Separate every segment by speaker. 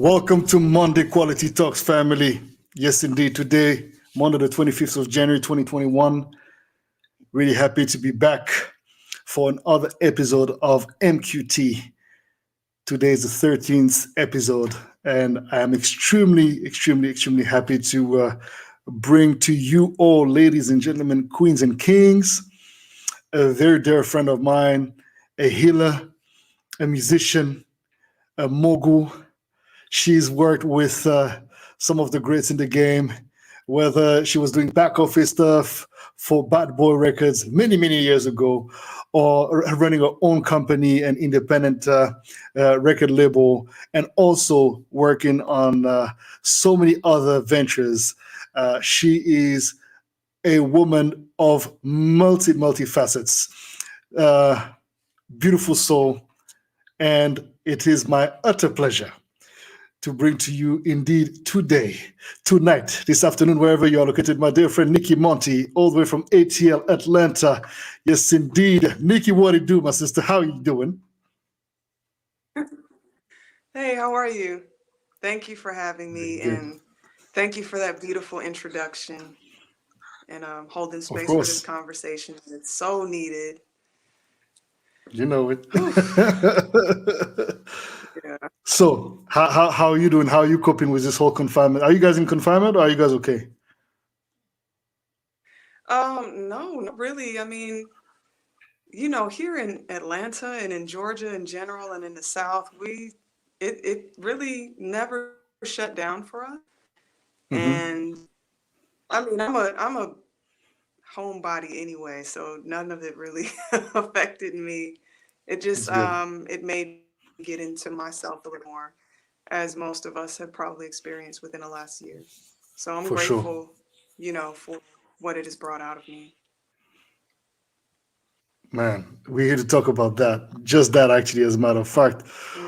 Speaker 1: Welcome to Monday Quality Talks, family. Yes, indeed. Today, Monday, the 25th of January, 2021. Really happy to be back for another episode of MQT. Today is the 13th episode, and I am extremely happy to bring to you all, ladies and gentlemen, queens and kings, a very dear friend of mine, a healer, a musician, a mogul. She's worked with some of the greats in the game, whether she was doing back office stuff for Bad Boy Records many years ago, or running her own company, an independent record label, and also working on so many other ventures. She is a woman of multi facets, uh, beautiful soul, and it is my utter pleasure to bring to you indeed today, tonight, this afternoon, wherever you are located, my dear friend Nicki Monty, all the way from ATL, Atlanta. Yes, indeed. Nicki, what do you do, my sister? How are you doing?
Speaker 2: Hey, how are you? Thank you for having me,
Speaker 1: Good.
Speaker 2: and thank you for that beautiful introduction and holding
Speaker 1: Of
Speaker 2: space for this
Speaker 1: course.
Speaker 2: conversation. It's so needed.
Speaker 1: You know it.
Speaker 2: Whew. Yeah.
Speaker 1: So, how are you doing? How are you coping with this whole confinement? Are you guys in confinement or are you guys okay?
Speaker 2: No, not really. I mean, here in Atlanta and in Georgia in general and in the South, it really never shut down for us.
Speaker 1: Mm-hmm.
Speaker 2: And I mean, I'm a homebody anyway, so none of it really affected me. It just
Speaker 1: It's good.
Speaker 2: it made me get into myself a little more, as most of us have probably experienced within the last year. So I'm
Speaker 1: For sure.
Speaker 2: grateful, for what it has brought out of me.
Speaker 1: Man, we're here to talk about that. Just that, actually, as a matter of fact.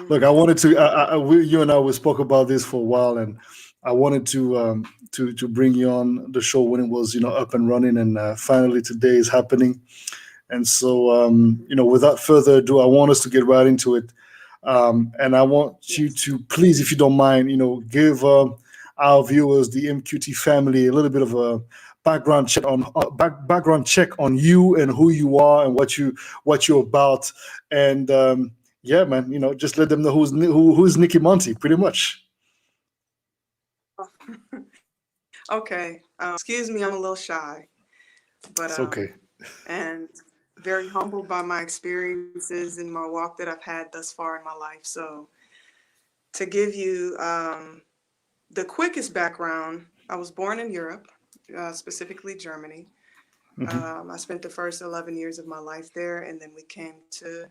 Speaker 1: Look, I
Speaker 2: Hmm.
Speaker 1: wanted to. You and I, we spoke about this for a while, and I wanted to bring you on the show when it was up and running, and finally today is happening. And so, without further ado, I want us to get right into it. And I want you
Speaker 2: Yes.
Speaker 1: to please, if you don't mind, give our viewers, the MQT family, a little bit of a background check on you and who you are and what you're about. And yeah, man, just let them know who's Nicki Monty, pretty much.
Speaker 2: Okay. Excuse me, I'm a little shy, but
Speaker 1: It's okay.
Speaker 2: and very humbled by my experiences and my walk that I've had thus far in my life. So to give you the quickest background, I was born in Europe, specifically Germany.
Speaker 1: Hmm.
Speaker 2: I spent the first 11 years of my life there, and then we came to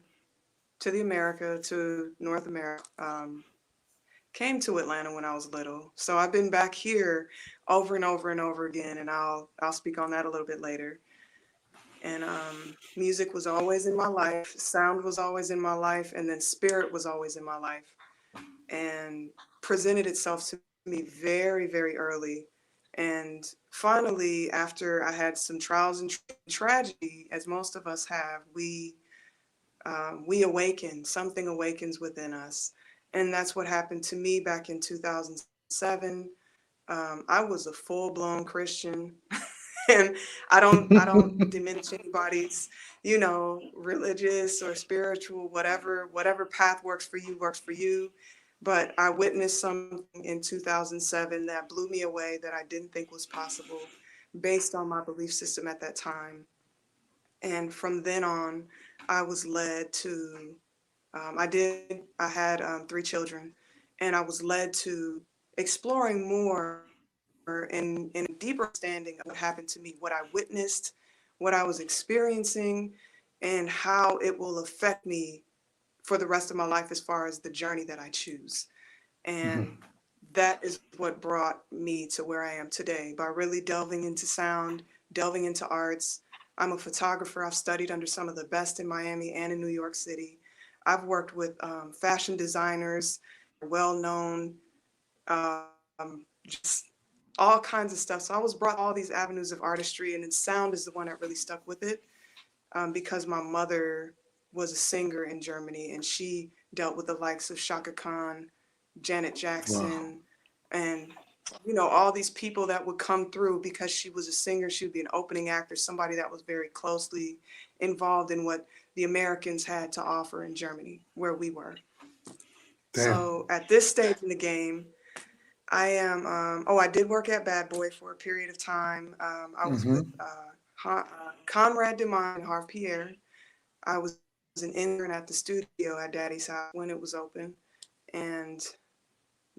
Speaker 2: the America, to North America. Came to Atlanta when I was little, so I've been back here over and over and over again, and I'll speak on that a little bit later. And music was always in my life, sound was always in my life, and then spirit was always in my life, and presented itself to me very early. And finally, after I had some trials and tragedy, as most of us have, we awaken. Something awakens within us, and that's what happened to me back in 2007. I was a full blown Christian, and I don't diminish anybody's religious or spiritual, whatever path works for you. But I witnessed something in 2007 that blew me away, that I didn't think was possible based on my belief system at that time. And from then on, I was led to, I had 3 children, and I was led to exploring more and a deeper understanding of what happened to me, what I witnessed, what I was experiencing, and how it will affect me for the rest of my life as far as the journey that I choose. And
Speaker 1: Hmm.
Speaker 2: that is what brought me to where I am today, by really delving into sound, delving into arts. I'm a photographer. I've studied under some of the best in Miami and in New York City. I've worked with fashion designers, well known, just all kinds of stuff. So I was brought all these avenues of artistry, and then sound is the one that really stuck with it, because my mother was a singer in Germany, and she dealt with the likes of Shaka Khan, Janet
Speaker 1: Wow.
Speaker 2: Jackson, and all these people that would come through because she was a singer. She would be an opening act or somebody that was very closely involved in what the Americans had to offer in Germany, where we were.
Speaker 1: Damn.
Speaker 2: So at this stage in the game, I am. I did work at Bad Boy for a period of time. I was with
Speaker 1: Mm-hmm.
Speaker 2: Conrad DeMond and Harv Pierre. I was an intern at the studio at Daddy's house when it was open, and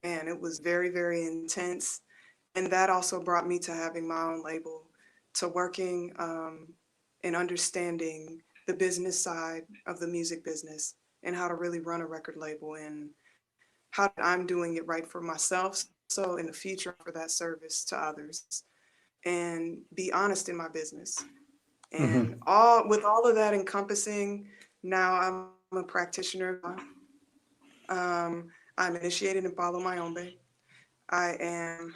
Speaker 2: man, it was very, very intense. And that also brought me to having my own label, to working and understanding the business side of the music business and how to really run a record label and how I'm doing it right for myself. So in the future, for that service to others and be honest in my business. And
Speaker 1: Mm-hmm.
Speaker 2: all of that encompassing, now I'm a practitioner. I'm initiated and follow my own way. I am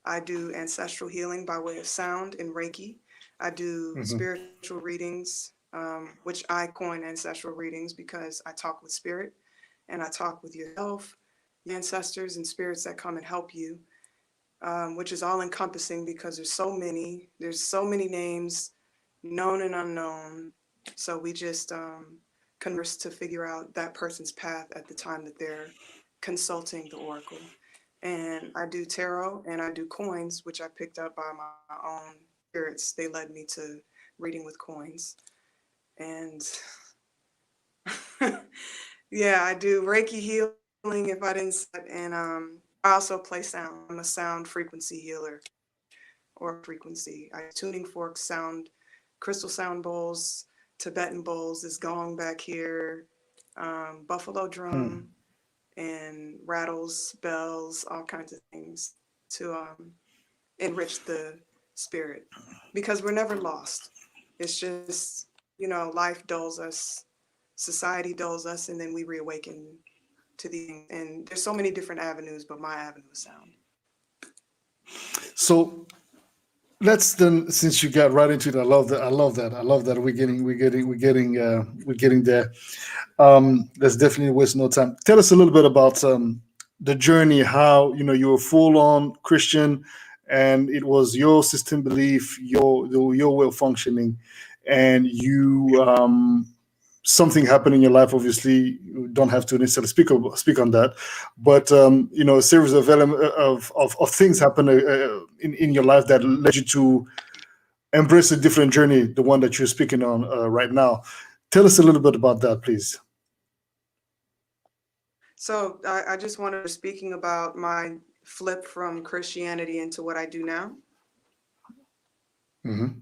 Speaker 2: I do ancestral healing by way of sound and Reiki. I do
Speaker 1: Mm-hmm.
Speaker 2: spiritual readings, which I coin ancestral readings because I talk with spirit and I talk with yourself, your ancestors, and spirits that come and help you, which is all encompassing because there's so many names, known and unknown. So we just converse to figure out that person's path at the time that they're consulting the oracle. And I do tarot and I do coins, which I picked up by my own spirits. They led me to reading with coins. And yeah, I do Reiki healing if I didn't set, and I also play sound. I'm a sound frequency healer or frequency. I tuning forks, sound, crystal sound bowls, Tibetan bowls, this gong back here, buffalo
Speaker 1: Hmm.
Speaker 2: drum, and rattles, bells, all kinds of things to enrich the spirit because we're never lost. It's just, life dulls us, society dulls us, and then we reawaken to the, and there's so many different avenues, but my avenue is sound.
Speaker 1: So let's then, since you got right into it, I love that. I love that. I love that we're getting there. Let's definitely waste no time. Tell us a little bit about the journey. How you were full on Christian, and it was your system belief, your way of functioning, and you something happened in your life. Obviously, you don't have to necessarily speak on that, but a series of of things happened in your life that led you to embrace a different journey, the one that you're speaking on right now. Tell us a little bit about that, please.
Speaker 2: So I just wanted to speaking about my flip from Christianity into what I do now.
Speaker 1: Mhm.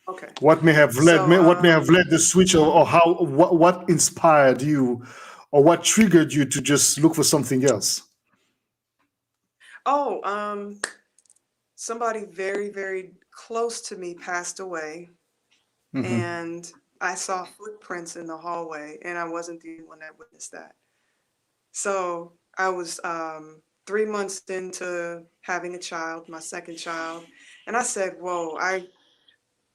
Speaker 2: Okay. So
Speaker 1: What may have led the switch, or how what inspired you, or what triggered you to just look for something else?
Speaker 2: oh, somebody very, very close to me passed away,
Speaker 1: Hmm.
Speaker 2: and I saw footprints in the hallway, and I wasn't the only one that witnessed that. So I was 3 months into having a child, my second child, and I said, "Whoa, I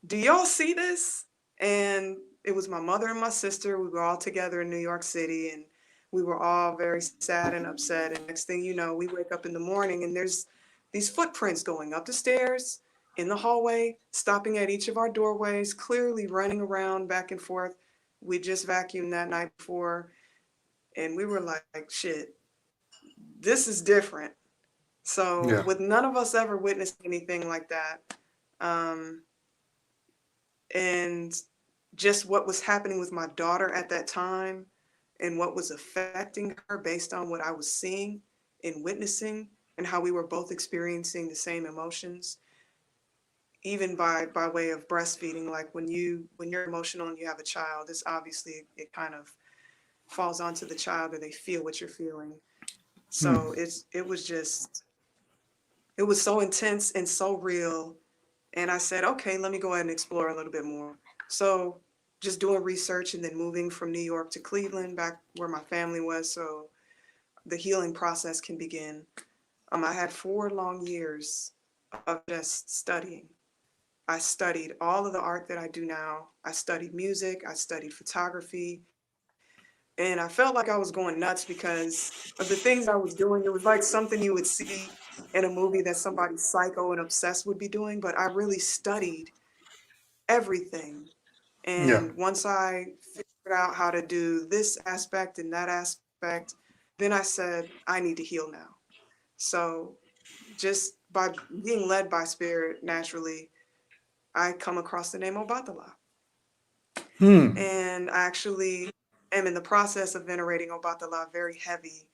Speaker 2: do y'all see this?" And it was my mother and my sister. We were all together in New York City, and we were all very sad and upset. And next thing you know, we wake up in the morning and there's these footprints going up the stairs, in the hallway, stopping at each of our doorways, clearly running around back and forth. We just vacuumed that night before, and we were like, shit, this is different. So,
Speaker 1: Yeah.
Speaker 2: with none of us ever witnessed anything like that, um, and just what was happening with my daughter at that time and what was affecting her based on what I was seeing and witnessing and how we were both experiencing the same emotions, even by way of breastfeeding. Like when you're emotional and you have a child, it's obviously it kind of falls onto the child or they feel what you're feeling.
Speaker 1: Hmm.
Speaker 2: So it was so intense and so real. And I said, okay, let me go ahead and explore a little bit more. So just doing research and then moving from New York to Cleveland, back where my family was, so the healing process can begin. I had 4 long years of just studying. I studied all of the art that I do now. I studied music, I studied photography, And I felt like I was going nuts because of the things I was doing. It was like something you would see in a movie that somebody psycho and obsessed would be doing, but I really studied everything.
Speaker 1: Yeah.
Speaker 2: And once I figured out how to do this aspect and that aspect, then I said, I need to heal now. So just by being led by spirit naturally, I come across the name Obatala.
Speaker 1: Hmm.
Speaker 2: And I actually am in the process of venerating Obatala very heavy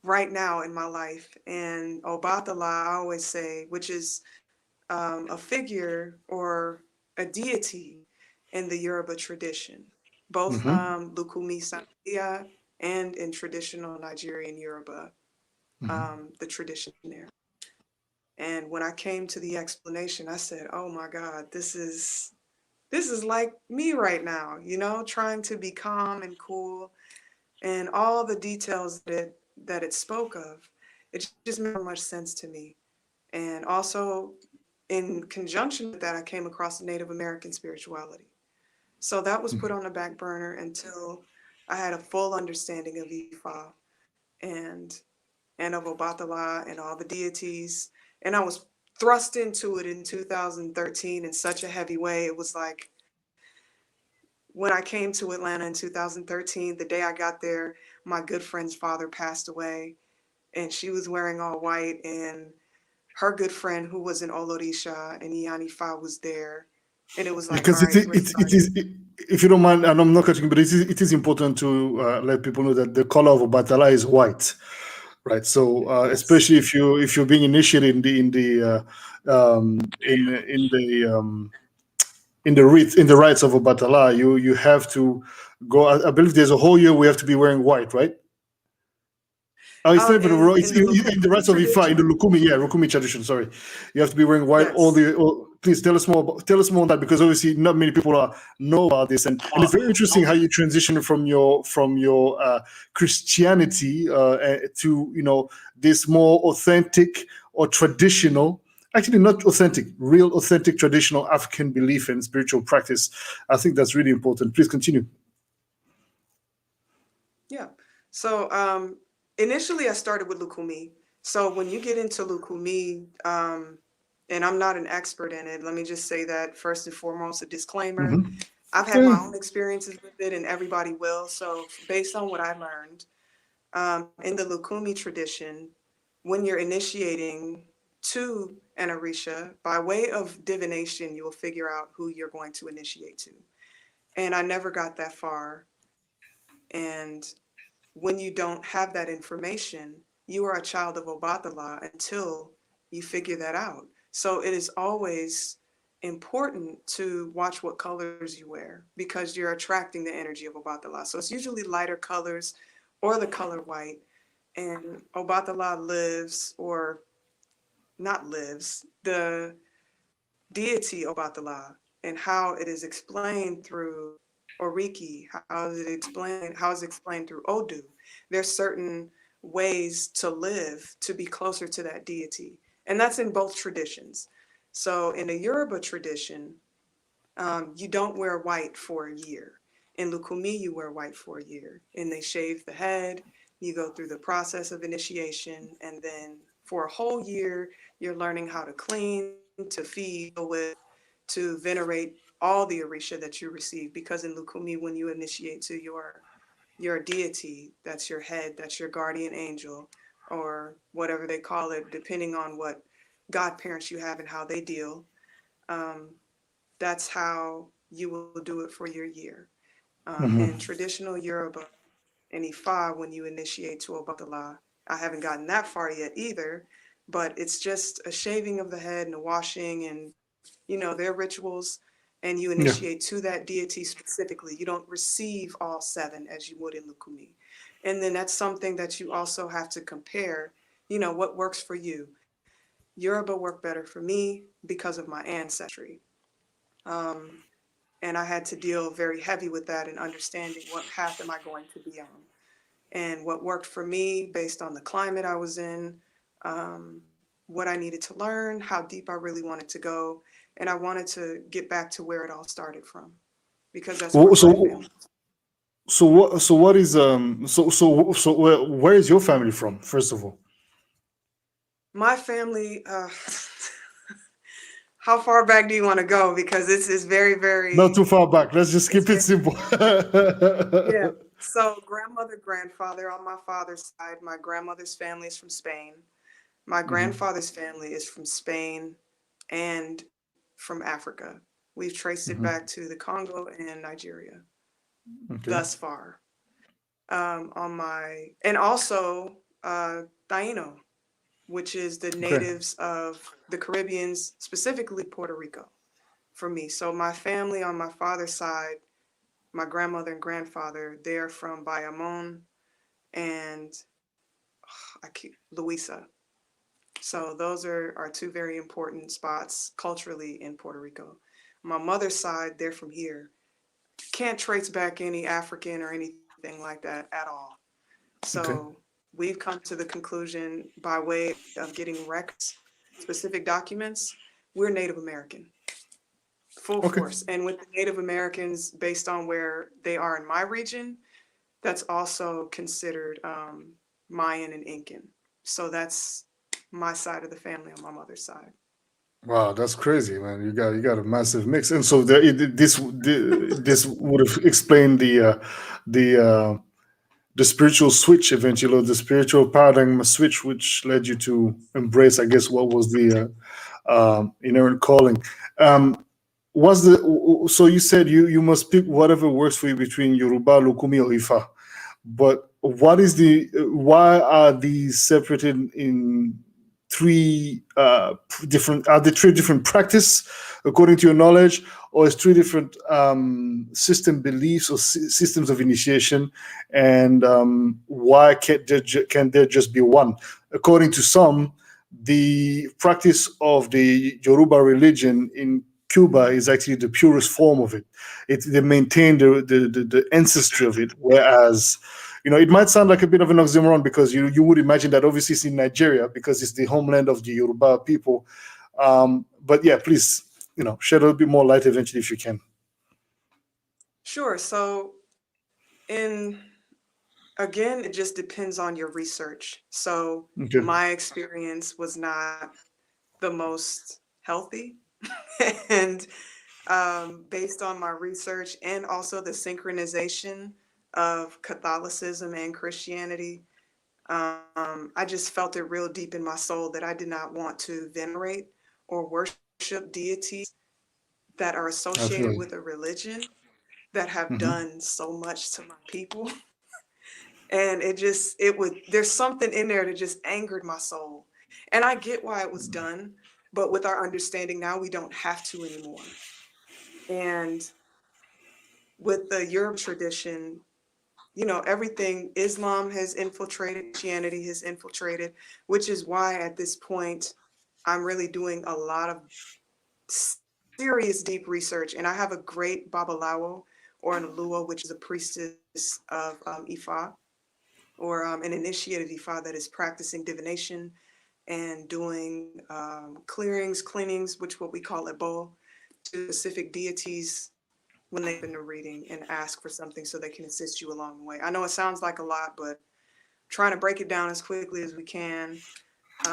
Speaker 2: right now in my life. And Obatala, I always say, which is a figure or a deity in the Yoruba tradition, both
Speaker 1: Mm-hmm.
Speaker 2: Lukumi Santeria and in traditional Nigerian Yoruba,
Speaker 1: Mm-hmm.
Speaker 2: the tradition there. And when I came to the explanation, I said, "Oh my God, this is like me right now, trying to be calm and cool, and all the details that it spoke of. It just made so much sense to me." And also, in conjunction with that, I came across Native American spirituality. So that was put on the back burner until I had a full understanding of Ifa and and of Obatala and all the deities. And I was thrust into it in 2013 in such a heavy way. It was like when I came to Atlanta in 2013, the day I got there, my good friend's father passed away, and she was wearing all white, and her good friend who was in Olorisha and Ianifa was there. And it was like, all
Speaker 1: Because
Speaker 2: right, we're
Speaker 1: it
Speaker 2: starting.
Speaker 1: is, if you don't mind, and I'm not cutting, but it is important to let people know that the color of a batala is white, right? So
Speaker 2: Yes.
Speaker 1: especially if you're being initiated in the rites of a batala, you have to go. I believe there's a whole year we have to be wearing white, right? Oh, it's not even a
Speaker 2: In
Speaker 1: It's
Speaker 2: the
Speaker 1: in the
Speaker 2: Lukumi
Speaker 1: rites of Ifa, in the
Speaker 2: tradition,
Speaker 1: Lukumi, yeah, Lukumi tradition. Sorry, you have to be wearing white.
Speaker 2: yes.
Speaker 1: Please tell us more on that, because obviously not many people know about this, and it's very interesting how you transition from your Christianity to this more authentic or traditional. Actually, not authentic, real authentic traditional African belief and spiritual practice. I think that's really important. Please continue.
Speaker 2: Yeah. So initially I started with Lukumi. So when you get into Lukumi, and I'm not an expert in it, let me just say that first and foremost, a disclaimer.
Speaker 1: Hmm.
Speaker 2: I've had my
Speaker 1: Yeah.
Speaker 2: own experiences with it, and everybody will. So based on what I learned, in the Lukumi tradition, when you're initiating to an Orisha, by way of divination, you will figure out who you're going to initiate to. And I never got that far. And when you don't have that information, you are a child of Obatala until you figure that out. So it is always important to watch what colors you wear because you're attracting the energy of Obatala. So it's usually lighter colors or the color white. And Obatala lives, or not lives, the deity Obatala and how it is explained through Oriki, how is it explained through Odu. There's certain ways to live to be closer to that deity. And that's in both traditions. So in the Yoruba tradition, you don't wear white for a year. In Lukumi, you wear white for a year. And they shave the head, you go through the process of initiation, and then for a whole year, you're learning how to clean, to feed, with, to venerate all the Orisha that you receive. Because in Lukumi, when you initiate to your deity, that's your head, that's your guardian angel, or whatever they call it, depending on what godparents you have and how they deal. Um, that's how you will do it for your year. In
Speaker 1: Hmm.
Speaker 2: traditional Yoruba and Ifa, when you initiate to Obatala, I haven't gotten that far yet either, but it's just a shaving of the head and a washing and, their rituals, and you
Speaker 1: Yeah.
Speaker 2: initiate to that deity specifically. You don't receive all seven as you would in Lukumi. And then that's something that you also have to compare, what works for you. Yoruba worked better for me because of my ancestry. Um, and I had to deal very heavy with that and understanding what path am I going to be on. And what worked for me based on the climate I was in, what I needed to learn, how deep I really wanted to go. And I wanted to get back to where it all started from because that's where
Speaker 1: Well,
Speaker 2: my
Speaker 1: so
Speaker 2: family is.
Speaker 1: what is where is your family from, first of all?
Speaker 2: My family, how far back do you want to go? Because this is very,
Speaker 1: Not
Speaker 2: very,
Speaker 1: too far back. Let's just
Speaker 2: it's
Speaker 1: keep it
Speaker 2: very,
Speaker 1: simple.
Speaker 2: yeah. So grandmother, grandfather on my father's side, my grandmother's family is from Spain. My
Speaker 1: Hmm.
Speaker 2: grandfather's family is from Spain and from Africa. We've traced it back
Speaker 1: Hmm.
Speaker 2: to the Congo and Nigeria
Speaker 1: Okay.
Speaker 2: thus far. And also Taino, which is the
Speaker 1: Okay.
Speaker 2: natives of the Caribbeans, specifically Puerto Rico, for me. So my family on my father's side, my grandmother and grandfather, they're from Bayamon and Luisa. So those are two very important spots culturally in Puerto Rico. My mother's side, they're from here. Can't trace back any African or anything like that at all. So
Speaker 1: Okay.
Speaker 2: we've come to the conclusion by way of getting records, specific documents, we're Native American, full
Speaker 1: Okay.
Speaker 2: force. And with the Native Americans, based on where they are in my region, that's also considered Mayan and Incan. So that's my side of the family on my mother's side.
Speaker 1: Wow, that's crazy, man. You got a massive mix, and so this would have explained the the spiritual switch eventually, or the spiritual paradigm switch, which led you to embrace, I guess, what was the inherent calling. Um, was the so you said you must pick whatever works for you between Yoruba, Lukumi, or Ifa. But what is the why are these separated in three different? Are they three different practice according to your knowledge, or is three different system beliefs or systems of initiation? And why can there just be one? According to some, the practice of the Yoruba religion in Cuba is actually the purest form of it. They maintain the ancestry of it, whereas it might sound like a bit of an oxymoron because you would imagine that obviously it's in Nigeria because it's the homeland of the Yoruba people. But yeah, please, shed a little bit more light eventually if you can.
Speaker 2: Sure. So, in again, it just depends on your research. So,
Speaker 1: Okay.
Speaker 2: my experience was not the most healthy. And based on my research and also the synchronization of Catholicism and Christianity, I just felt it real deep in my soul that I did not want to venerate or worship deities that are
Speaker 1: I
Speaker 2: associated
Speaker 1: feel
Speaker 2: with
Speaker 1: you.
Speaker 2: a religion that have
Speaker 1: Hmm.
Speaker 2: done so much to my people. And there's something in there that just angered my soul. And I get why it was done, but with our understanding now, we don't have to anymore. And with the Europe tradition, everything Islam has infiltrated, Christianity has infiltrated, which is why at this point I'm really doing a lot of serious deep research. And I have a great Babalawo or an Alua, which is a priestess of Ifa, or an initiate of Ifa that is practicing divination and doing clearings, cleanings, which what we call Ebo, to specific deities when they open a reading and ask for something so they can assist you along the way. I know it sounds like a lot, but trying to break it down as quickly as we can.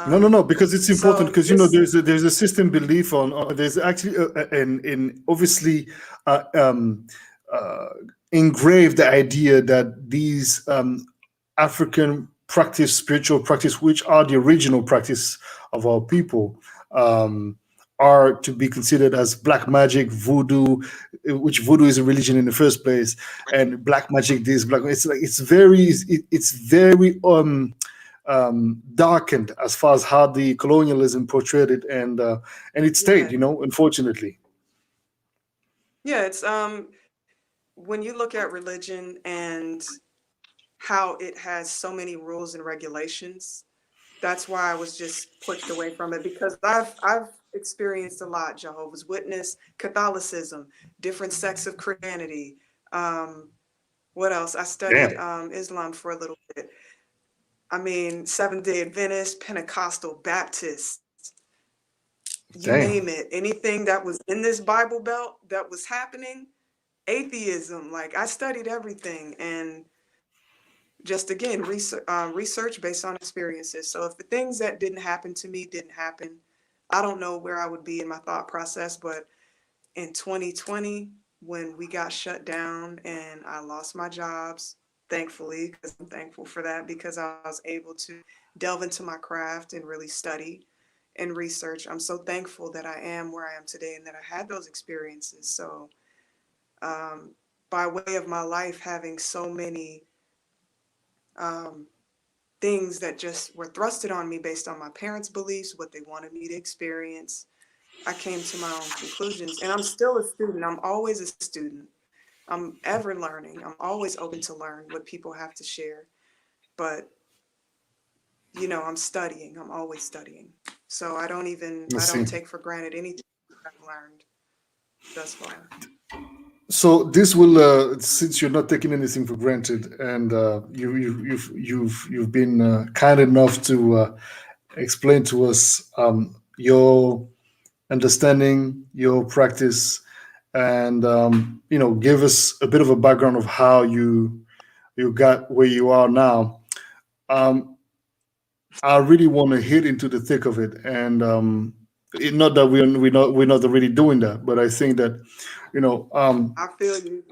Speaker 1: No, no, no, because it's important
Speaker 2: So
Speaker 1: because
Speaker 2: this,
Speaker 1: there's a system belief there's actually in obviously uh, um, uh, engraved the idea that these African practice, spiritual practice, which are the original practice of our people, um, are to be considered as black magic, voodoo, which voodoo is a religion in the first place, and black magic this, black. It's like it's very darkened as far as how the colonialism portrayed it, and it stayed,
Speaker 2: yeah,
Speaker 1: unfortunately.
Speaker 2: yeah, it's when you look at religion and how it has so many rules and regulations, that's why I was just pushed away from it because I've experienced a lot: Jehovah's Witness, Catholicism, different sects of Christianity. Um, what else? I studied
Speaker 1: Damn.
Speaker 2: Islam for a little bit. I mean, Seventh Day Adventist, Pentecostal, Baptist, you name
Speaker 1: Damn.
Speaker 2: it. Anything that was in this Bible Belt that was happening, atheism. Like I studied everything, and just again research based on experiences. So if the things that didn't happen to me didn't happen, I don't know where I would be in my thought process. But in 2020, when we got shut down and I lost my jobs, thankfully, because I'm thankful for that, because I was able to delve into my craft and really study and research. I'm so thankful that I am where I am today and that I had those experiences. So um, by way of my life having so many um, things that just were thrusted on me based on my parents' beliefs, what they wanted me to experience, I came to my own conclusions. And I'm still a student. I'm always a student. I'm ever learning. I'm always open to learn what people have to share. But, I'm studying. I'm always studying. So
Speaker 1: Let's
Speaker 2: I
Speaker 1: see.
Speaker 2: don't take for granted anything I've learned thus far.
Speaker 1: So this will, since you're not taking anything for granted, and you've been kind enough to explain to us your understanding, your practice, and give us a bit of a background of how you got where you are now. Um, I really want to hit into the thick of it, and not that we're not already doing that, but I think that you know um,
Speaker 2: I feel you.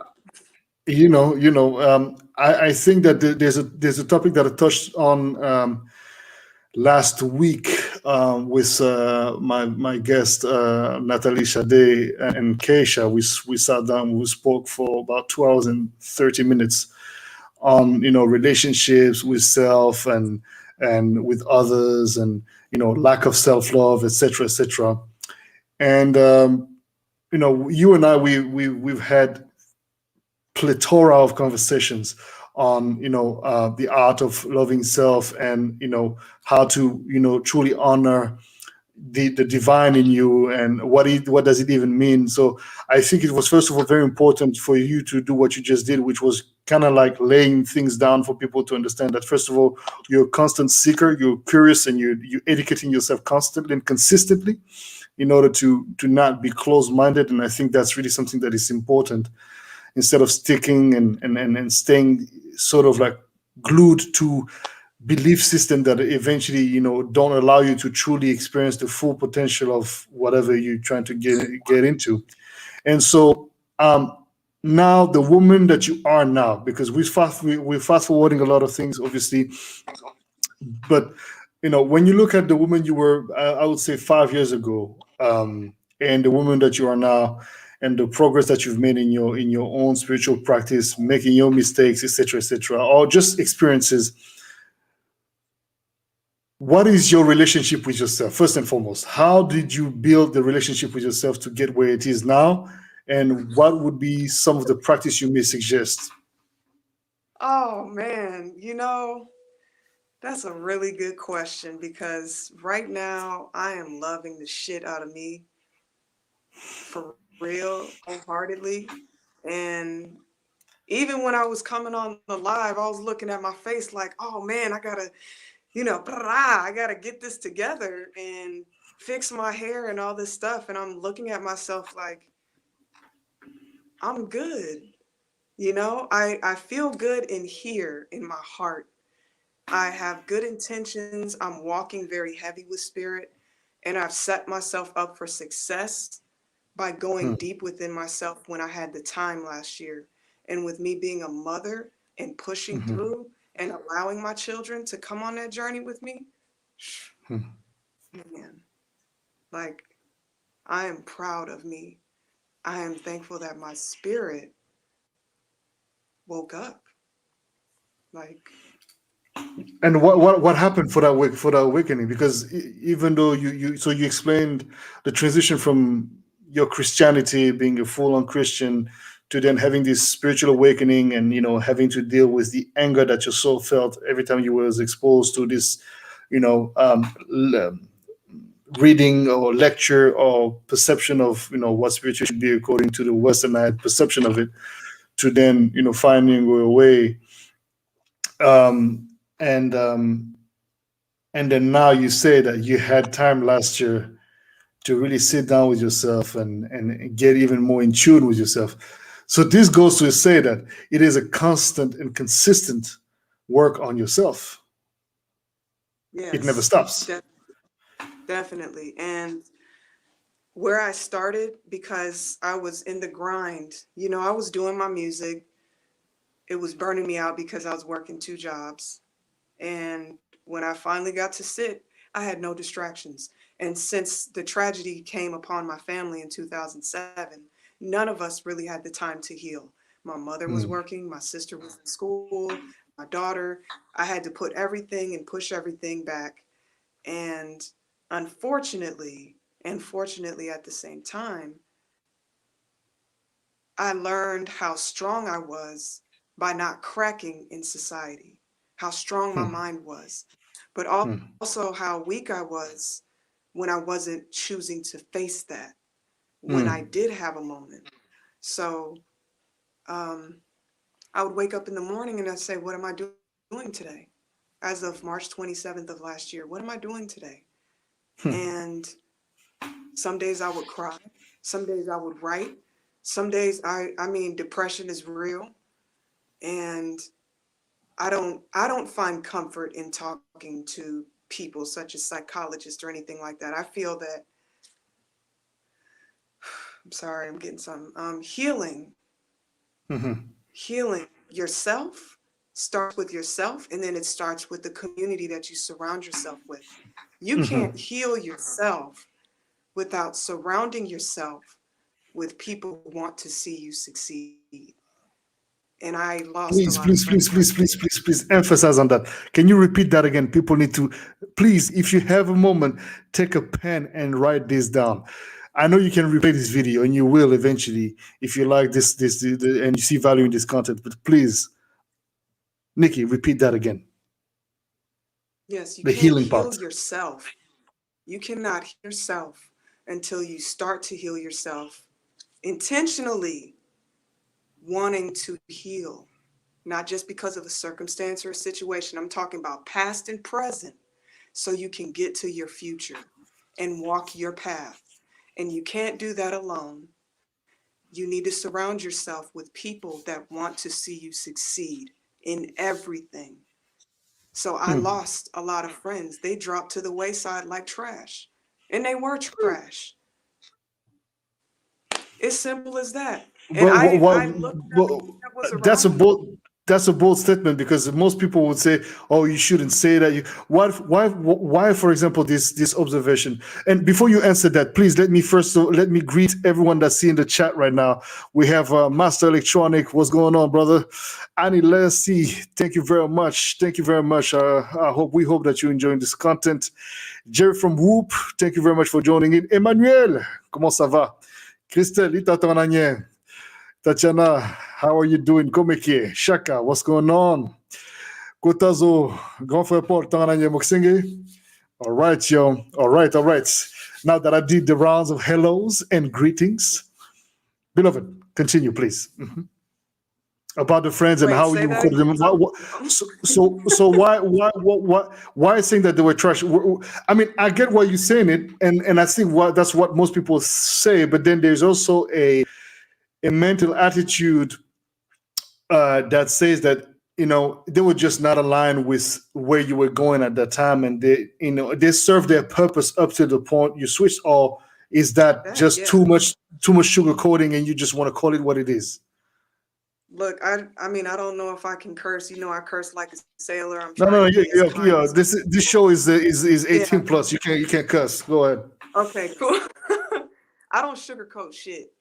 Speaker 1: I think that there's a topic that I touched on last week with my guest Natalie Sade and Keisha. We sat down, we spoke for about 2 hours and 30 minutes on relationships with self and with others, and lack of self love, etc., etc. And you and I, we've had plethora of conversations on the art of loving self, and how to truly honor the divine in you, and what does it even mean. So I think it was, first of all, very important for you to do what you just did, which was kind of like laying things down for people to understand that, first of all, you're a constant seeker, you're curious, and you're educating yourself constantly and consistently in order to not be closed-minded. And I think that's really something that is important, instead of sticking and staying sort of like glued to belief system that eventually don't allow you to truly experience the full potential of whatever you're trying to get into. And so now the woman that you are now, because we're fast forwarding a lot of things, obviously, but when you look at the woman you were, I would say 5 years ago, and the woman that you are now, and the progress that you've made in your own spiritual practice, making your mistakes, etc., etc., or just experiences, what is your relationship with yourself, first and foremost? How did you build the relationship with yourself to get where it is now? And what would be some of the practice you may suggest?
Speaker 2: Oh man, that's a really good question because right now I am loving the shit out of me for real, wholeheartedly. And even when I was coming on the live, I was looking at my face like, oh man, I gotta get this together and fix my hair and all this stuff. And I'm looking at myself like, I'm good. I feel good in here in my heart. I have good intentions. I'm walking very heavy with spirit, and I've set myself up for success by going
Speaker 1: Hmm.
Speaker 2: deep within myself when I had the time last year. And with me being a mother and pushing
Speaker 1: Mhm.
Speaker 2: through and allowing my children to come on that journey with me,
Speaker 1: Hmm.
Speaker 2: man, like I am proud of me. I am thankful that my spirit woke up. Like,
Speaker 1: And what happened for that awakening? Because even though you explained the transition from your Christianity, being a full on Christian, to then having this spiritual awakening, and having to deal with the anger that your soul felt every time you was exposed to this, you know um, l- reading or lecture or perception of what spiritual should be according to the westernized perception of it, to then finding your way, um, and and then now you say that you had time last year to really sit down with yourself and get even more in tune with yourself. So this goes to say that it is a constant and consistent work on yourself. It never
Speaker 2: Yes,
Speaker 1: stops.
Speaker 2: definitely. And where I started, because I was in the grind, I was doing my music. It was burning me out because I was working two jobs. And when I finally got to sit, I had no distractions. And since the tragedy came upon my family in 2007, none of us really had the time to heal. My mother was
Speaker 1: Mm,
Speaker 2: working, my sister was in school, my daughter. I had to put everything and push everything back. And unfortunately, and fortunately at the same time, I learned how strong I was by not cracking in society, how strong my
Speaker 1: mm,
Speaker 2: mind was, but
Speaker 1: mm,
Speaker 2: also how weak I was when I wasn't choosing to face that, when I
Speaker 1: mm,
Speaker 2: did have a moment. So um, I would wake up in the morning and I'd say, what am I doing today? As of March 27th of last year, what am I doing today?
Speaker 1: mm.
Speaker 2: And some days I would cry, some days I would write, some days I mean, depression is real. And I don't find comfort in talking to people such as psychologists or anything like that. I feel that, I'm sorry, I'm getting some healing yourself starts with yourself, and then it starts with the community that you surround yourself with. You can't heal yourself without surrounding yourself with people who want to see you succeed. And I lost a lot of
Speaker 1: Please,
Speaker 2: friends
Speaker 1: please,
Speaker 2: like
Speaker 1: please,
Speaker 2: that.
Speaker 1: please, please, please, please emphasize on that. Can you repeat that again? People need to, please, if you have a moment, take a pen and write this down. I know you can replay this video, and you will eventually if you like and you see value in this content. But please, Nikki, repeat that again.
Speaker 2: Yes, you
Speaker 1: The
Speaker 2: can't
Speaker 1: healing
Speaker 2: heal
Speaker 1: part.
Speaker 2: yourself. You cannot heal yourself until you start to heal yourself intentionally, wanting to heal, not just because of a circumstance or a situation. I'm talking about past and present, so you can get to your future and walk your path. And you can't do that alone. You need to surround yourself with people that want to see you succeed in everything. So I lost a lot of friends. They dropped to the wayside like trash. And they were trash. It's simple as that. And
Speaker 1: But
Speaker 2: I looked at everything that was
Speaker 1: that's
Speaker 2: around
Speaker 1: a
Speaker 2: me.
Speaker 1: bold statement, because most people would say, "Oh, you shouldn't say that." Why, for example, this observation? And before you answer that, please let me greet everyone that's in the chat right now. We have Master Electronic. What's going on, brother? Annie Lassie, thank you very much. Thank you very much. We hope that you're enjoying this content. Jerry from Whoop, thank you very much for joining in. Emmanuel, comment ça va? Christelle, itatananye. Tatiana, how are you doing? Komeke, Shaka, what's going on? Kotazo, grand frère Paul, tangananye moksinge. All right, yo. All right, all right. Now that I did the rounds of hellos and greetings, beloved, continue, please. About the friends and
Speaker 2: Wait,
Speaker 1: how
Speaker 2: say
Speaker 1: you
Speaker 2: that
Speaker 1: recorded them.
Speaker 2: again.
Speaker 1: So why saying that they were trash? I mean, I get why you're saying it, and I think that's what most people say. But then there's also a mental attitude that says that they were just not aligned with where you were going at that time, and they served their purpose up to the point you switched. Or is that
Speaker 2: That,
Speaker 1: just
Speaker 2: yeah.
Speaker 1: too much sugar coating, and you just want to call it what it is?
Speaker 2: Look, I mean, I don't know if I can curse. I curse like a sailor. I'm
Speaker 1: No,
Speaker 2: trying
Speaker 1: no,
Speaker 2: to
Speaker 1: no,
Speaker 2: be as kind
Speaker 1: yeah.
Speaker 2: as
Speaker 1: This
Speaker 2: possible.
Speaker 1: show is
Speaker 2: Yeah.
Speaker 1: 18 plus. You can't cuss. Go ahead.
Speaker 2: Okay, cool. I don't sugarcoat shit.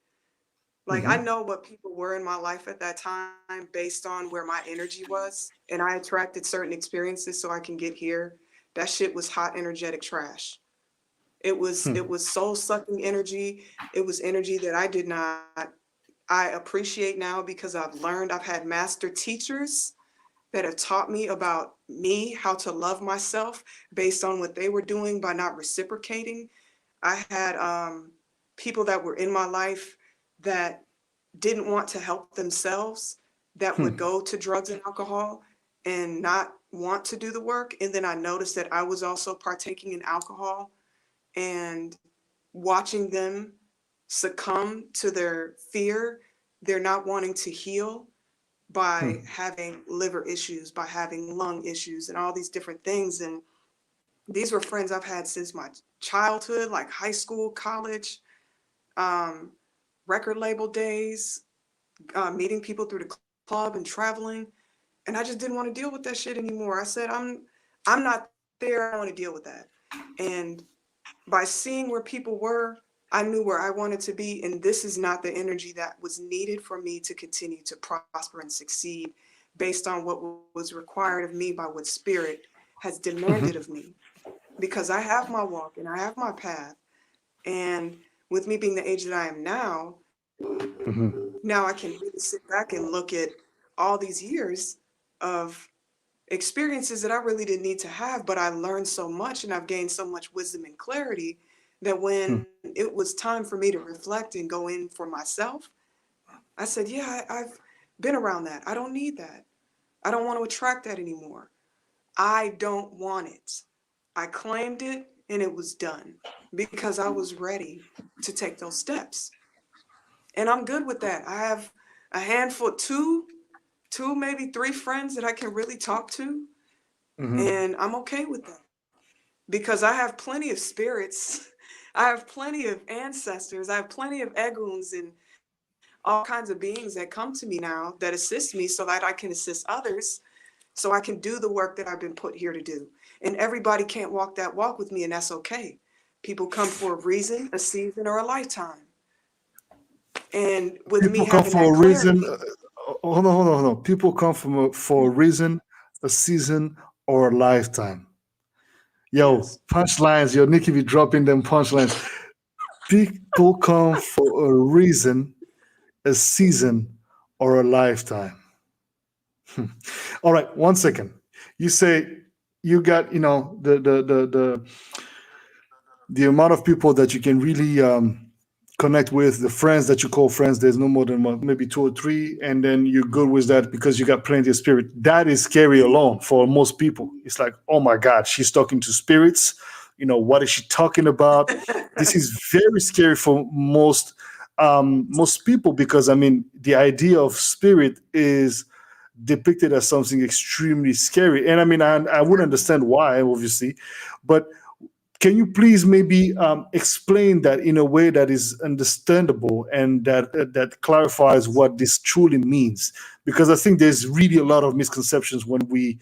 Speaker 2: Like, I
Speaker 1: Hmm.
Speaker 2: know what people were in my life at that time based on where my energy was, and I attracted certain experiences so I can get here. That shit was hot, energetic trash. It was soul sucking energy. It was energy that I did not I appreciate now because I've had master teachers that have taught me about me, how to love myself based on what they were doing by not reciprocating. I had people that were in my life that didn't want to help themselves, that would go to drugs and alcohol and not want to do the work. And then I noticed that I was also partaking in alcohol and watching them succumb to their fear they're not wanting to heal by
Speaker 1: Hmm.
Speaker 2: having liver issues, by having lung issues, and all these different things. And these were friends I've had since my childhood, like high school, college, um, record label days, meeting people through the club and traveling. And I just didn't want to deal with that shit anymore. I said, I'm not there. I don't want to deal with that. And by seeing where people were, I knew where I wanted to be. And this is not the energy that was needed for me to continue to prosper and succeed based on what was required of me by what spirit has demanded
Speaker 1: Hmm.
Speaker 2: of me. Because I have my walk and I have my path. And with me being the age that I am now,
Speaker 1: Hmm.
Speaker 2: now I can really sit back and look at all these years of experiences that I really didn't need to have, but I learned so much and I've gained so much wisdom and clarity that when it was time for me to reflect and go in for myself, I said, yeah, I've been around that. I don't need that. I don't want to attract that anymore. I don't want it. I claimed it and it was done because I was ready to take those steps. And I'm good with that. I have a handful, two, maybe three friends that I can really talk to,
Speaker 1: Hmm.
Speaker 2: and I'm okay with that because I have plenty of spirits. I have plenty of ancestors. I have plenty of eguns and all kinds of beings that come to me now that assist me so that I can assist others so I can do the work that I've been put here to do. And everybody can't walk that walk with me, and that's okay. People come for a reason, a season, or a lifetime. And with me
Speaker 1: People come
Speaker 2: having that
Speaker 1: for a reason.
Speaker 2: clarity,
Speaker 1: Hold on. People come for a reason, a season, or a lifetime. Yo,
Speaker 2: yes.
Speaker 1: punchlines. Yo, Nicki be dropping them punchlines. People come for a reason, a season, or a lifetime. All right, 1 second. You say you got, the amount of people that you can really connect with, the friends that you call friends. There's no more than one, maybe two or three, and then you're good with that because you got plenty of spirit. That is scary alone for most people. It's like, oh my God, she's talking to spirits. What is she talking about? This is very scary for most people because I mean the idea of spirit is depicted as something extremely scary. And I mean, I would understand why, obviously, but can you please maybe explain that in a way that is understandable and that clarifies what this truly means? Because I think there's really a lot of misconceptions when we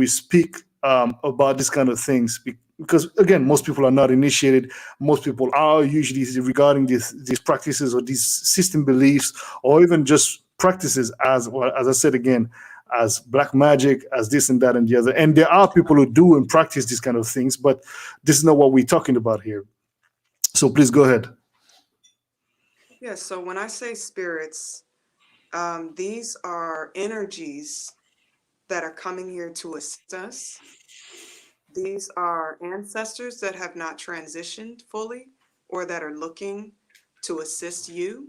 Speaker 1: speak about these kind of things. Because again, most people are not initiated. Most people are usually regarding these practices or these system beliefs or even just practices as well, as I said again, as black magic, as this and that and the other. And there are people who do and practice these kind of things, but this is not what we're talking about here. So please go ahead.
Speaker 2: Yeah, so when I say spirits, these are energies that are coming here to assist us. These are ancestors that have not transitioned fully or that are looking to assist you.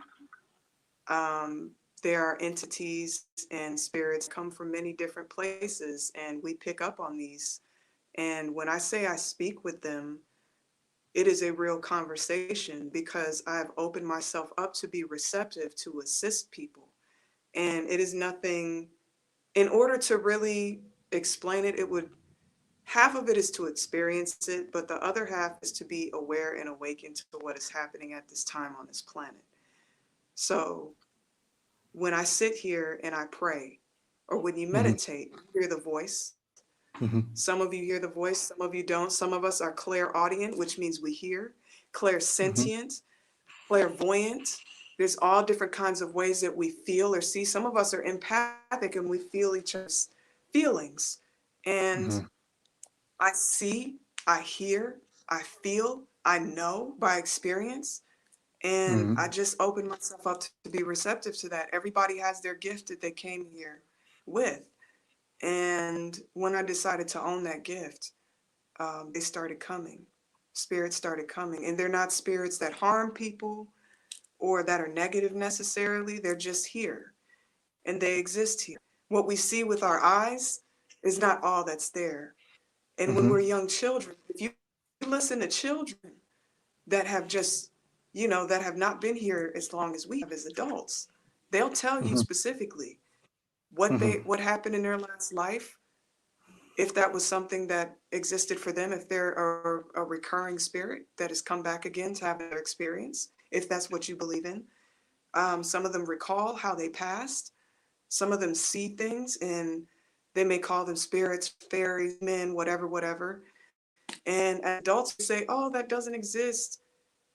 Speaker 2: Um, there are entities and spirits come from many different places, and we pick up on these. And when I say I speak with them, it is a real conversation because I've opened myself up to be receptive to assist people. And it is nothing, in order to really explain it, it would, half of it is to experience it, but the other half is to be aware and awakened to what is happening at this time on this planet. So when I sit here and I pray, or when you
Speaker 1: Hmm.
Speaker 2: meditate, you hear the voice.
Speaker 1: Hmm.
Speaker 2: Some of you hear the voice, some of you don't. Some of us are clairaudient, which means we hear,
Speaker 1: Hmm.
Speaker 2: clairsentient, clairvoyant. There's all different kinds of ways that we feel or see. Some of us are empathic and we feel each other's feelings. And
Speaker 1: Hmm.
Speaker 2: I see, I hear, I feel, I know by experience. And I
Speaker 1: Hmm.
Speaker 2: just open myself up to be receptive to that. Everybody has their gift that they came here with. And when I decided to own that gift, they started coming. Spirits started coming. And they're not spirits that harm people or that are negative necessarily. They're just here and they exist here. What we see with our eyes is not all that's there. And when we're
Speaker 1: Hmm.
Speaker 2: young children, if you listen to children that have just, that have not been here as long as we have as adults, they'll tell you
Speaker 1: Mhm.
Speaker 2: specifically
Speaker 1: Mhm.
Speaker 2: what happened in their last life, if that was something that existed for them, if they're a recurring spirit that has come back again to have their experience, if that's what you believe in. Some of them recall how they passed. Some of them see things, and they may call them spirits, fairies, men, whatever, whatever. And adults say, oh, that doesn't exist.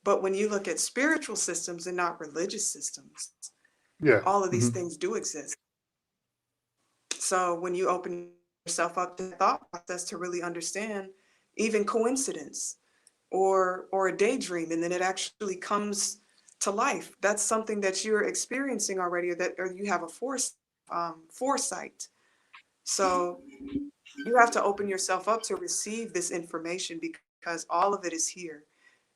Speaker 2: But when you look at spiritual systems and not religious systems,
Speaker 1: Yeah.
Speaker 2: all of these
Speaker 1: Mhm.
Speaker 2: things do exist. So when you open yourself up to the thought process to really understand even coincidence or a daydream, and then it actually comes to life, that's something that you're experiencing already, or you have a foresight. So you have to open yourself up to receive this information because all of it is here.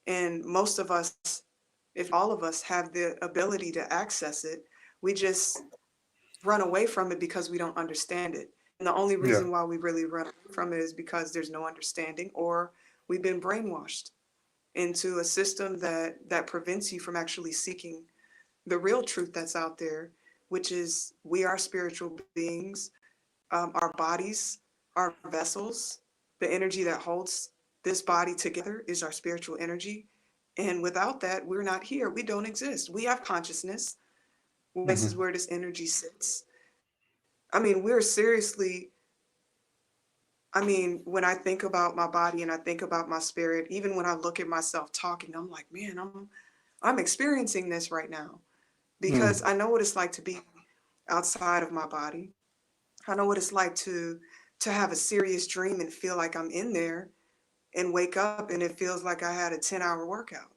Speaker 2: And most of us, if all of us, have the ability to access it, we just run away from it because we don't understand it. And the only
Speaker 1: Yeah.
Speaker 2: reason why we really run away from it is because there's no understanding, or we've been brainwashed into a system that prevents you from actually seeking the real truth that's out there, which is we are spiritual beings. Our bodies are vessels. The energy that holds this body together is our spiritual energy. And without that, we're not here. We don't exist. We have consciousness. This is
Speaker 1: Mhm.
Speaker 2: where this energy sits. I mean, we're seriously, I mean, when I think about my body and I think about my spirit, even when I look at myself talking, I'm like, man, I'm experiencing this right now because
Speaker 1: Mm.
Speaker 2: I know what it's like to be outside of my body. I know what it's like to have a serious dream and feel like I'm in there and wake up and it feels like I had a 10-hour workout.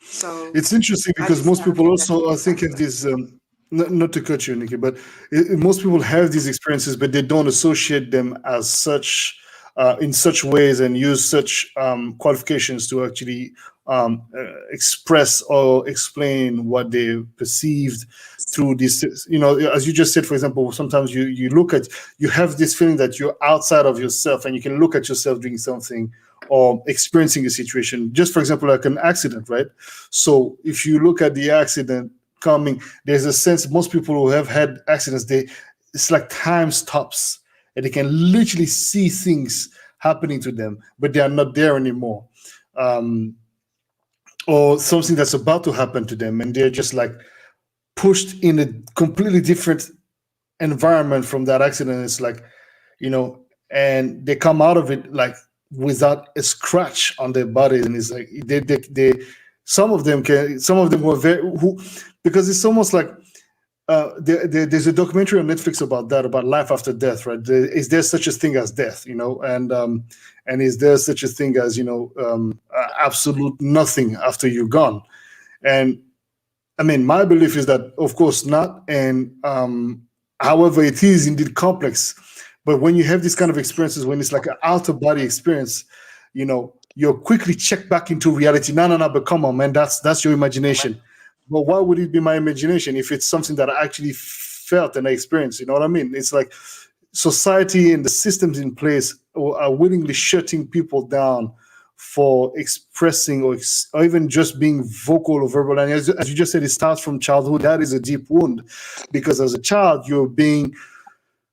Speaker 2: So
Speaker 1: It's interesting
Speaker 2: I
Speaker 1: because
Speaker 2: just
Speaker 1: most
Speaker 2: have
Speaker 1: people
Speaker 2: that
Speaker 1: also, I think, have
Speaker 2: access.
Speaker 1: this. Not to cut you, Nikki, but most people have these experiences, but they don't associate them as such in such ways and use such qualifications to actually express or explain what they perceived through this. You know, as you just said, for example, sometimes you have this feeling that you're outside of yourself, and you can look at yourself doing something or experiencing a situation. Just for example, like an accident, right? So if you look at the accident coming, there's a sense most people who have had accidents, it's like time stops and they can literally see things happening to them, but they are not there anymore. Um, or something that's about to happen to them, and they're just like pushed in a completely different environment from that accident. It's like, you know, and they come out of it like without a scratch on their bodies, and it's like they some of them were very who because it's almost like there's a documentary on Netflix about that, about life after death, right? Is there such a thing as death, you know, and is there such a thing as, you know, absolute nothing after you're gone? And I mean, my belief is that, of course, not. And however, it is indeed complex. But when you have these kind of experiences, when it's like an out of body experience, you know, you're quickly checked back into reality. No, no, no, but come on, man, that's your imagination. But why would it be my imagination if it's something that I actually felt and I experienced? You know what I mean? It's like society and the systems in place are willingly shutting people down for expressing or even just being vocal or verbal. And as you just said, it starts from childhood. That is a deep wound because as a child, you're being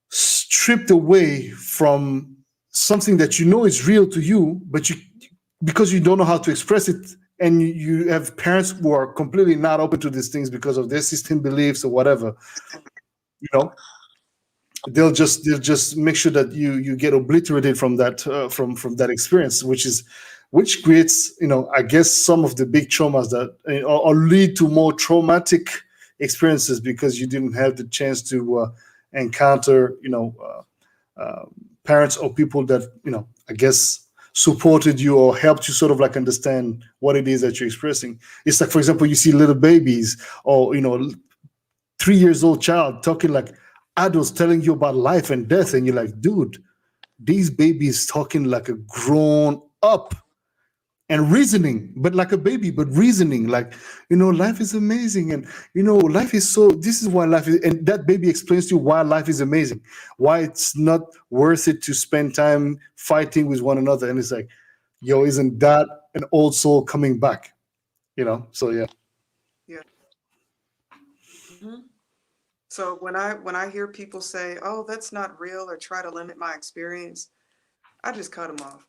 Speaker 1: stripped away from something that you know is real to you, but you because you don't know how to express it. And you have parents who are completely not open to these things because of their system beliefs or whatever, you know, they'll just make sure that you get obliterated from that from that experience, which creates, you know, I guess some of the big traumas that or lead to more traumatic experiences because you didn't have the chance to encounter, you know, parents or people that, you know, I guess supported you or helped you sort of like understand what it is that you're expressing. It's like, for example, you see little babies or, you know, 3 years old child talking like adults telling you about life and death, and you're like, dude, these babies talking like a grown up and reasoning, but like a baby, but reasoning like, you know, life is amazing, and you know, life is so, this is why life is, and that baby explains to you why life is amazing, why it's not worth it to spend time fighting with one another. And it's like, yo, isn't that an old soul coming back, you know? So yeah.
Speaker 2: Yeah. Hmm. So when I hear people say, "Oh, that's not real," or try to limit my experience, I just cut them off.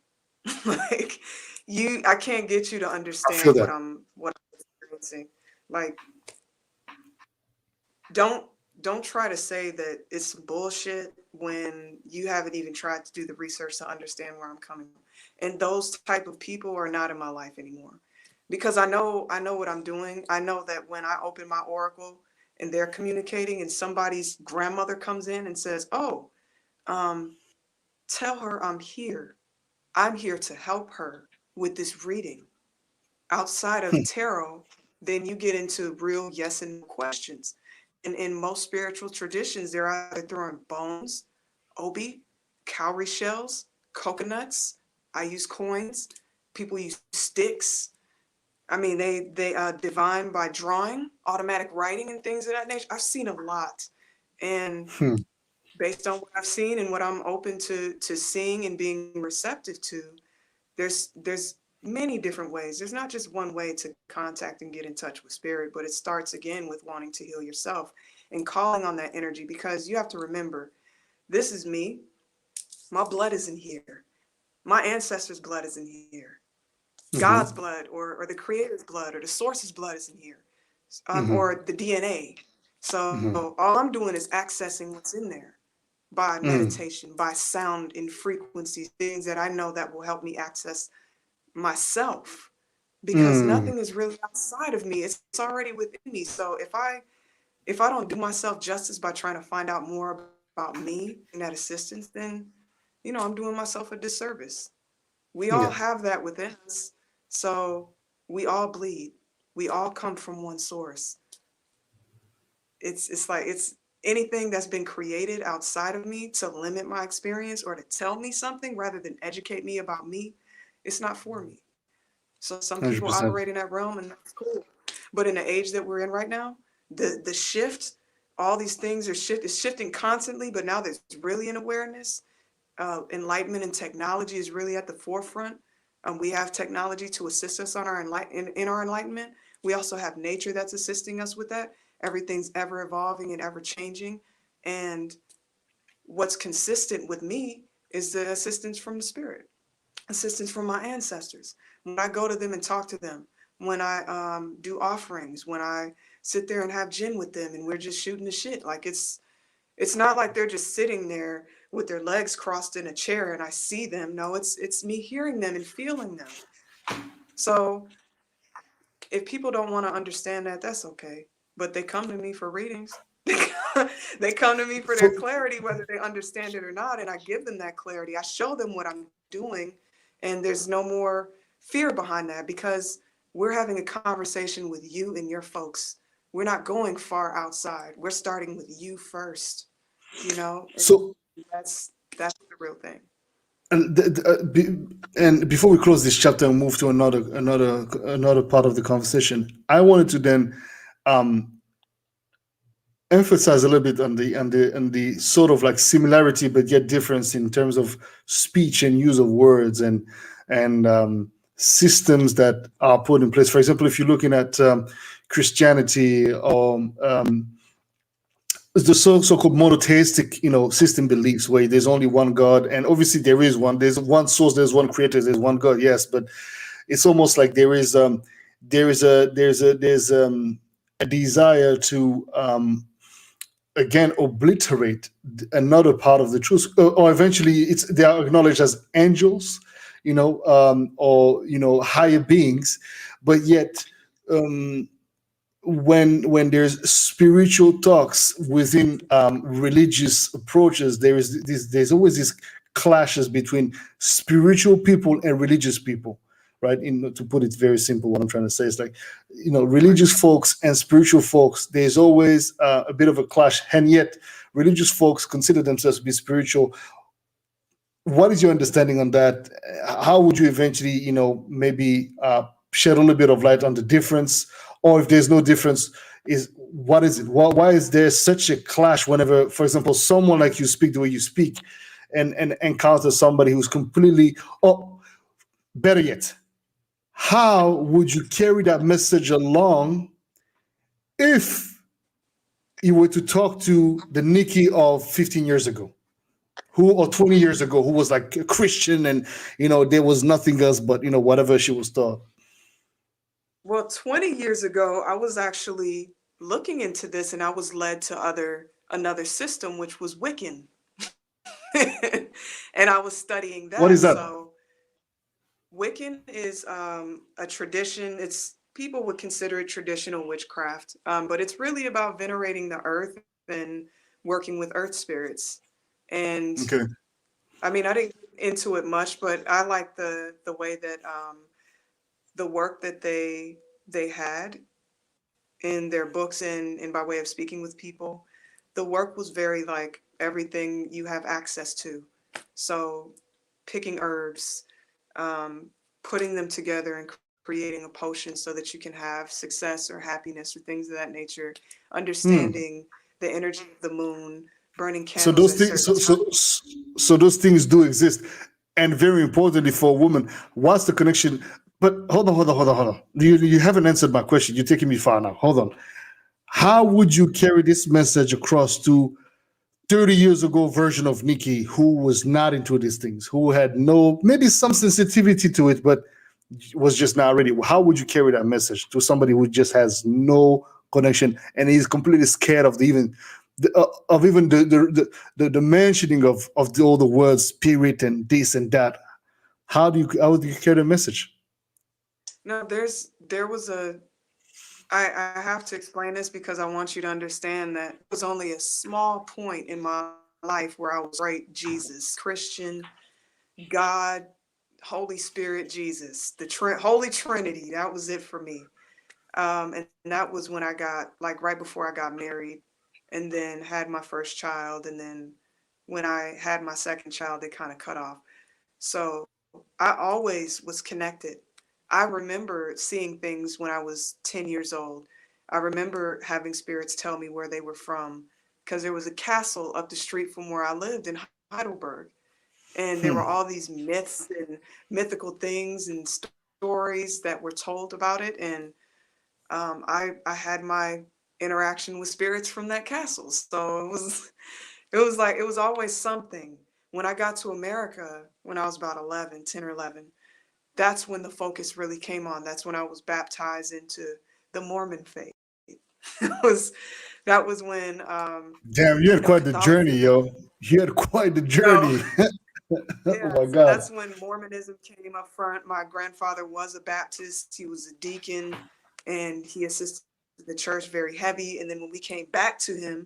Speaker 2: Like, I can't get you to
Speaker 1: I feel
Speaker 2: understand
Speaker 1: that.
Speaker 2: what I'm experiencing. Like, don't don't try to say that it's bullshit when you haven't even tried to do the research to understand where I'm coming from. And those type of people are not in my life anymore. Because I know what I'm doing. I know that when I open my oracle and they're communicating and somebody's grandmother comes in and says, "Oh, um, tell her I'm here. I'm here to help her with this reading." Outside of tarot, then you get into real yes and no questions. And in most spiritual traditions, they're either throwing bones, obi, cowrie shells, coconuts. I use coins. People use sticks. I mean, they divine by drawing, automatic writing, and things of that nature. I've seen a lot, and
Speaker 1: Hmm.
Speaker 2: based on what I've seen and what I'm open to seeing and being receptive to, there's many different ways. There's not just one way to contact and get in touch with spirit, but it starts again with wanting to heal yourself and calling on that energy, because you have to remember, this is me. My blood is in here. My ancestors' blood is in here. God's
Speaker 1: Mm-hmm.
Speaker 2: blood, or the creator's blood, or the source's blood is in here,
Speaker 1: Mm-hmm.
Speaker 2: or the DNA.
Speaker 1: Mm-hmm.
Speaker 2: So all I'm doing is accessing what's in there by
Speaker 1: Mm.
Speaker 2: meditation, by sound and frequencies, things that I know that will help me access myself, because
Speaker 1: Mm.
Speaker 2: nothing is really outside of me. It's already within me. So if I don't do myself justice by trying to find out more about me and that assistance, then I'm doing myself a disservice. We all
Speaker 1: Yeah.
Speaker 2: have that within us. So we all bleed. We all come from one source. It's like it's anything that's been created outside of me to limit my experience or to tell me something rather than educate me about me, it's not for me. So some people
Speaker 1: 100%.
Speaker 2: operate in that realm, and that's cool. But in the age that we're in right now, the shift, all these things is shifting constantly. But now there's really an awareness. Enlightenment and technology is really at the forefront. We have technology to assist us on in our enlightenment. We also have nature that's assisting us with that. Everything's ever evolving and ever changing. And what's consistent with me is the assistance from the spirit, assistance from my ancestors. When I go to them and talk to them, when I do offerings, when I sit there and have gin with them and we're just shooting the shit, like it's not like they're just sitting there with their legs crossed in a chair and I see them. No, it's me hearing them and feeling them. So if people don't want to understand that, that's okay. But they come to me for readings. They come to me for their
Speaker 1: For,
Speaker 2: clarity, whether they understand it or not. And I give them that clarity. I show them what I'm doing. And there's no more fear behind that, because we're having a conversation with you and your folks. We're not going far outside. We're starting with you first, and
Speaker 1: so
Speaker 2: that's the real thing.
Speaker 1: and, and before we close this chapter and move to another part of the conversation, I wanted to then um, emphasize a little bit on the sort of like similarity but yet difference in terms of speech and use of words and systems that are put in place. For example, if you're looking at Christianity or the so-called monotheistic, system beliefs where there's only one God, and obviously there is one. There's one source. There's one creator. There's one God. Yes, but it's almost like there's a desire to again obliterate another part of the truth, or eventually they are acknowledged as angels, or higher beings, but yet. When there's spiritual talks within religious approaches, there's always these clashes between spiritual people and religious people, right? To put it very simple, what I'm trying to say is like,
Speaker 2: Right.
Speaker 1: religious folks and spiritual folks, there's always a bit of a clash, and yet religious folks consider themselves to be spiritual. What is your understanding on that? How would you eventually, maybe shed a little bit of light on the difference, or if there's no difference, is what is it? Why is there such a clash whenever, for example, someone like you speak the way you speak, and encounter somebody who's completely, or better yet, how would you carry that message along if you were to talk to the Nicki of 15 years ago, who or 20 years ago, who was like a Christian and there was nothing else but whatever she was taught.
Speaker 2: Well, 20 years ago, I was actually looking into this and I was led to another system which was Wiccan. And I was studying
Speaker 1: What is
Speaker 2: that.
Speaker 1: that?
Speaker 2: So Wiccan is a tradition. It's people would consider it traditional witchcraft, but it's really about venerating the earth and working with earth spirits. And
Speaker 1: Okay.
Speaker 2: I mean, I didn't get into it much, but I like the way that the work that they had in their books and by way of speaking with people, the work was very like everything you have access to. So picking herbs, um, putting them together and creating a potion so that you can have success or happiness or things of that nature,
Speaker 1: Hmm.
Speaker 2: understanding the energy of the moon, burning
Speaker 1: So
Speaker 2: candles
Speaker 1: those
Speaker 2: at
Speaker 1: things,
Speaker 2: certain times.
Speaker 1: so those things do exist, and very importantly for a woman, what's the connection? But hold on. You haven't answered my question. You're taking me far now. Hold on. How would you carry this message across to 30 years ago version of Nikki who was not into these things, who had no maybe some sensitivity to it, but was just not ready? How would you carry that message to somebody who just has no connection and is completely scared of the mentioning of all the words spirit and this and that? How would you carry the message?
Speaker 2: No, there was a I have to explain this because I want you to understand that it was only a small point in my life where I was right, Jesus, Christian, God, Holy Spirit, Jesus, the Holy Trinity. That was it for me. And that was when I got like right before I got married and then had my first child. And then when I had my second child, they kind of cut off. So I always was connected. I remember seeing things when I was 10 years old. I remember having spirits tell me where they were from because there was a castle up the street from where I lived in Heidelberg. And there were all
Speaker 1: Hmm.
Speaker 2: these myths and mythical things and stories that were told about it. And I had my interaction with spirits from that castle. So it was always something. When I got to America when I was about 11, 10 or 11, that's when the focus really came on. That's when I was baptized into the Mormon faith. It was that was when
Speaker 1: Damn, you had quite the journey,
Speaker 2: Catholicism,
Speaker 1: yo. You had quite the
Speaker 2: you know,
Speaker 1: journey. Oh
Speaker 2: yeah,
Speaker 1: my
Speaker 2: so
Speaker 1: god.
Speaker 2: that's when Mormonism came up front. My grandfather was a Baptist, he was a deacon, and he assisted the church very heavy. And then when we came back to him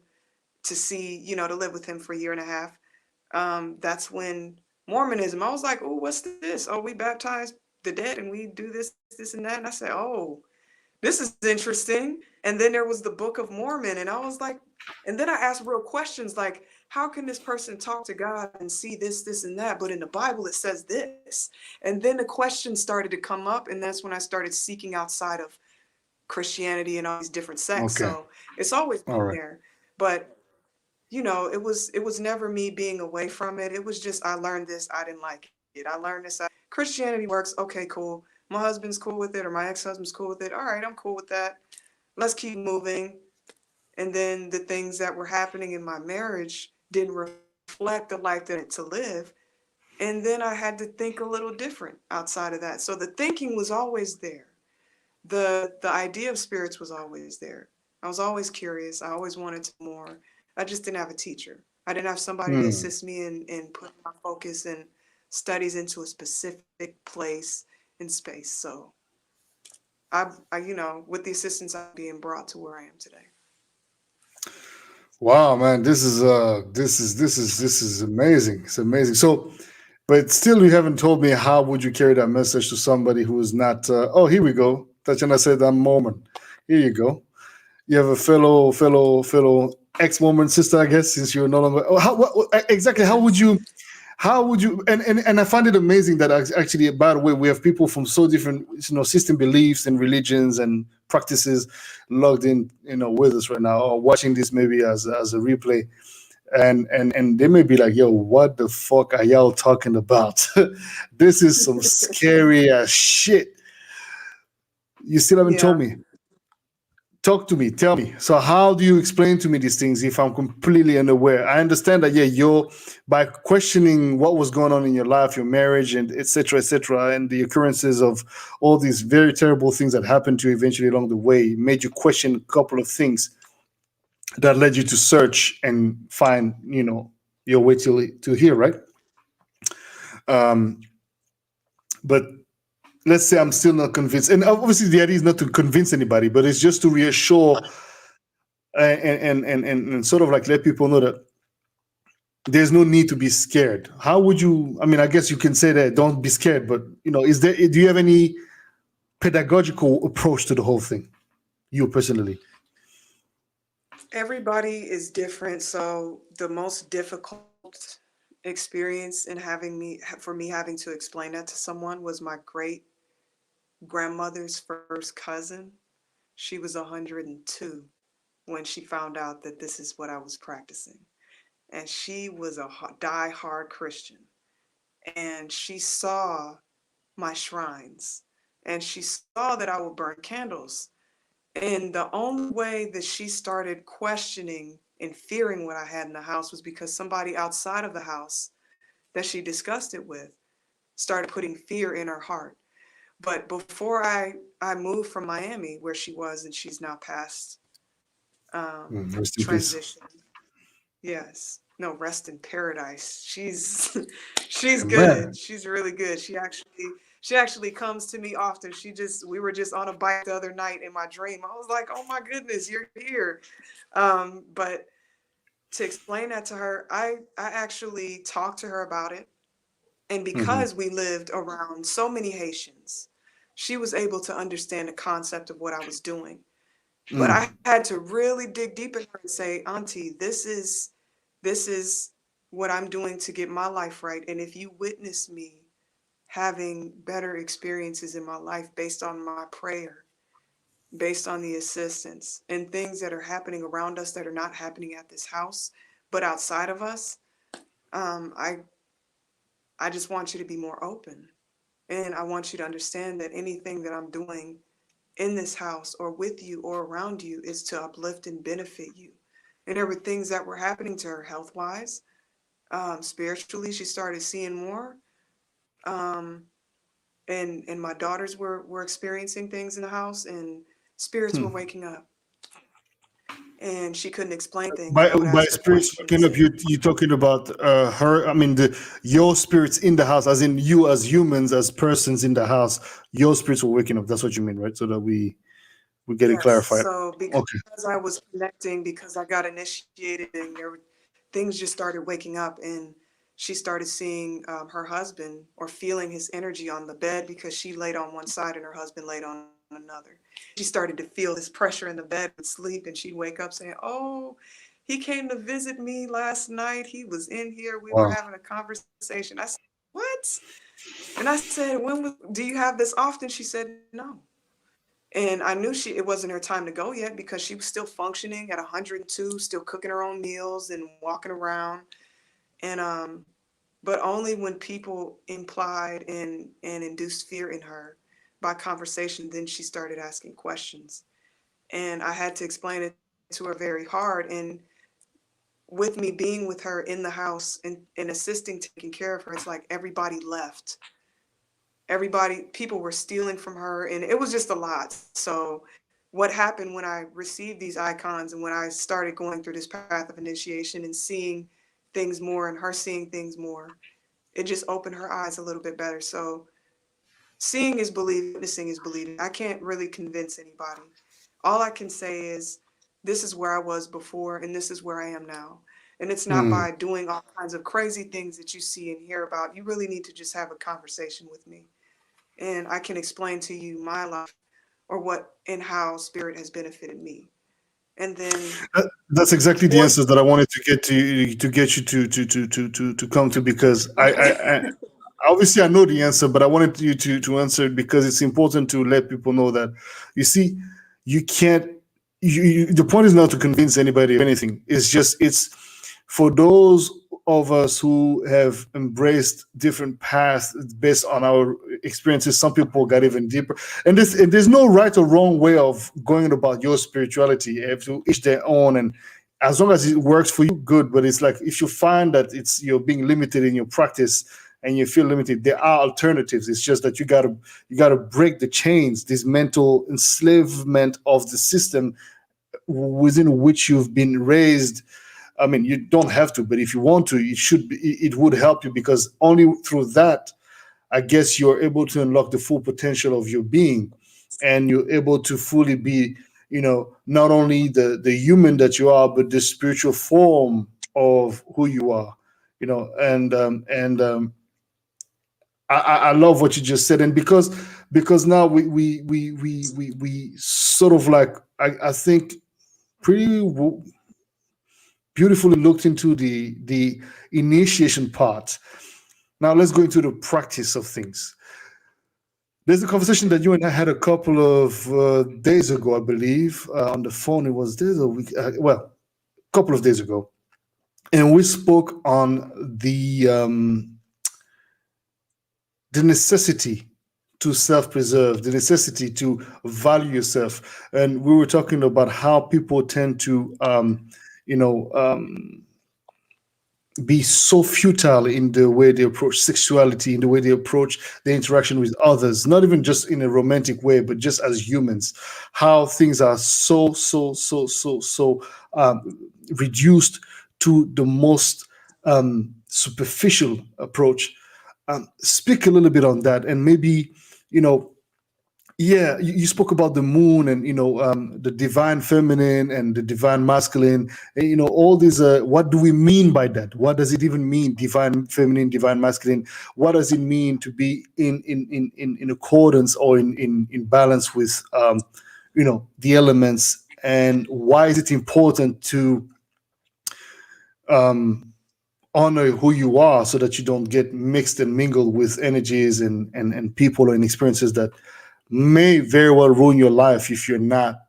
Speaker 2: to see, to live with him for a year and a half, that's when Mormonism, I was like, oh, what's this? Oh, we baptize the dead and we do this and that. And I said, oh, this is interesting. And then there was the Book of Mormon. And I was like, and then I asked real questions like, how can this person talk to God and see this, and that? But in the Bible, it says this. And then the questions started to come up. And that's when I started seeking outside of Christianity and all these different sects.
Speaker 1: Okay.
Speaker 2: So it's always
Speaker 1: All
Speaker 2: been
Speaker 1: right.
Speaker 2: there. But it was never me being away from it. It was just I learned this, I didn't like it. I learned this. Christianity works. Okay, cool. My husband's cool with it, or my ex-husband's cool with it. All right, I'm cool with that. Let's keep moving. And then the things that were happening in my marriage didn't reflect the life that I wanted to live. And then I had to think a little different outside of that. So the thinking was always there. The idea of spirits was always there. I was always curious. I always wanted to know more. I just didn't have a teacher. I didn't have somebody to
Speaker 1: Hmm.
Speaker 2: assist me in putting my focus and studies into a specific place and space. So with the assistance, I'm being brought to where I am today.
Speaker 1: Wow, man, this is amazing. It's amazing. So, but still, you haven't told me how would you carry that message to somebody who is not. Oh, here we go. Tatiana said that moment. Here you go. You have a fellow ex Mormon sister, I guess, since you're no longer. Oh, exactly? How would you and I find it amazing that actually, by the way, we have people from so different system beliefs and religions and practices logged in with us right now or watching this maybe as a replay, and they may be like, yo, what the fuck are y'all talking about? This is some scary ass shit. You still haven't told
Speaker 2: Yeah.
Speaker 1: me talk to me, tell me. So how do you explain to me these things if I'm completely unaware? I understand that, yeah, you're by questioning what was going on in your life, your marriage, and etc., and the occurrences of all these very terrible things that happened to you eventually along the way made you question a couple of things that led you to search and find, your way to here, right? Um, but let's say I'm still not convinced, and obviously the idea is not to convince anybody, but it's just to reassure and sort of like let people know that there's no need to be scared. How would you? I mean, I guess you can say that don't be scared, but is there? Do you have any pedagogical approach to the whole thing, you personally?
Speaker 2: Everybody is different, so the most difficult experience in for me having to explain that to someone was my great grandmother's first cousin. She was 102 when she found out that this is what I was practicing. And she was a die-hard Christian. And she saw my shrines. And she saw that I would burn candles. And the only way that she started questioning and fearing what I had in the house was because somebody outside of the house that she discussed it with started putting fear in her heart. But before I moved from Miami, where she was, and she's now past
Speaker 1: Rest in peace.
Speaker 2: transition. Yes. No, rest in paradise. She's she's
Speaker 1: Man.
Speaker 2: good. She's really good. She actually comes to me often. We were just on a bike the other night in my dream. I was like, oh my goodness, you're here. But to explain that to her, I actually talked to her about it. And
Speaker 1: Mm-hmm.
Speaker 2: because we lived around so many Haitians, she was able to understand the concept of what I was doing. But I
Speaker 1: Mm.
Speaker 2: had to really dig deep in her and say, Auntie, this is what I'm doing to get my life right. And if you witness me having better experiences in my life based on my prayer, based on the assistance and things that are happening around us that are not happening at this house, but outside of us, um, I I just want you to be more open. And I want you to understand that anything that I'm doing in this house or with you or around you is to uplift and benefit you. And there were things that were happening to her health wise. Spiritually, she started seeing more. Um, and my daughters were experiencing things in the house, and spirits were
Speaker 1: Hmm.
Speaker 2: waking up. And she couldn't explain things.
Speaker 1: By
Speaker 2: I would
Speaker 1: by
Speaker 2: ask her
Speaker 1: spirits waking
Speaker 2: questions.
Speaker 1: up, you talking about her? I mean, your spirits in the house, as in you as humans, as persons in the house. Your spirits were waking up. That's what you mean, right? So that we get it
Speaker 2: Yes.
Speaker 1: clarified.
Speaker 2: So
Speaker 1: Okay.
Speaker 2: because I was connecting, because I got initiated, and things just started waking up, and she started seeing her husband or feeling his energy on the bed because she laid on one side and her husband laid on another. She started to feel this pressure in the bed with sleep, and she'd wake up saying, "Oh, he came to visit me last night. He was in here. We were
Speaker 1: Wow.
Speaker 2: having a conversation." I said, "What?" And I said, "Do you have this often?" She said, "No." And I knew it wasn't her time to go yet because she was still functioning at 102, still cooking her own meals and walking around. And but only when people implied and induced fear in her by conversation, then she started asking questions. And I had to explain it to her very hard. And with me being with her in the house and assisting, taking care of her, it's like everybody left. People were stealing from her, and it was just a lot. So what happened when I received these icons and when I started going through this path of initiation and seeing things more and her seeing things more, it just opened her eyes a little bit better. So seeing is believing, witnessing is believing. I can't really convince anybody. All I can say is this is where I was before and this is where I am now. And it's not
Speaker 1: Hmm.
Speaker 2: by doing all kinds of crazy things that you see and hear about. You really need to just have a conversation with me, and I can explain to you my life or what and how spirit has benefited me. And then
Speaker 1: That's exactly the
Speaker 2: for
Speaker 1: answers that I wanted to get you to come to, because
Speaker 2: okay.
Speaker 1: I obviously I know the answer, but I wanted you to answer it because it's important to let people know that, you see, you can't. The point is not to convince anybody of anything. It's for those of us who have embraced different paths based on our experiences. Some people got even deeper. And there's no right or wrong way of going about your spirituality. You have to each their own, and as long as it works for you, good. But it's like if you find that you're being limited in your practice and you feel limited, there are alternatives. It's just that you gotta break the chains, this mental enslavement of the system within which you've been raised. I mean, you don't have to, but if you want to, it would help you, because only through that, I guess, you're able to unlock the full potential of your being, and you're able to fully be, not only the human that you are, but the spiritual form of who you are. And I love what you just said, and because now we sort of like, I think, pretty beautifully looked into the initiation part. Now let's go into the practice of things. There's a conversation that you and I had a couple of days ago, I believe, on the phone. It was days a week, well, a couple of days ago, and we spoke on the necessity to self-preserve, the necessity to value yourself, and we were talking about how people tend to, you know, um, be so futile in the way they approach sexuality, in the way they approach the interaction with others, not even just in a romantic way, but just as humans. How things are so reduced to the most superficial approach. Speak a little bit on that, and maybe, you know, yeah, you spoke about the moon, and the divine feminine and the divine masculine, and all these. What do we mean by that? What does it even mean? Divine feminine, divine masculine. What does it mean to be in accordance, or in balance with the elements? And why is it important to um, honor who you are, so that you don't get mixed and mingled with energies and people and experiences that may very well ruin your life if you're not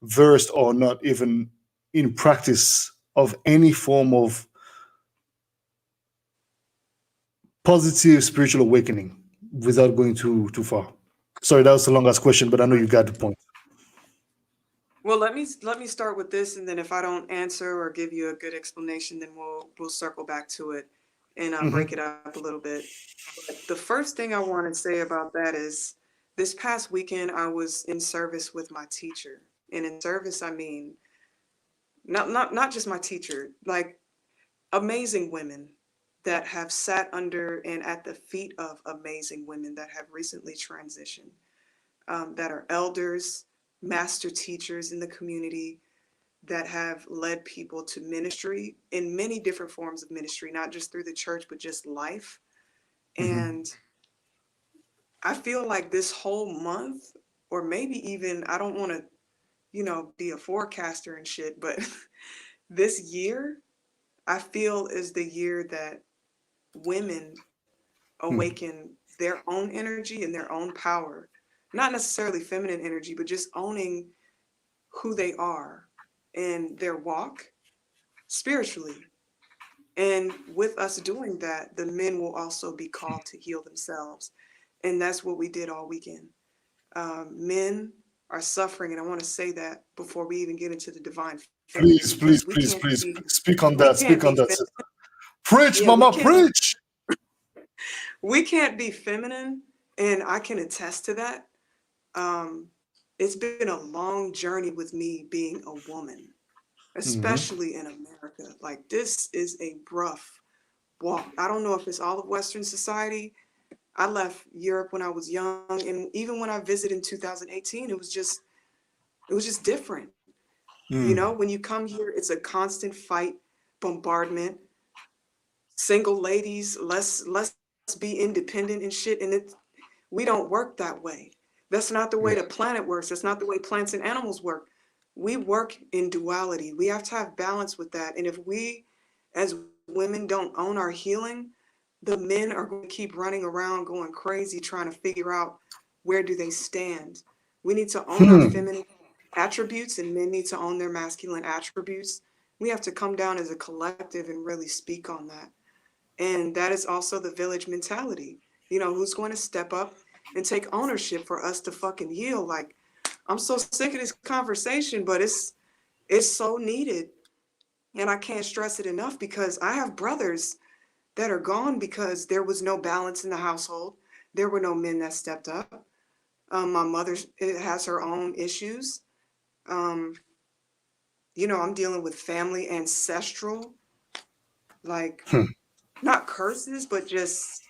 Speaker 1: versed, or not even in practice of any form of positive spiritual awakening, without going too far. Sorry, that was a long ass question, but I know you got the point.
Speaker 2: Well, let me start with this, and then if I don't answer or give you a good explanation, then we'll circle back to it and break
Speaker 1: Hmm.
Speaker 2: it up a little bit. But the first thing I want to say about that is, this past weekend I was in service with my teacher, and in service I mean not just my teacher, like amazing women that have sat under and at the feet of amazing women that have recently transitioned, that are elders, master teachers in the community, that have led people to ministry in many different forms of ministry, not just through the church, but just life.
Speaker 1: Hmm.
Speaker 2: And I feel like this whole month, or maybe even, I don't want to, be a forecaster and shit, but this year, I feel is the year that women awaken their own energy and their own power. Not necessarily feminine energy, but just owning who they are and their walk spiritually. And with us doing that, the men will also be called to heal themselves. And that's what we did all weekend. Men are suffering, and I want to say that before we even get into the divine feminine,
Speaker 1: Please,
Speaker 2: because
Speaker 1: please, please, please, speak on
Speaker 2: we
Speaker 1: that.
Speaker 2: can't
Speaker 1: Speak on
Speaker 2: be
Speaker 1: that, sister. Preach,
Speaker 2: yeah, we
Speaker 1: mama,
Speaker 2: can't
Speaker 1: preach.
Speaker 2: we can't be feminine, and I can attest to that. Um, it's been a long journey with me being a woman,
Speaker 1: Hmm.
Speaker 2: especially in America. Like, this is a rough walk. I don't know if it's all of Western society. I left Europe when I was young, and even when I visited in 2018, it was just different.
Speaker 1: Mm.
Speaker 2: When you come here, it's a constant fight, bombardment, single ladies, let's be independent and shit. And we don't work that way. That's not the way the
Speaker 1: Yeah.
Speaker 2: planet works. That's not the way plants and animals work. We work in duality. We have to have balance with that. And if we as women don't own our healing, the men are going to keep running around going crazy trying to figure out, where do they stand. We need to own our
Speaker 1: Hmm.
Speaker 2: feminine attributes, and men need to own their masculine attributes. We have to come down as a collective and really speak on that. And that is also the village mentality. Who's going to step up? and take ownership for us to fucking heal. Like, I'm so sick of this conversation, but it's so needed. And I can't stress it enough because I have brothers that are gone because there was no balance in the household. There were no men that stepped up. My mother has her own issues. Um, I'm dealing with family ancestral, like not curses, but just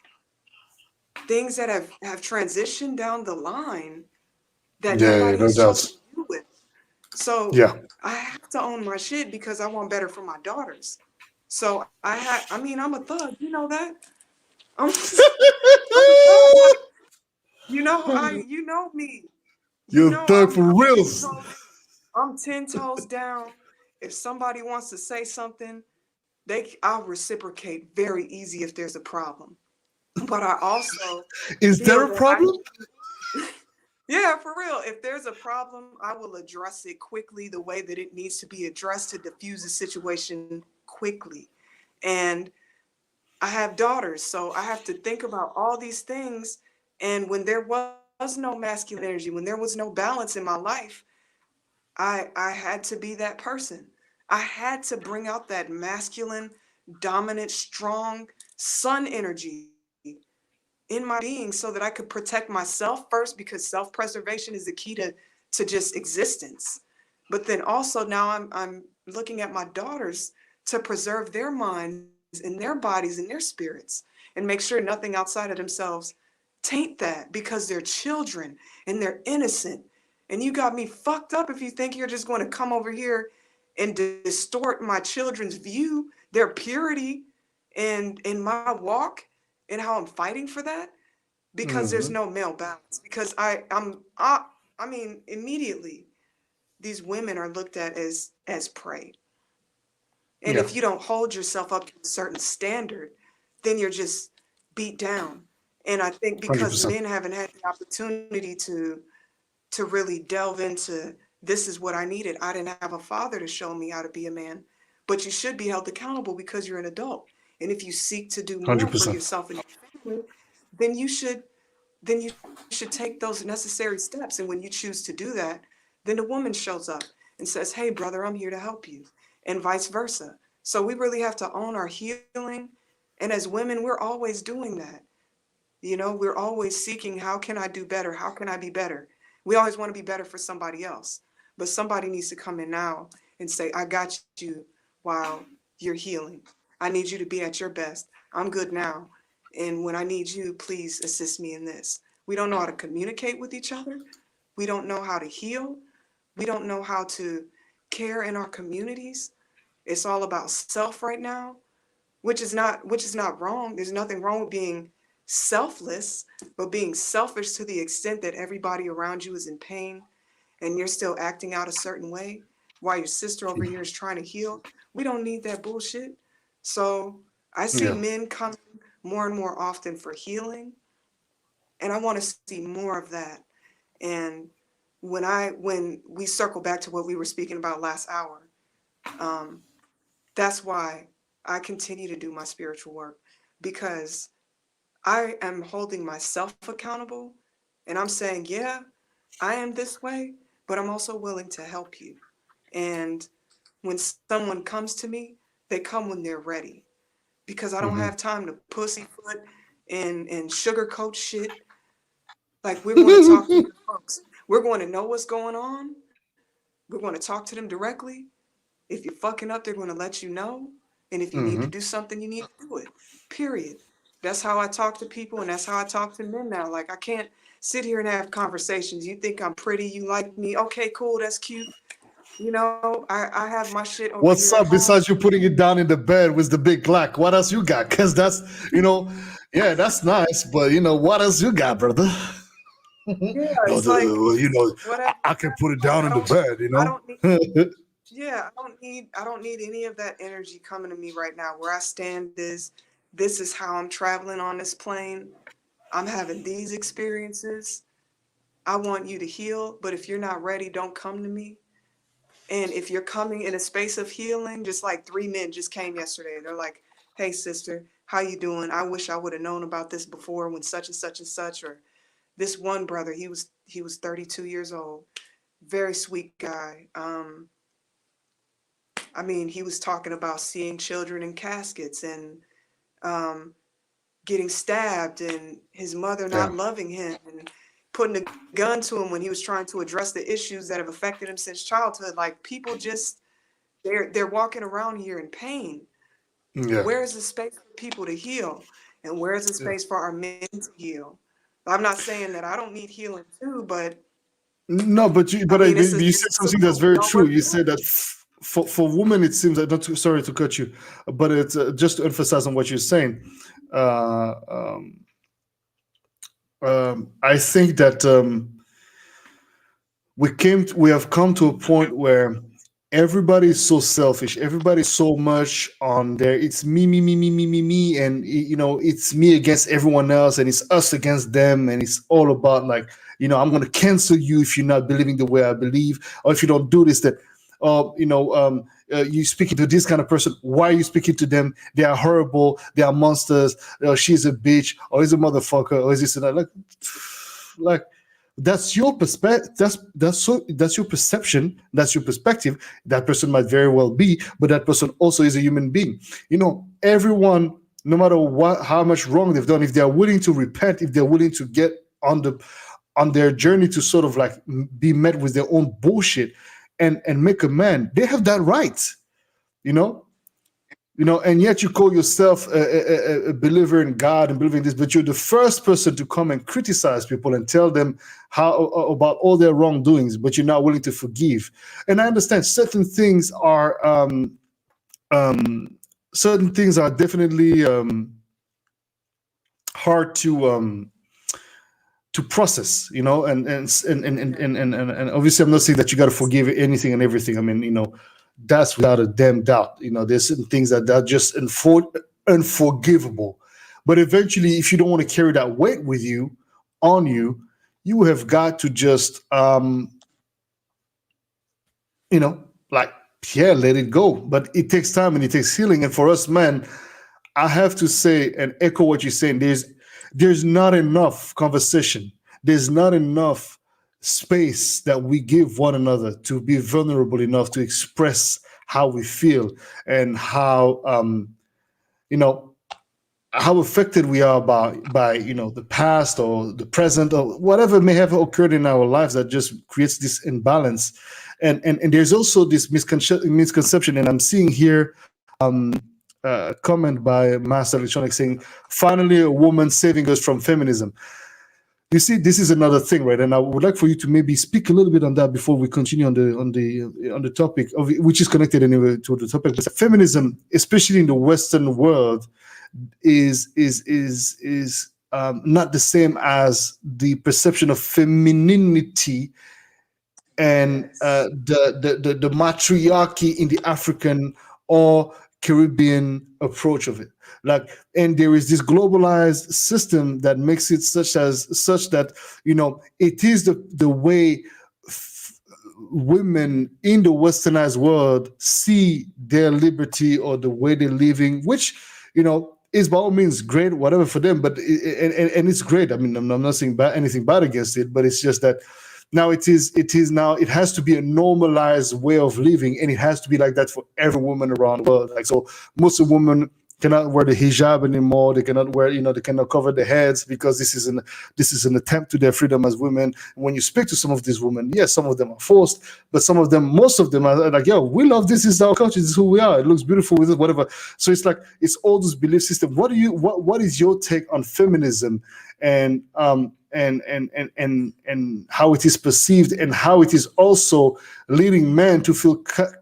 Speaker 2: things that have transitioned down the line that
Speaker 1: Yeah,
Speaker 2: nobody
Speaker 1: no
Speaker 2: has chosen
Speaker 1: doubts.
Speaker 2: to deal with. So
Speaker 1: Yeah.
Speaker 2: I have to own my shit because I want better for my daughters. So I'm a thug, you know that? I'm, I'm a thug. Like, you know me. You
Speaker 1: You're a
Speaker 2: know
Speaker 1: thug for reals.
Speaker 2: I'm 10 toes down. If somebody wants to say something, I'll reciprocate very easy if there's a problem. But I also
Speaker 1: Is there
Speaker 2: feel
Speaker 1: a
Speaker 2: that I
Speaker 1: problem?
Speaker 2: yeah, for real. If there's a problem, I will address it quickly the way that it needs to be addressed to diffuse the situation quickly. And I have daughters, so I have to think about all these things. And when there was no masculine energy, when there was no balance in my life, I had to be that person. I had to bring out that masculine, dominant, strong sun energy in my being so that I could protect myself first because self-preservation is the key to just existence. But then also now I'm looking at my daughters to preserve their minds and their bodies and their spirits and make sure nothing outside of themselves taint that because they're children and they're innocent. And you got me fucked up if you think you're just going to come over here and distort my children's view, their purity and my walk and how I'm fighting for that because there's
Speaker 1: Hmm.
Speaker 2: no male balance. Because I mean, immediately these women are looked at as prey. And
Speaker 1: Yeah,
Speaker 2: if you don't hold yourself up to a certain standard, then you're just beat down. And I think because
Speaker 1: 100%.
Speaker 2: men haven't had the opportunity to really delve into this is what I needed. I didn't have a father to show me how to be a man, but you should be held accountable because you're an adult. And if you seek to do more for
Speaker 1: 100%.
Speaker 2: yourself and your family, then you should then you should take those necessary steps. And when you choose to do that, then the woman shows up and says, "Hey, brother, I'm here to help you," and vice versa. So we really have to own our healing. And as women, we're always doing that. We're always seeking, how can I do better? How can I be better? We always want to be better for somebody else. But somebody needs to come in now and say, I got you while you're healing. I need you to be at your best. I'm good now. And when I need you, please assist me in this. We don't know how to communicate with each other. We don't know how to heal. We don't know how to care in our communities. It's all about self right now, which is not wrong. There's nothing wrong with being selfless, but being selfish to the extent that everybody around you is in pain and you're still acting out a certain way while your sister over here is trying to heal. We don't need that bullshit. So I see
Speaker 1: Yeah.
Speaker 2: men coming more and more often for healing, and I want to see more of that. And when we circle back to what we were speaking about last hour, um, that's why I continue to do my spiritual work because I am holding myself accountable and I'm saying, yeah, I am this way, but I'm also willing to help you. And when someone comes to me, they come when they're ready because I don't
Speaker 1: Hmm.
Speaker 2: have time to pussyfoot and sugarcoat shit. Like, we're going to talk to your folks. We're going to know what's going on. We're going to talk to them directly. If you're fucking up, they're going to let you know. And if you need to
Speaker 1: Hmm.
Speaker 2: do something, you need to do it. Period. That's how I talk to people, and that's how I talk to men now. Like, I can't sit here and have conversations. You think I'm pretty, you like me. Okay, cool, that's cute. I have my shit over here
Speaker 1: What's
Speaker 2: at
Speaker 1: up?
Speaker 2: home.
Speaker 1: Besides you putting it down in the bed with the big Glock, what else you got? Because yeah, that's nice. But what else you got, brother?
Speaker 2: Yeah,
Speaker 1: No,
Speaker 2: it's like
Speaker 1: I,
Speaker 2: whatever.
Speaker 1: I can put it
Speaker 2: Like,
Speaker 1: down in the bed.
Speaker 2: I don't need yeah, I don't need any of that energy coming to me right now. Where I stand is this is how I'm traveling on this plane. I'm having these experiences. I want you to heal, but if you're not ready, don't come to me. And if you're coming in a space of healing, just like three men just came yesterday. They're like, "Hey sister, how you doing? I wish I would have known about this before when such and such and such," or this one brother, he was 32 years old, very sweet guy. I mean, he was talking about seeing children in caskets and getting stabbed, and his mother
Speaker 1: Yeah.
Speaker 2: not loving him, and putting a gun to him when he was trying to address the issues that have affected him since childhood. Like, people just, they're walking around here in pain.
Speaker 1: Yeah.
Speaker 2: Where is the space for people to heal? And where is the space for our men to heal? I'm not saying that I don't need healing too, but
Speaker 1: No, but
Speaker 2: I mean,
Speaker 1: you
Speaker 2: it's
Speaker 1: said
Speaker 2: a
Speaker 1: something that's
Speaker 2: cycle.
Speaker 1: very
Speaker 2: We all
Speaker 1: true.
Speaker 2: work
Speaker 1: You
Speaker 2: through
Speaker 1: said
Speaker 2: it.
Speaker 1: that for women, it seems that, not to, sorry to cut you, but it's just to emphasize on what you're saying. Uh, um, I think that we have come to a point where everybody is so selfish. Everybody's so much on there. It's me, me, me, me, me, me, me, and it's me against everyone else, and it's us against them, and it's all about like, I'm going to cancel you if you're not believing the way I believe, or if you don't do this, that, you speaking to this kind of person. Why are you speaking to them? They are horrible. They are monsters. She's a bitch, or he's a motherfucker, or is this and that. Like that's your perspective. That's your perception. That's your perspective. That person might very well be, but that person also is a human being. Everyone, no matter how much wrong they've done, if they're willing to repent, if they're willing to get on their journey to sort of like be met with their own bullshit and make amends, they have that right. You know, and yet you call yourself a believer in God and believing this, but you're the first person to come and criticize people and tell them how about all their wrongdoings, but you're not willing to forgive. And I understand certain things are definitely hard to process, and obviously I'm not saying that you got to forgive anything and everything. I mean, that's without a damn doubt. There's certain things that are just unforgivable. But eventually, if you don't want to carry that weight with you, on you, you have got to just, like, yeah, let it go. But it takes time and it takes healing. And for us, man, I have to say and echo what you're saying. There's not enough conversation. There's not enough space that we give one another to be vulnerable enough to express how we feel and how how affected we are by the past or the present or whatever may have occurred in our lives that just creates this imbalance. And there's also this misconception, and I'm seeing here a comment by Master Electronic saying, finally a woman saving us from feminism. You see, this is another thing, right? And I would like for you to maybe speak a little bit on that before we continue on the topic of which is connected anyway to the topic. But feminism, especially in the Western world, is not the same as the perception of femininity and the matriarchy in the African or Caribbean approach of it. And there is this globalized system that makes it such that it is the way women in the westernized world see their liberty or the way they're living, which is by all means great, whatever for them. But and it's great. I mean, I'm not saying anything bad against it, but it's just that now it has to be a normalized way of living, and it has to be like that for every woman around the world. Like, so most of women cannot wear the hijab anymore. They cannot wear, they cannot cover their heads because this is an attempt to their freedom as women. When you speak to some of these women, yes, some of them are forced, but most of them are like, yo, we love this. Is our culture. This is who we are. It looks beautiful with it, whatever. So it's like, it's all this belief system. What is your take on feminism and how it is perceived, and how it is also leading men to feel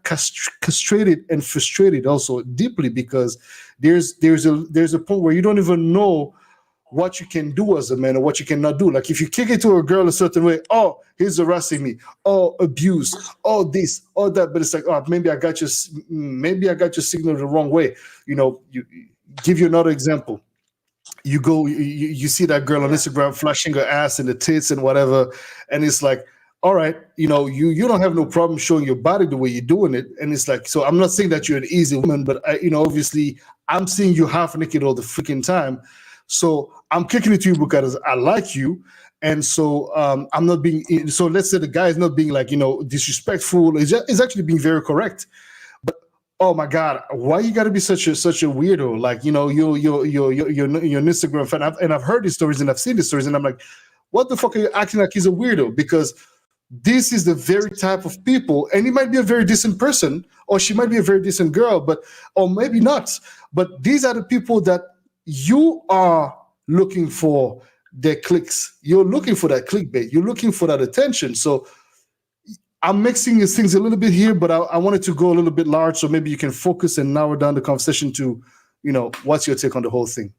Speaker 1: castrated and frustrated also deeply, because there's a point where you don't even know what you can do as a man or what you cannot do. Like, if you kick it to a girl a certain way, oh, he's harassing me, oh, abuse, oh, this, oh, that. But it's like, oh, maybe I got your signal the wrong way. You give you another example. You see that girl on Instagram flashing her ass and the tits and whatever, and it's like, all right, you don't have no problem showing your body the way you're doing it. And it's like, so I'm not saying that you're an easy woman, but obviously I'm seeing you half naked all the freaking time. So I'm kicking it to you because I like you, And so I'm not being, so let's say the guy is not being like, disrespectful. It's actually being very correct. Oh my God, why you got to be such a weirdo? Like, you're an Instagram fan. I've heard these stories and I've seen these stories, and I'm like, what the fuck are you acting like he's a weirdo? Because this is the very type of people, and he might be a very decent person, or she might be a very decent girl, or maybe not. But these are the people that you are looking for their clicks. You're looking for that clickbait. You're looking for that attention. So I'm mixing these things a little bit here, but I wanted to go a little bit large, so maybe you can focus and narrow down the conversation to, what's your take on the whole thing,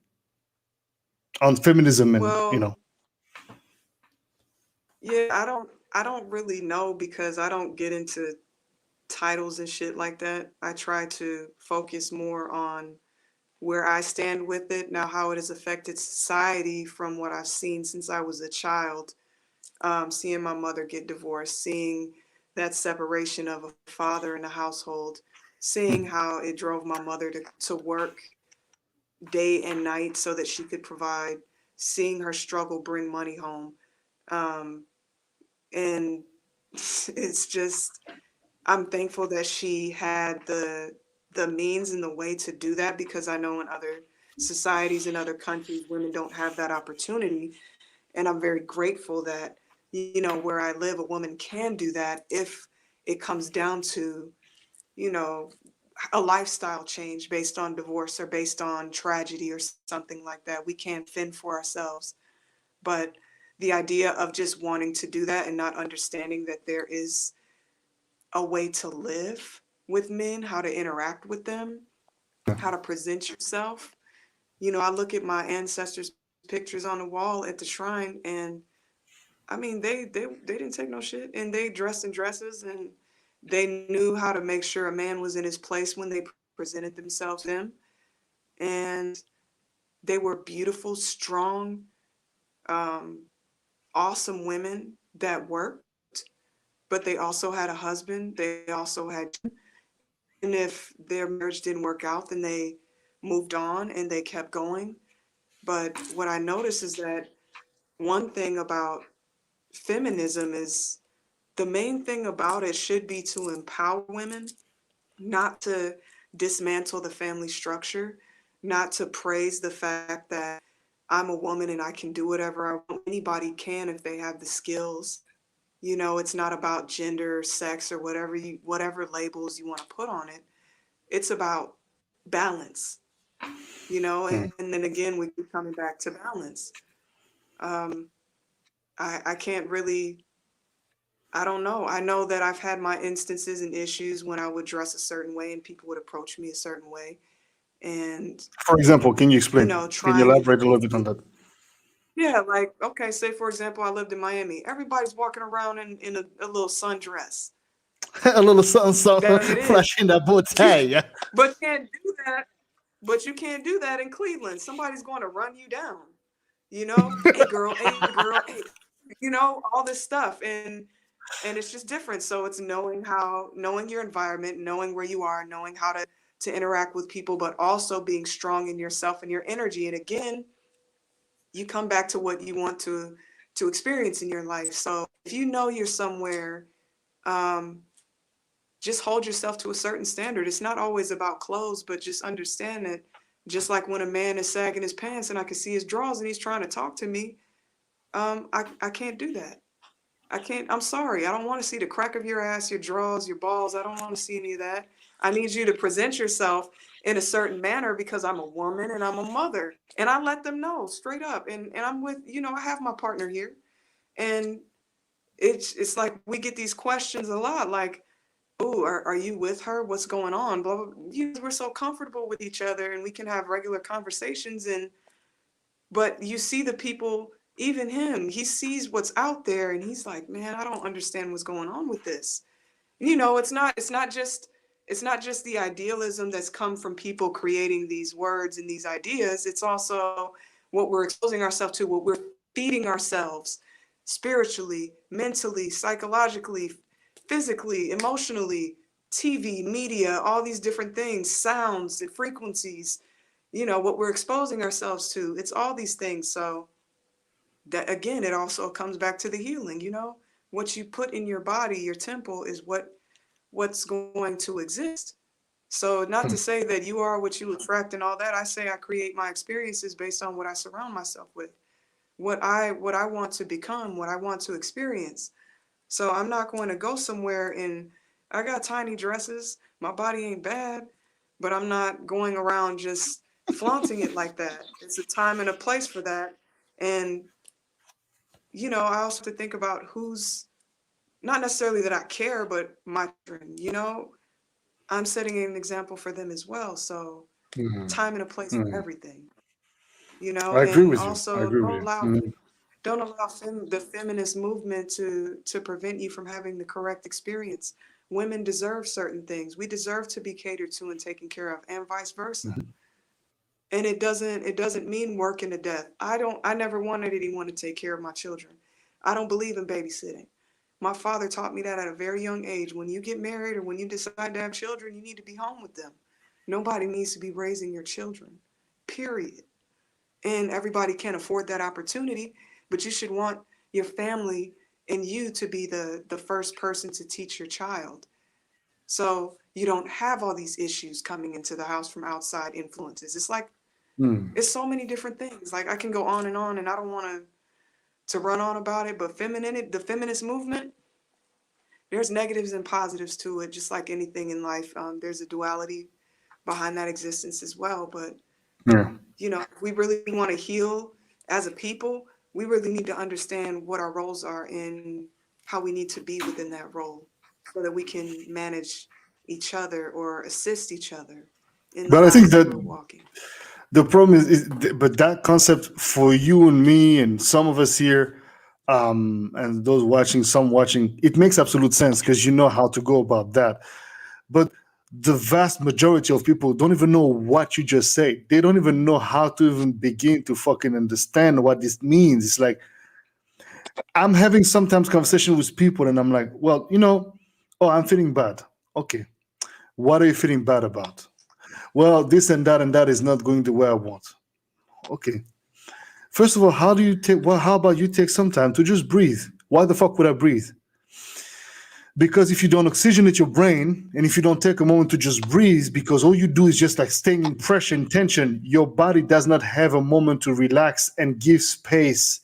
Speaker 1: on feminism, and
Speaker 2: Well, yeah, I don't really know because I don't get into titles and shit like that. I try to focus more on where I stand with it now, how it has affected society from what I've seen since I was a child. Seeing my mother get divorced, seeing that separation of a father in a household, seeing how it drove my mother to work day and night so that she could provide, seeing her struggle bring money home. And it's just, I'm thankful that she had the means and the way to do that, because I know in other societies and other countries, women don't have that opportunity. And I'm very grateful that, where I live, a woman can do that if it comes down to, a lifestyle change based on divorce or based on tragedy or something like that. We can't fend for ourselves. But the idea of just wanting to do that and not understanding that there is a way to live with men, how to interact with them, how to present yourself. I look at my ancestors' pictures on the wall at the shrine, and I mean, they didn't take no shit, and they dressed in dresses, and they knew how to make sure a man was in his place when they presented themselves to him. And they were beautiful, strong, um, awesome women that worked, but they also had a husband. They also had, and if their marriage didn't work out, then they moved on and they kept going. But what I noticed is that one thing about feminism is the main thing about it should be to empower women, not to dismantle the family structure, not to praise the fact that I'm a woman and I can do whatever I want. Anybody can if they have the skills. It's not about gender, sex, or whatever labels you want to put on it. It's about balance, and then again, we keep coming back to balance. Um, I can't really, I don't know. I know that I've had my instances and issues when I would dress a certain way and people would approach me a certain way. And,
Speaker 1: for example, can you explain? Can you
Speaker 2: trying,
Speaker 1: elaborate a little bit on that?
Speaker 2: yeah, like, okay, say for example, I lived in Miami. Everybody's walking around in a little sundress.
Speaker 1: A little something,
Speaker 2: That it is.
Speaker 1: flashing that bow tie. Yeah.
Speaker 2: But can't do that. But you can't do that in Cleveland. Somebody's going to run you down. Hey girl, hey, all this stuff. And it's just different. So it's knowing your environment, knowing where you are, knowing how to interact with people, but also being strong in yourself and your energy. And again, you come back to what you want to experience in your life. So if you know you're somewhere, um, just hold yourself to a certain standard. It's not always about clothes, but just understand that, just like when a man is sagging his pants and I can see his drawers and he's trying to talk to me, I can't do that. I can't, I'm sorry. I don't want to see the crack of your ass, your drawers, your balls. I don't want to see any of that. I need you to present yourself in a certain manner because I'm a woman and I'm a mother. And I let them know straight up. And I'm with, I have my partner here. And it's like we get these questions a lot, like, oh, are you with her? What's going on? Blah, blah. We're so comfortable with each other and we can have regular conversations. But you see the people, even him, he sees what's out there and he's like, man, I don't understand what's going on with this. It's not just the idealism that's come from people creating these words and these ideas. It's also what we're exposing ourselves to, what we're feeding ourselves spiritually, mentally, psychologically, physically, emotionally, TV, media, all these different things, sounds and frequencies, what we're exposing ourselves to. It's all these things. So that again, it also comes back to the healing, you know? What you put in your body, your temple, is what's going to exist. So not to
Speaker 1: Hmm.
Speaker 2: say that you are what you attract and all that. I say I create my experiences based on what I surround myself with, what I want to become, what I want to experience. So I'm not going to go somewhere and I got tiny dresses. My body ain't bad, but I'm not going around just flaunting it like that. It's a time and a place for that. And, I also have to think about who's not necessarily that I care, but my children, I'm setting an example for them as well. So
Speaker 1: Hmm.
Speaker 2: time and a place for
Speaker 1: Hmm.
Speaker 2: everything,
Speaker 1: I agree
Speaker 2: and
Speaker 1: with you. I
Speaker 2: also
Speaker 1: agree with you. Hmm.
Speaker 2: don't allow the feminist movement to prevent you from having the correct experience. Women deserve certain things. We deserve to be catered to and taken care of, and vice versa. And it doesn't mean working to death. I never wanted anyone to take care of my children. I don't believe in babysitting. My father taught me that at a very young age. When you get married or when you decide to have children, you need to be home with them. Nobody needs to be raising your children. Period. And everybody can't afford that opportunity, but you should want your family and you to be the first person to teach your child. So you don't have all these issues coming into the house from outside influences. It's like
Speaker 1: Hmm.
Speaker 2: it's so many different things. Like I can go on, and I don't want to run on about it, but the feminist movement, there's negatives and positives to it, just like anything in life. There's a duality behind that existence as well. But
Speaker 1: Yeah.
Speaker 2: if we really want to heal as a people, we really need to understand what our roles are and how we need to be within that role, so that we can manage each other or assist each other in the
Speaker 1: But I think
Speaker 2: lives that
Speaker 1: that
Speaker 2: we're walking.
Speaker 1: the problem but that concept for you and me and some of us here, and those watching, some watching, it makes absolute sense because you know how to go about that. But the vast majority of people don't even know what you just said. They don't even know how to even begin to fucking understand what this means. It's like I'm having sometimes conversation with people and I'm like, well, oh, I'm feeling bad. Okay. What are you feeling bad about? Well, this and that is not going the way I want. Okay. First of all, how do you take? Well, how about you take some time to just breathe? Why the fuck would I breathe? Because if you don't oxygenate your brain, and if you don't take a moment to just breathe, because all you do is just like staying in pressure and tension, your body does not have a moment to relax and give space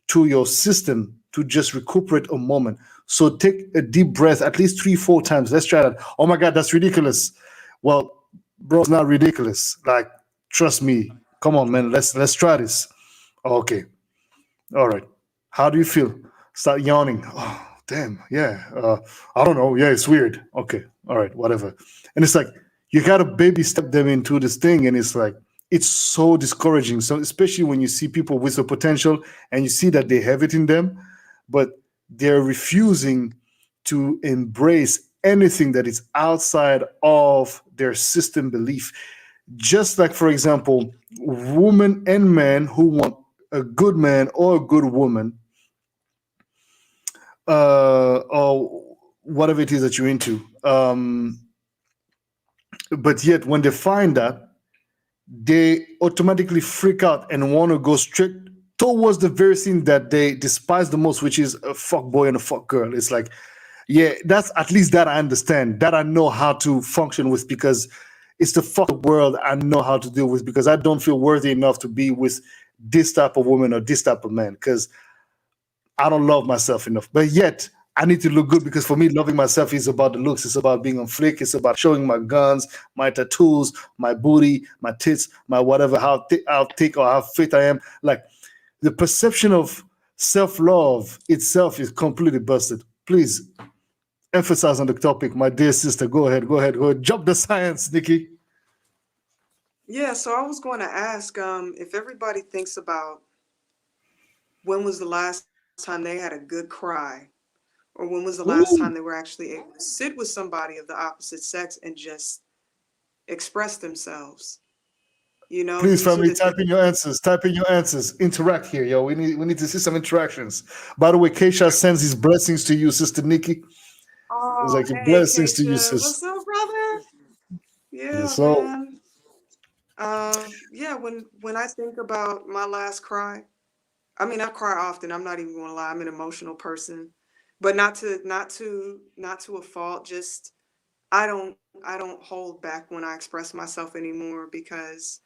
Speaker 1: to your system to just recuperate a moment. So take a deep breath at least 3, 4 times. Let's try that. Oh my God, that's ridiculous. Well, bro, it's not ridiculous. Like, trust me. Come on, man. Let's try this. Okay. All right. How do you feel? Start yawning. Oh, damn. Yeah. I don't know. Yeah, it's weird. Okay. All right. Whatever. And it's like you gotta baby step them into this thing, and it's like it's so discouraging. So especially when you see people with the potential and you see that they have it in them, but they're refusing to embrace anything that is outside of their system belief. Just like, for example, women and men who want a good man or a good woman, or whatever it is that you're into. But yet, when they find that, they automatically freak out and want to go straight towards the very thing that they despise the most, which is a fuck boy and a fuck girl. It's like, yeah, that's at least that I understand, that I know how to function with because it's the fuck world I know how to deal with because I don't feel worthy enough to be with this type of woman or this type of man because I don't love myself enough. But yet, I need to look good because for me, loving myself is about the looks. It's about being on flick. It's about showing my guns, my tattoos, my booty, my tits, my whatever, how thick or how fit I am. Like the perception of self love itself is completely busted. Please emphasize on the topic, my dear sister. Go ahead, go ahead, go ahead. Jump the science, Nikki.
Speaker 2: Yeah, so I was going to ask, if everybody thinks about when was the last time they had a good cry, or when was the last time they
Speaker 1: Ooh.
Speaker 2: were actually able to sit with somebody of the opposite sex and just express themselves.
Speaker 1: Please,
Speaker 2: These are
Speaker 1: family,
Speaker 2: the
Speaker 1: type
Speaker 2: things.
Speaker 1: in your answers. Type in your answers. Interact here, yo. We need to see some interactions. By the way, Keisha sends his blessings to you, Sister Nikki. It's
Speaker 2: Oh,
Speaker 1: like your
Speaker 2: hey,
Speaker 1: blessings to you,
Speaker 2: Keisha,
Speaker 1: sis.
Speaker 2: what's up, brother? Yeah,
Speaker 1: So,
Speaker 2: man. Yeah, when I think about my last cry, I mean, I cry often. I'm not even gonna lie. I'm an emotional person, but not to a fault. Just I don't hold back when I express myself anymore because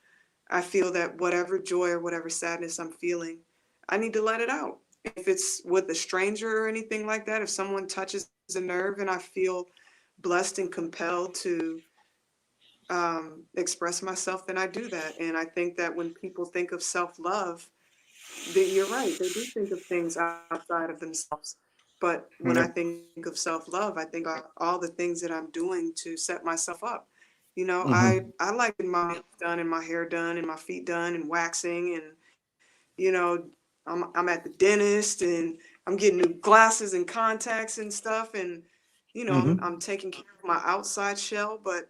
Speaker 2: I feel that whatever joy or whatever sadness I'm feeling, I need to let it out. If it's with a stranger or anything like that, if someone touches a nerve and I feel blessed and compelled to express myself, then I do that. And I think that when people think of self love, you're right. They do think of things outside of themselves. But when I
Speaker 1: Yeah.
Speaker 2: think of self love, I think about all the things that I'm doing to set myself up. You know, I
Speaker 1: Hmm.
Speaker 2: I like getting my nails done and my hair done and my feet done and waxing and you know I'm at the dentist and I'm getting new glasses and contacts and stuff and
Speaker 1: Hmm.
Speaker 2: I'm taking care of my outside shell, but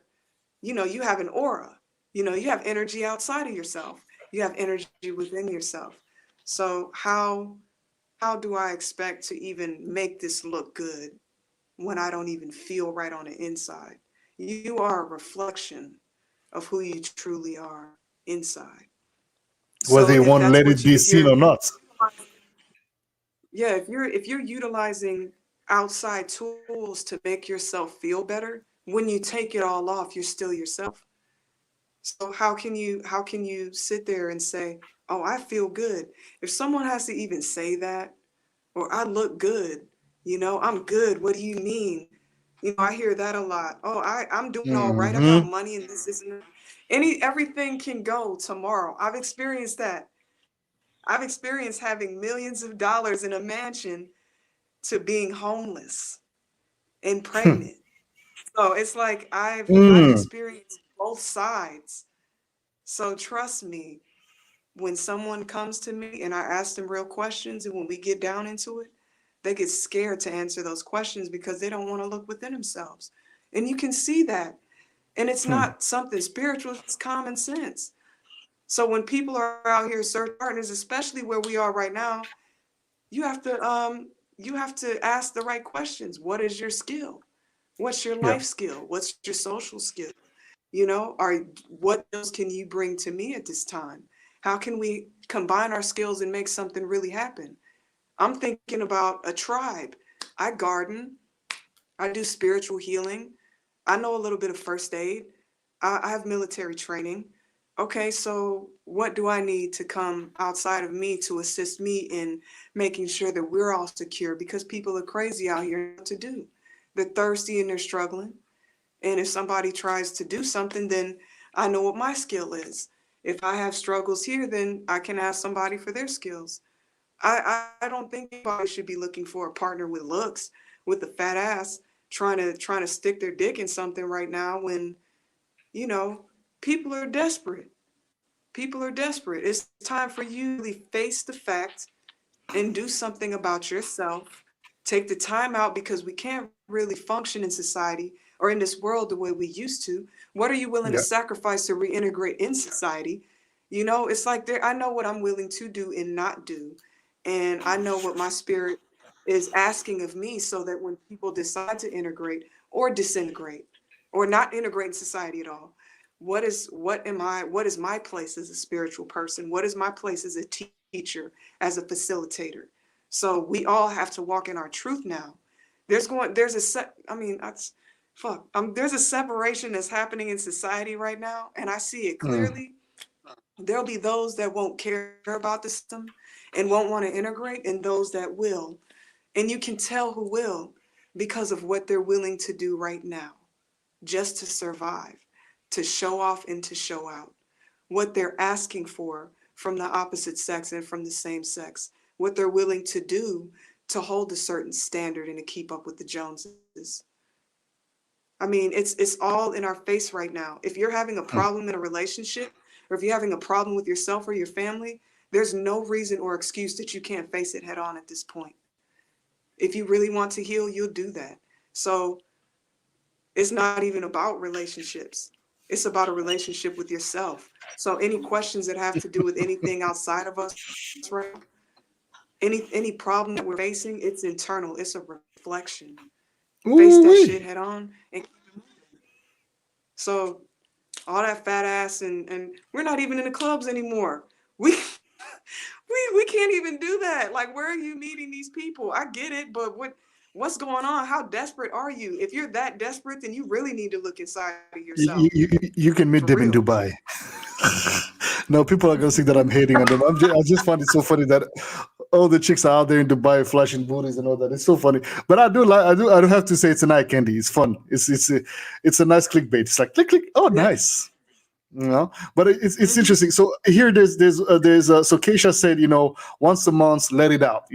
Speaker 2: you have an aura. You have energy outside of yourself. You have energy within yourself. So how do I expect to even make this look good when I don't even feel right on the inside? You are a reflection of who you truly are inside.
Speaker 1: Whether
Speaker 2: So
Speaker 1: you
Speaker 2: if
Speaker 1: want to
Speaker 2: that's
Speaker 1: let
Speaker 2: what
Speaker 1: it
Speaker 2: you
Speaker 1: be
Speaker 2: if
Speaker 1: seen
Speaker 2: you're
Speaker 1: or not.
Speaker 2: yeah, if you're utilizing outside tools to make yourself feel better, when you take it all off, you're still yourself. So how can you sit there and say, "Oh, I feel good." If someone has to even say that, or "I look good," "I'm good. What do you mean?" I hear that a lot. "Oh, I'm doing all right about
Speaker 1: Hmm.
Speaker 2: money and this isn't everything can go tomorrow." I've experienced that. I've experienced having millions of dollars in a mansion to being homeless and pregnant. So it's like I've
Speaker 1: Mm.
Speaker 2: experienced both sides. So trust me, when someone comes to me and I ask them real questions, and when we get down into it, they get scared to answer those questions because they don't want to look within themselves. And you can see that. And it's
Speaker 1: Hmm.
Speaker 2: not something spiritual, it's common sense. So when people are out here searching partners, especially where we are right now, you have to ask the right questions. What is your skill? What's your
Speaker 1: Yeah.
Speaker 2: life skill? What's your social skill? What skills can you bring to me at this time? How can we combine our skills and make something really happen? I'm thinking about a tribe. I garden, I do spiritual healing, I know a little bit of first aid, I have military training. Okay, so what do I need to come outside of me to assist me in making sure that we're all secure? Because people are crazy out here to do. They're thirsty and they're struggling. And if somebody tries to do something, then I know what my skill is. If I have struggles here, then I can ask somebody for their skills. I don't think anybody should be looking for a partner with looks, with a fat ass, trying to stick their dick in something right now when, you know, people are desperate. People are desperate. It's time for you to really face the fact and do something about yourself. Take the time out because we can't really function in society or in this world the way we used to. What are you willing to
Speaker 1: Yeah.
Speaker 2: sacrifice to reintegrate in society? It's like I know what I'm willing to do and not do. And I know what my spirit is asking of me so that when people decide to integrate or disintegrate or not integrate in society at all, what is my place as a spiritual person? What is my place as a teacher, as a facilitator? So we all have to walk in our truth now. There's a set, I mean, that's fuck. There's a separation that's happening in society right now, and I see it
Speaker 1: Mm.
Speaker 2: clearly. There'll be those that won't care about the system and won't want to integrate, and those that will. And you can tell who will because of what they're willing to do right now just to survive, to show off and to show out. What they're asking for from the opposite sex and from the same sex, what they're willing to do to hold a certain standard and to keep up with the Joneses. I mean, it's all in our face right now. If you're having a
Speaker 1: Mm.
Speaker 2: problem in a relationship, or if you're having a problem with yourself or your family, there's no reason or excuse that you can't face it head on at this point. If you really want to heal, you'll do that. So it's not even about relationships. It's about a relationship with yourself. So any questions that have to do with anything outside of us right now, any problem that we're facing, it's internal. It's a reflection. Face
Speaker 1: Ooh
Speaker 2: that shit
Speaker 1: wee.
Speaker 2: head on. And so all that fat ass and we're not even in the clubs anymore. We We can't even do that. Like, where are you meeting these people? I get it, but what's going on? How desperate are you? If you're that desperate, then you really need to look inside of yourself.
Speaker 1: You can meet
Speaker 2: For
Speaker 1: them in
Speaker 2: real.
Speaker 1: Dubai. No, people are gonna think that I'm hating on them. I just find it so funny that all the chicks are out there in Dubai flashing booties and all that. It's so funny. But I do have to say it's an eye candy. It's fun. It's a nice clickbait. It's like click click. Oh,
Speaker 2: Yeah.
Speaker 1: nice. But it's
Speaker 2: Mhm.
Speaker 1: interesting. So here so Keisha said, once a month, let it out.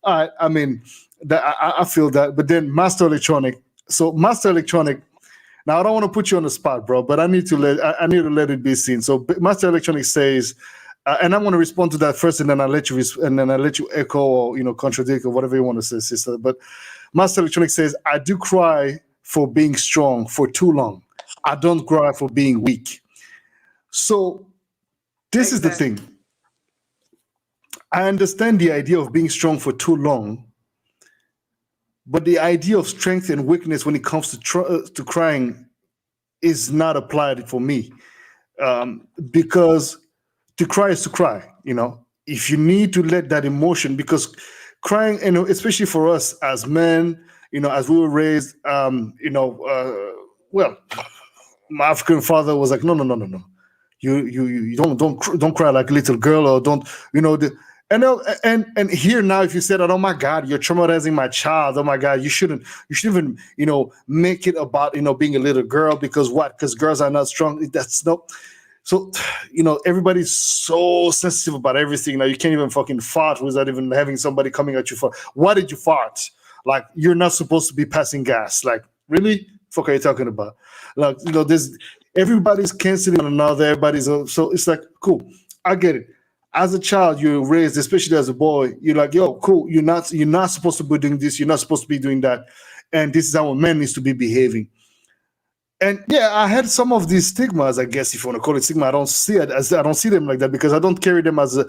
Speaker 1: I mean that I feel that. But then Master Electronic. So Master Electronic. Now I don't want to put you on the spot, bro, but I need to let it be seen. So Master Electronic says, and I'm going to respond to that first, and then I'll let you echo or contradict or whatever you want to say, sister. But Master Electronic says, I do cry for being strong for too long. I don't cry for being weak. So this is the
Speaker 2: Exactly.
Speaker 1: thing. I understand the idea of being strong for too long, but the idea of strength and weakness when it comes to crying is not applied for me, because to cry is to cry. If you need to let that emotion, because crying, especially for us as men, as we were raised, well, my African father was like, no, no, no, no, no. You don't cry like a little girl, or don't and here now, if you said that, oh my God, you're traumatizing my child, oh my God, you shouldn't even make it about being a little girl, because what? Because girls are not strong. That's no. So everybody's so sensitive about everything now. You can't even fucking fart without even having somebody coming at you for what did you fart? Like, you're not supposed to be passing gas. Like, really? Fuck are you talking about? Like, there's everybody's canceling one another. So it's like, cool. I get it. As a child, you're raised, especially as a boy, you're like, yo, cool. You're not supposed to be doing this. You're not supposed to be doing that. And this is how a man needs to be behaving. And yeah, I had some of these stigmas, I guess, if you want to call it stigma. I don't see them like that, because I don't carry them as a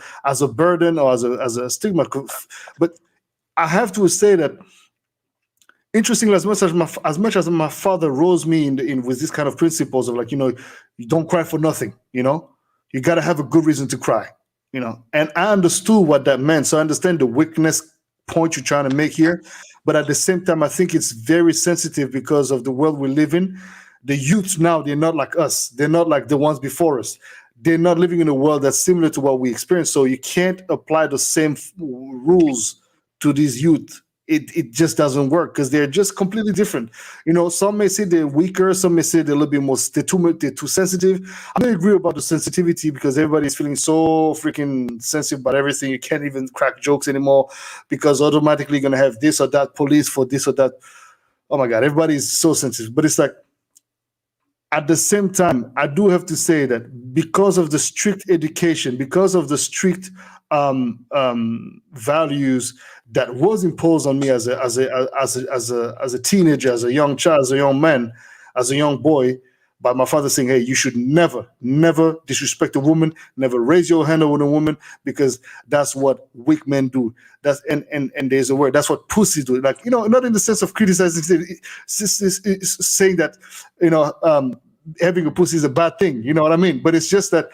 Speaker 1: burden or as a stigma. But I have to say that, interestingly, as much as my father rose me in with this kind of principles of, like, you don't cry for nothing. You got to have a good reason to cry. And I understood what that meant. So I understand the weakness point you're trying to make here, but at the same time, I think it's very sensitive because of the world we live in. The youth now, they're not like us. They're not like the ones before us. They're not living in a world that's similar to what we experience. So you can't apply the same rules to these youth. It just doesn't work, because they're just completely different. Some may say they're weaker, some may say they're a little bit more, they're too sensitive. I don't agree about the sensitivity, because everybody's feeling so freaking sensitive about everything. You can't even crack jokes anymore, because automatically you're gonna have this or that police for this or that. Oh my God, everybody's so sensitive. But it's like, at the same time, I do have to say that because of the strict education, because of the strict values that was imposed on me as a teenager, as a young child, as a young man, as a young boy, by my father saying, "Hey, you should never disrespect a woman, never raise your hand on a woman, because that's what weak men do." That's and there's a word. That's what pussies do. Like, not in the sense of criticizing, it's saying that having a pussy is a bad thing. You know what I mean? But it's just that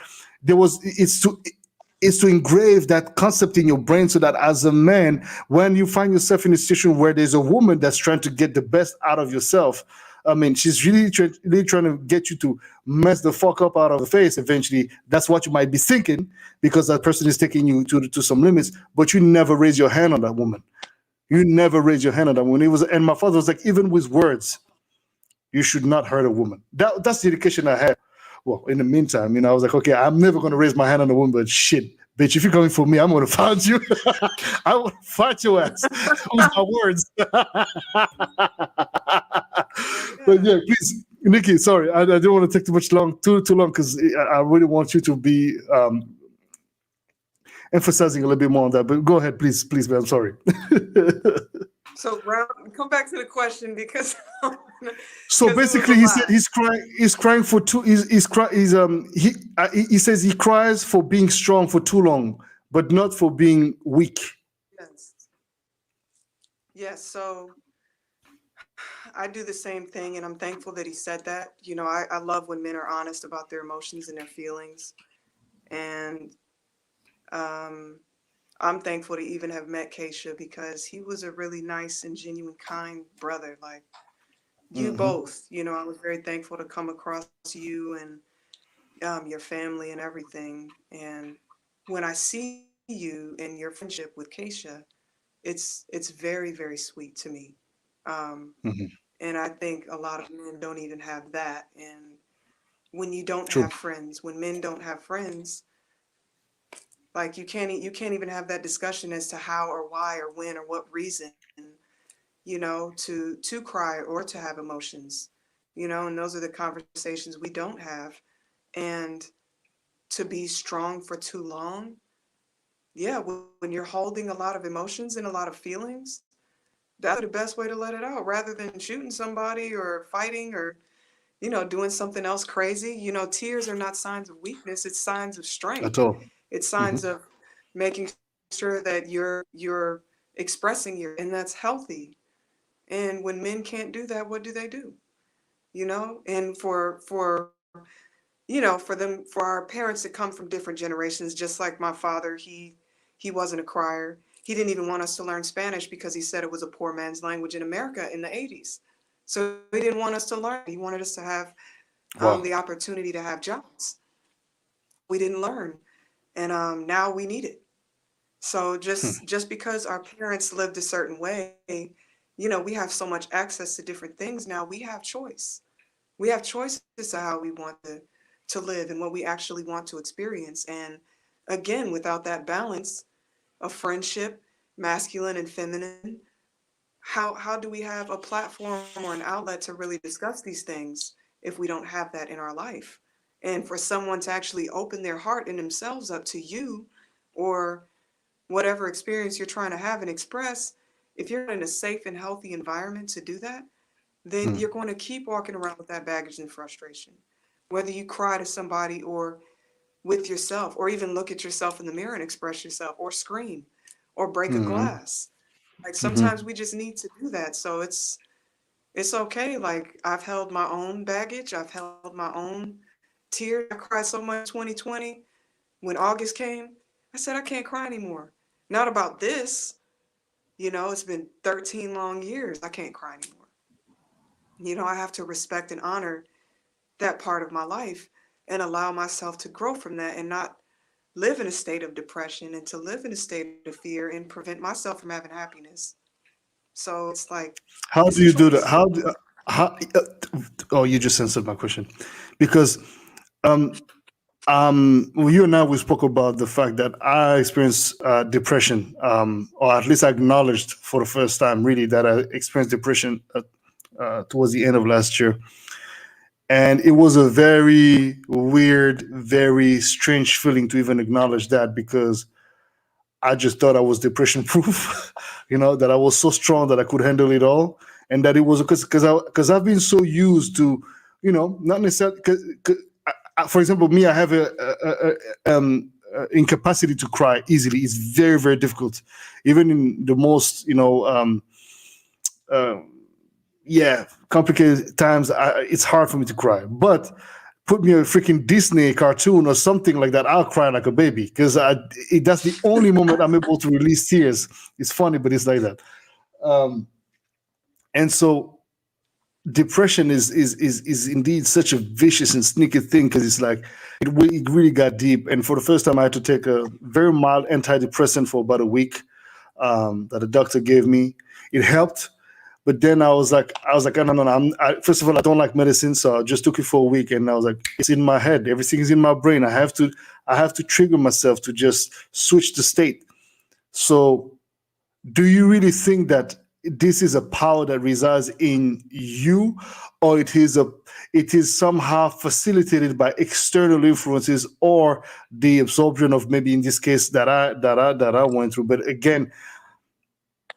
Speaker 1: it's to engrave that concept in your brain, so that as a man, when you find yourself in a situation where there's a woman that's trying to get the best out of yourself, I mean, she's really trying to get you to mess the fuck up out of the face. Eventually, that's what you might be thinking, because that person is taking you to some limits. But you never raise your hand on that woman. You never raise your hand on that woman. And my father was like, even with words, you should not hurt a woman. That's the education I had. Well, in the meantime, I was like, okay, I'm never going to raise my hand on a woman, but shit, bitch, if you're coming for me, I'm going to fight you. I will fight your ass with my words. But yeah, please, Nikki, sorry, I don't want to take too long, because I really want you to be emphasizing a little bit more on that. But go ahead, please, man. I'm sorry.
Speaker 2: So come back to the question, because
Speaker 1: So
Speaker 2: because it was
Speaker 1: basically,
Speaker 2: a
Speaker 1: he
Speaker 2: lot.
Speaker 1: said he's crying for two. He cries for being strong for too long, but not for being weak.
Speaker 2: Yes. Yes. So I do the same thing, and I'm thankful that he said that. I love when men are honest about their emotions and their feelings. And Um, I'm thankful to even have met Keisha because he was a really nice and genuine, kind brother. Like you
Speaker 1: Hmm.
Speaker 2: both, I was very thankful to come across you and your family and everything. And when I see you and your friendship with Keisha, it's very, very sweet to me. Um,
Speaker 1: Hmm.
Speaker 2: and I think a lot of men don't even have that. And when you don't
Speaker 1: True.
Speaker 2: have friends, when men don't have friends, like you can't even have that discussion as to how or why or when or what reason, to cry or to have emotions, and those are the conversations we don't have. And to be strong for too long, yeah, when you're holding a lot of emotions and a lot of feelings, that's the best way to let it out rather than shooting somebody or fighting or doing something else crazy. Tears are not signs of weakness, it's signs of
Speaker 1: At
Speaker 2: strength.
Speaker 1: all.
Speaker 2: It's
Speaker 1: Hmm.
Speaker 2: signs of making sure that you're expressing your, and that's healthy. And when men can't do that, what do they do? And for our parents that come from different generations, just like my father, he wasn't a crier. He didn't even want us to learn Spanish because he said it was a poor man's language in America in the 80s. So he didn't want us to learn. He wanted us to have the
Speaker 1: Wow.
Speaker 2: opportunity to have jobs. We didn't learn, and now we need it. So
Speaker 1: Hmm.
Speaker 2: just because our parents lived a certain way, we have so much access to different things now. We have choice. We have choices to how we want to live and what we actually want to experience. And again, without that balance of friendship, masculine and feminine, how do we have a platform or an outlet to really discuss these things if we don't have that in our life? And for someone to actually open their heart and themselves up to you, or whatever experience you're trying to have and express, if you're not in a safe and healthy environment to do that, then
Speaker 1: Hmm.
Speaker 2: you're going to keep walking around with that baggage and frustration. Whether you cry to somebody or with yourself, or even look at yourself in the mirror and express yourself, or scream, or break a
Speaker 1: Hmm.
Speaker 2: glass. Like
Speaker 1: Hmm.
Speaker 2: sometimes we just need to do that. So it's okay. Like I've held my own baggage. I've held my own tears. I cried so much in 2020 when August came. I said I can't cry anymore. Not about this. It's been 13 long years. I can't cry anymore. I have to respect and honor that part of my life and allow myself to grow from that and not live in a state of depression and to live in a state of fear and prevent myself from having happiness. So it's like,
Speaker 1: How
Speaker 2: it's
Speaker 1: do
Speaker 2: a
Speaker 1: you do that?
Speaker 2: choice.
Speaker 1: How? Oh, you just answered my question, because um, well, you and I, we spoke about the fact that I experienced depression, or at least I acknowledged for the first time, really, that I experienced depression towards the end of last year, and it was a very weird, very strange feeling to even acknowledge that, because I just thought I was depression proof, that I was so strong that I could handle it all, and that it was because I've been so used to, not necessarily because, for example, me, I have a incapacity to cry easily. It's very, very difficult, even in the most uh, yeah, complicated times. It's hard for me to cry, but put me a freaking Disney cartoon or something like that, I'll cry like a baby, because that's the only moment I'm able to release tears. It's funny, but it's like that. Um, and so depression is indeed such a vicious and sneaky thing, because it's like it really got deep. And for the first time, I had to take a very mild antidepressant for about a week, that a doctor gave me. It helped, but then I was like, oh, no, no, no. First of all, I don't like medicine, so I just took it for a week, and I was like, it's in my head, everything is in my brain. I have to trigger myself to just switch the state. So, do you really think that this is a power that resides in you, or it is somehow facilitated by external influences, or the absorption of, maybe in this case, that I went through? But again,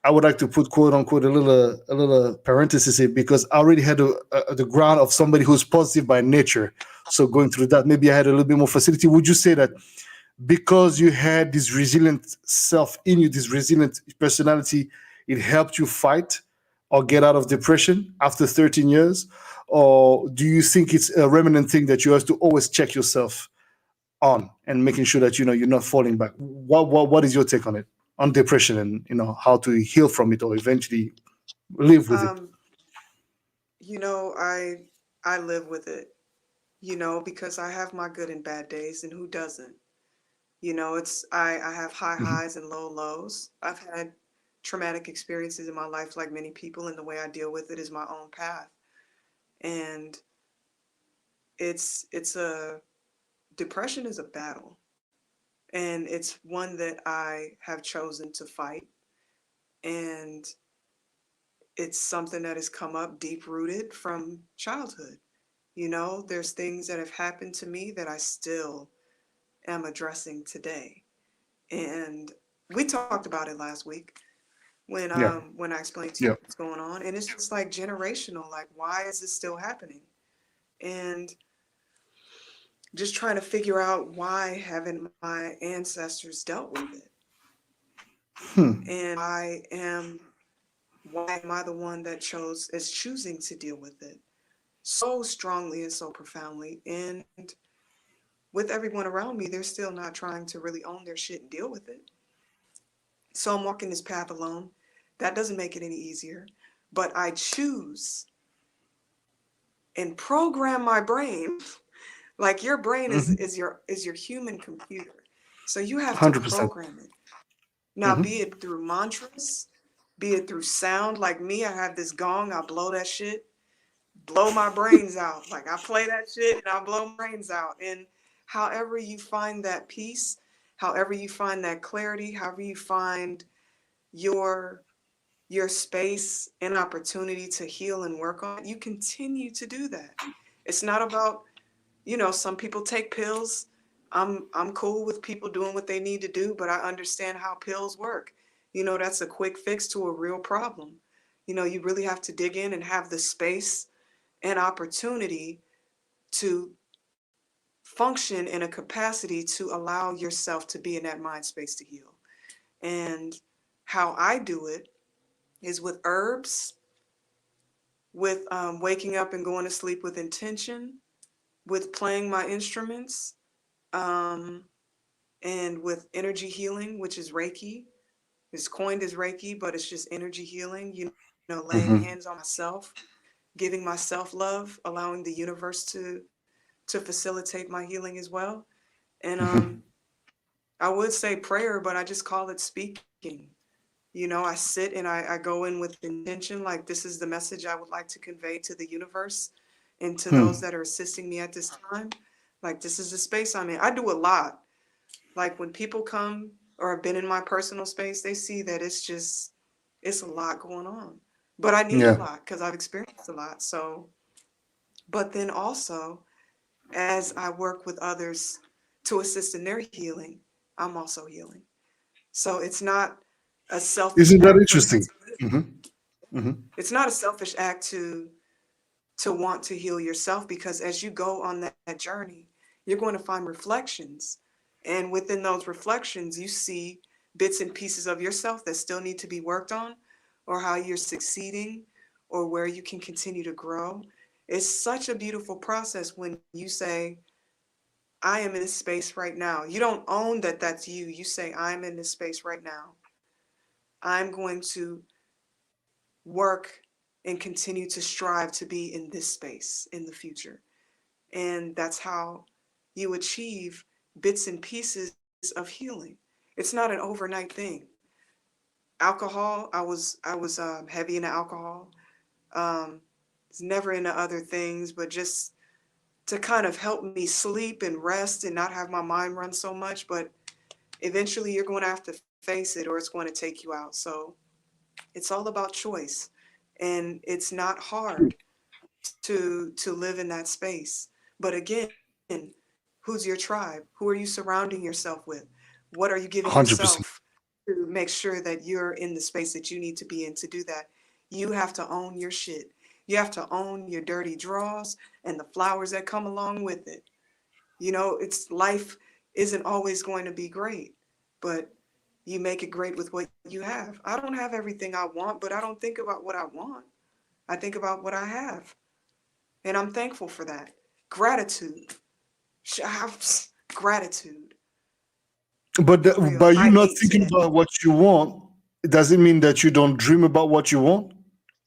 Speaker 1: I would like to put, quote unquote, a little parenthesis here, because I already had the ground of somebody who's positive by nature. So going through that, maybe I had a little bit more facility. Would you say that because you had this resilient self in you, this resilient personality, it helped you fight or get out of depression after 13 years? Or do you think it's a remnant thing that you have to always check yourself? on and making sure that you're not falling back. What is your take on it, on depression, and how to heal from it or eventually live with it?
Speaker 2: Um, I live with it, because I have my good and bad days, and who doesn't? I have high
Speaker 1: Hmm.
Speaker 2: highs and low lows. I've had traumatic experiences in my life like many people, and the way I deal with it is my own path. And it's a depression is a battle, and it's one that I have chosen to fight. And it's something that has come up deep rooted from childhood. There's things that have happened to me that I still am addressing today. And we talked about it last week
Speaker 1: Yeah.
Speaker 2: when I explained to you
Speaker 1: Yeah.
Speaker 2: what's going on. And it's just like generational, like why is this still happening? And just trying to figure out why haven't my ancestors dealt with it?
Speaker 1: Hmm.
Speaker 2: And why am I the one that is choosing to deal with it so strongly and so profoundly? And with everyone around me, they're still not trying to really own their shit and deal with it. So I'm walking this path alone. That doesn't make it any easier. But I choose and program my brain. Like your brain is
Speaker 1: Hmm.
Speaker 2: is your is your human computer. So you have to
Speaker 1: 100%.
Speaker 2: program it. Now,
Speaker 1: Hmm.
Speaker 2: be it through mantras, be it through sound. Like me, I have this gong, I blow that shit, blow my brains out. Like I play that shit and I blow my brains out. And however you find that peace, however you find that clarity, however you find your your space and opportunity to heal and work on it, you continue to do that. It's not about, some people take pills. I'm cool with people doing what they need to do, but I understand how pills work. That's a quick fix to a real problem. You really have to dig in and have the space and opportunity to function in a capacity to allow yourself to be in that mind space to heal. And how I do it is with herbs, with waking up and going to sleep with intention, with playing my instruments, um, and with energy healing, which is Reiki. It's coined as Reiki, but it's just energy healing, laying hands
Speaker 1: Hmm.
Speaker 2: on myself, giving myself love, allowing the universe to facilitate my healing as well. And
Speaker 1: Hmm.
Speaker 2: I would say prayer, but I just call it speaking. I sit and I go in with intention, like this is the message I would like to convey to the universe and to those
Speaker 1: Hmm.
Speaker 2: that are assisting me at this time. Like this is the space I'm in. I do a lot. Like when people come or have been in my personal space, they see that it's a lot going on. But I need a
Speaker 1: Yeah.
Speaker 2: lot because I've experienced a lot. So, but then also as I work with others to assist in their healing, I'm also healing. So it's not a selfish
Speaker 1: Isn't that
Speaker 2: act for me
Speaker 1: interesting?
Speaker 2: to live.
Speaker 1: Hmm. Hmm.
Speaker 2: It's not a selfish act to want to heal yourself, because as you go on that journey, you're going to find reflections. And within those reflections, you see bits and pieces of yourself that still need to be worked on, or how you're succeeding, or where you can continue to grow. It's such a beautiful process when you say, I am in this space right now. You don't own that that's you. You say, I'm in this space right now. I'm going to work and continue to strive to be in this space in the future. And that's how you achieve bits and pieces of healing. It's not an overnight thing. Alcohol, I was heavy into alcohol. Um, it's never into other things, but just to kind of help me sleep and rest and not have my mind run so much. But eventually, you're going to have to face it, or it's going to take you out. So it's all about choice, and it's not hard to live in that space. But again, who's your tribe? Who are you surrounding yourself with? What are you giving
Speaker 1: 100%.
Speaker 2: yourself to make sure that you're in the space that you need to be in? To do that, you have to own your shit. You have to own your dirty draws and the flowers that come along with it. It's life isn't always going to be great, but you make it great with what you have. I don't have everything I want, but I don't think about what I want. I think about what I have, and I'm thankful for that. Gratitude. gratitude.
Speaker 1: But
Speaker 2: For real.
Speaker 1: by you
Speaker 2: I
Speaker 1: not
Speaker 2: ate
Speaker 1: thinking
Speaker 2: today.
Speaker 1: about what you want, does it mean that you don't dream about what you want?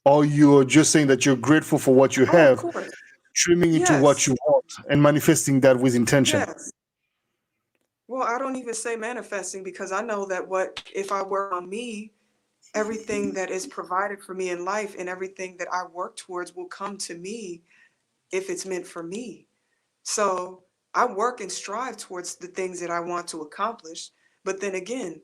Speaker 1: Or you're just saying that you're grateful for what you
Speaker 2: Oh, of
Speaker 1: have,
Speaker 2: course.
Speaker 1: dreaming into what
Speaker 2: Yes.
Speaker 1: you want and manifesting that with intention?
Speaker 2: Yes. Well, I don't even say manifesting because I know that what if I work on me, everything that is provided for me in life and everything that I work towards will come to me if it's meant for me. So I work and strive towards the things that I want to accomplish. But then again,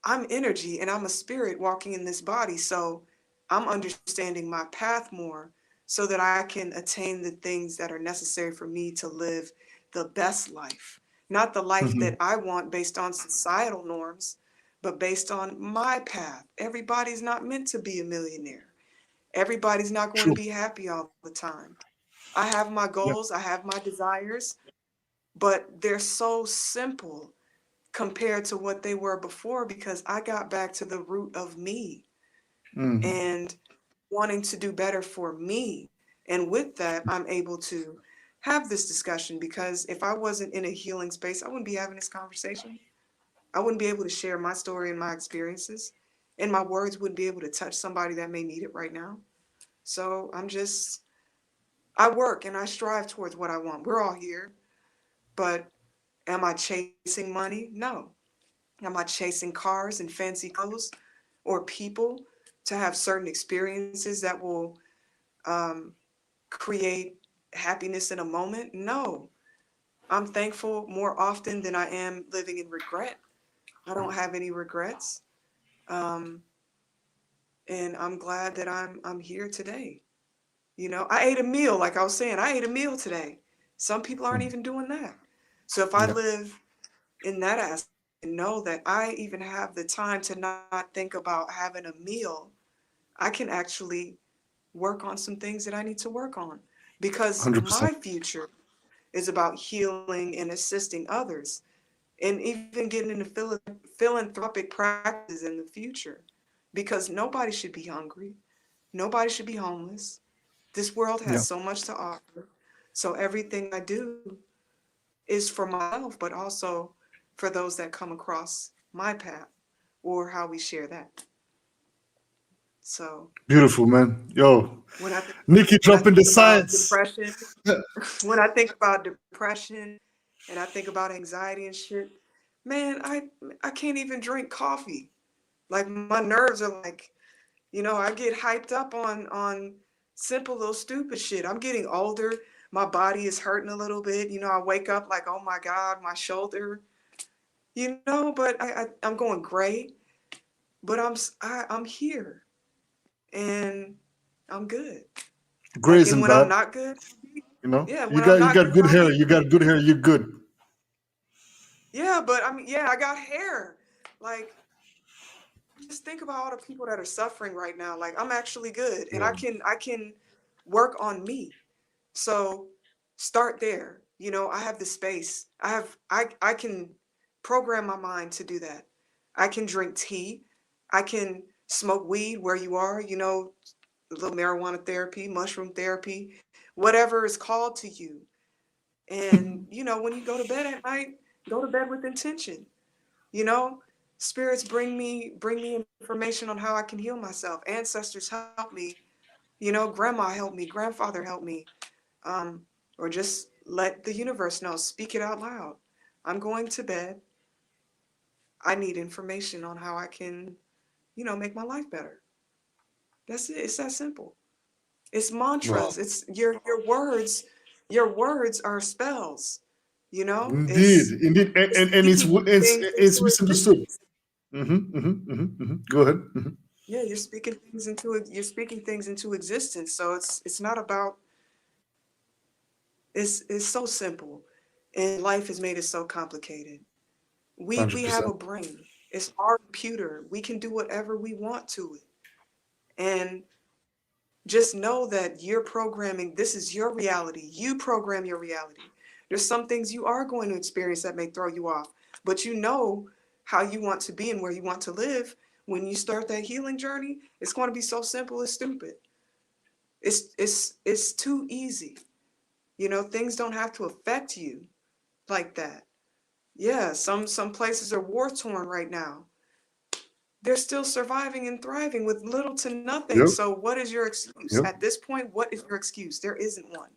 Speaker 2: I'm energy and I'm a spirit walking in this body. So I'm understanding my path more so that I can attain the things that are necessary for me to live the best life. Not the life
Speaker 1: Hmm.
Speaker 2: that I want based on societal norms, but based on my path. Everybody's not meant to be a millionaire. Everybody's not going to
Speaker 1: True.
Speaker 2: be happy all the time. I have my
Speaker 1: Yeah.
Speaker 2: goals, I have my desires, but they're so simple compared to what they were before because I got back to the root of me
Speaker 1: Mm.
Speaker 2: and wanting to do better for me. And with that, I'm able to have this discussion because if I wasn't in a healing space, I wouldn't be having this conversation. I wouldn't be able to share my story and my experiences, and my words wouldn't be able to touch somebody that may need it right now. So I work and I strive towards what I want. We're all here, but am I chasing money? No. Am I chasing cars and fancy clothes or people to have certain experiences that will um, create happiness in a moment? No. I'm thankful more often than I am living in regret. I don't have any regrets. Um, and I'm glad that I'm here today. You know, I ate a meal, like I was saying, I ate a meal today. Some people aren't even doing that. So if I
Speaker 1: Yeah.
Speaker 2: live in that aspect and know that I even have the time to not think about having a meal, I can actually work on some things that I need to work on because
Speaker 1: 100%.
Speaker 2: my future is about healing and assisting others and even getting into philanthropic practices in the future because nobody should be hungry. Nobody should be homeless. This world
Speaker 1: Yeah.
Speaker 2: has so much to offer. So everything I do is for myself, but also for those that come across my path or how we share that. So
Speaker 1: Beautiful, man. Yo,
Speaker 2: when I think
Speaker 1: Nikki
Speaker 2: when I
Speaker 1: dropping the
Speaker 2: think about
Speaker 1: science.
Speaker 2: depression, when I think about depression and I think about anxiety and shit, man, I can't even drink coffee. Like my nerves are like, I get hyped up on simple little stupid shit. I'm getting older. My body is hurting a little bit. I wake up like, oh my God, my shoulder. But I'm going great. But I'm here and I'm good.
Speaker 1: Gray
Speaker 2: Like, and
Speaker 1: isn't
Speaker 2: when I'm
Speaker 1: bad.
Speaker 2: not good,
Speaker 1: You know,
Speaker 2: yeah,
Speaker 1: you
Speaker 2: when I'm
Speaker 1: got you
Speaker 2: not
Speaker 1: got
Speaker 2: good,
Speaker 1: good
Speaker 2: I'll
Speaker 1: hair.
Speaker 2: be
Speaker 1: You got good hair. You're good.
Speaker 2: yeah. But I mean, yeah, I got hair. Like, just think about all the people that are suffering right now. Like, I'm actually good, and
Speaker 1: Yeah.
Speaker 2: I can work on me. So start there. I have the space. I can program my mind to do that. I can drink tea. I can smoke weed where you are, a little marijuana therapy, mushroom therapy, whatever is called to you. And when you go to bed at night, go to bed with intention. You know, spirits bring me information on how I can heal myself. Ancestors help me. Grandma helped me, grandfather helped me. um, or just let the universe know, speak it out loud. I'm going to bed. I need information on how I can, make my life better. That's it. It's that simple. It's
Speaker 1: Wow.
Speaker 2: mantras. It's your words are spells.
Speaker 1: Indeed,
Speaker 2: It's
Speaker 1: indeed, and it's
Speaker 2: speaking
Speaker 1: it's
Speaker 2: things
Speaker 1: it's
Speaker 2: into
Speaker 1: misunderstood.
Speaker 2: existence.
Speaker 1: Go ahead. Hmm.
Speaker 2: Yeah, you're speaking things into existence. So it's not about it's so simple, and life has made it so complicated. We have
Speaker 1: 100%.
Speaker 2: a brain. It's our computer. We can do whatever we want to it. And just know that you're programming, this is your reality. You program your reality. There's some things you are going to experience that may throw you off, but you know how you want to be and where you want to live. When you start that healing journey, it's going to be so simple and stupid. It's too easy. Things don't have to affect you like that. Yeah, some places are war torn right now. They're still surviving and thriving with little to nothing.
Speaker 1: Yep.
Speaker 2: So what is your excuse?
Speaker 1: Yep.
Speaker 2: At this point, what is your excuse? There isn't one.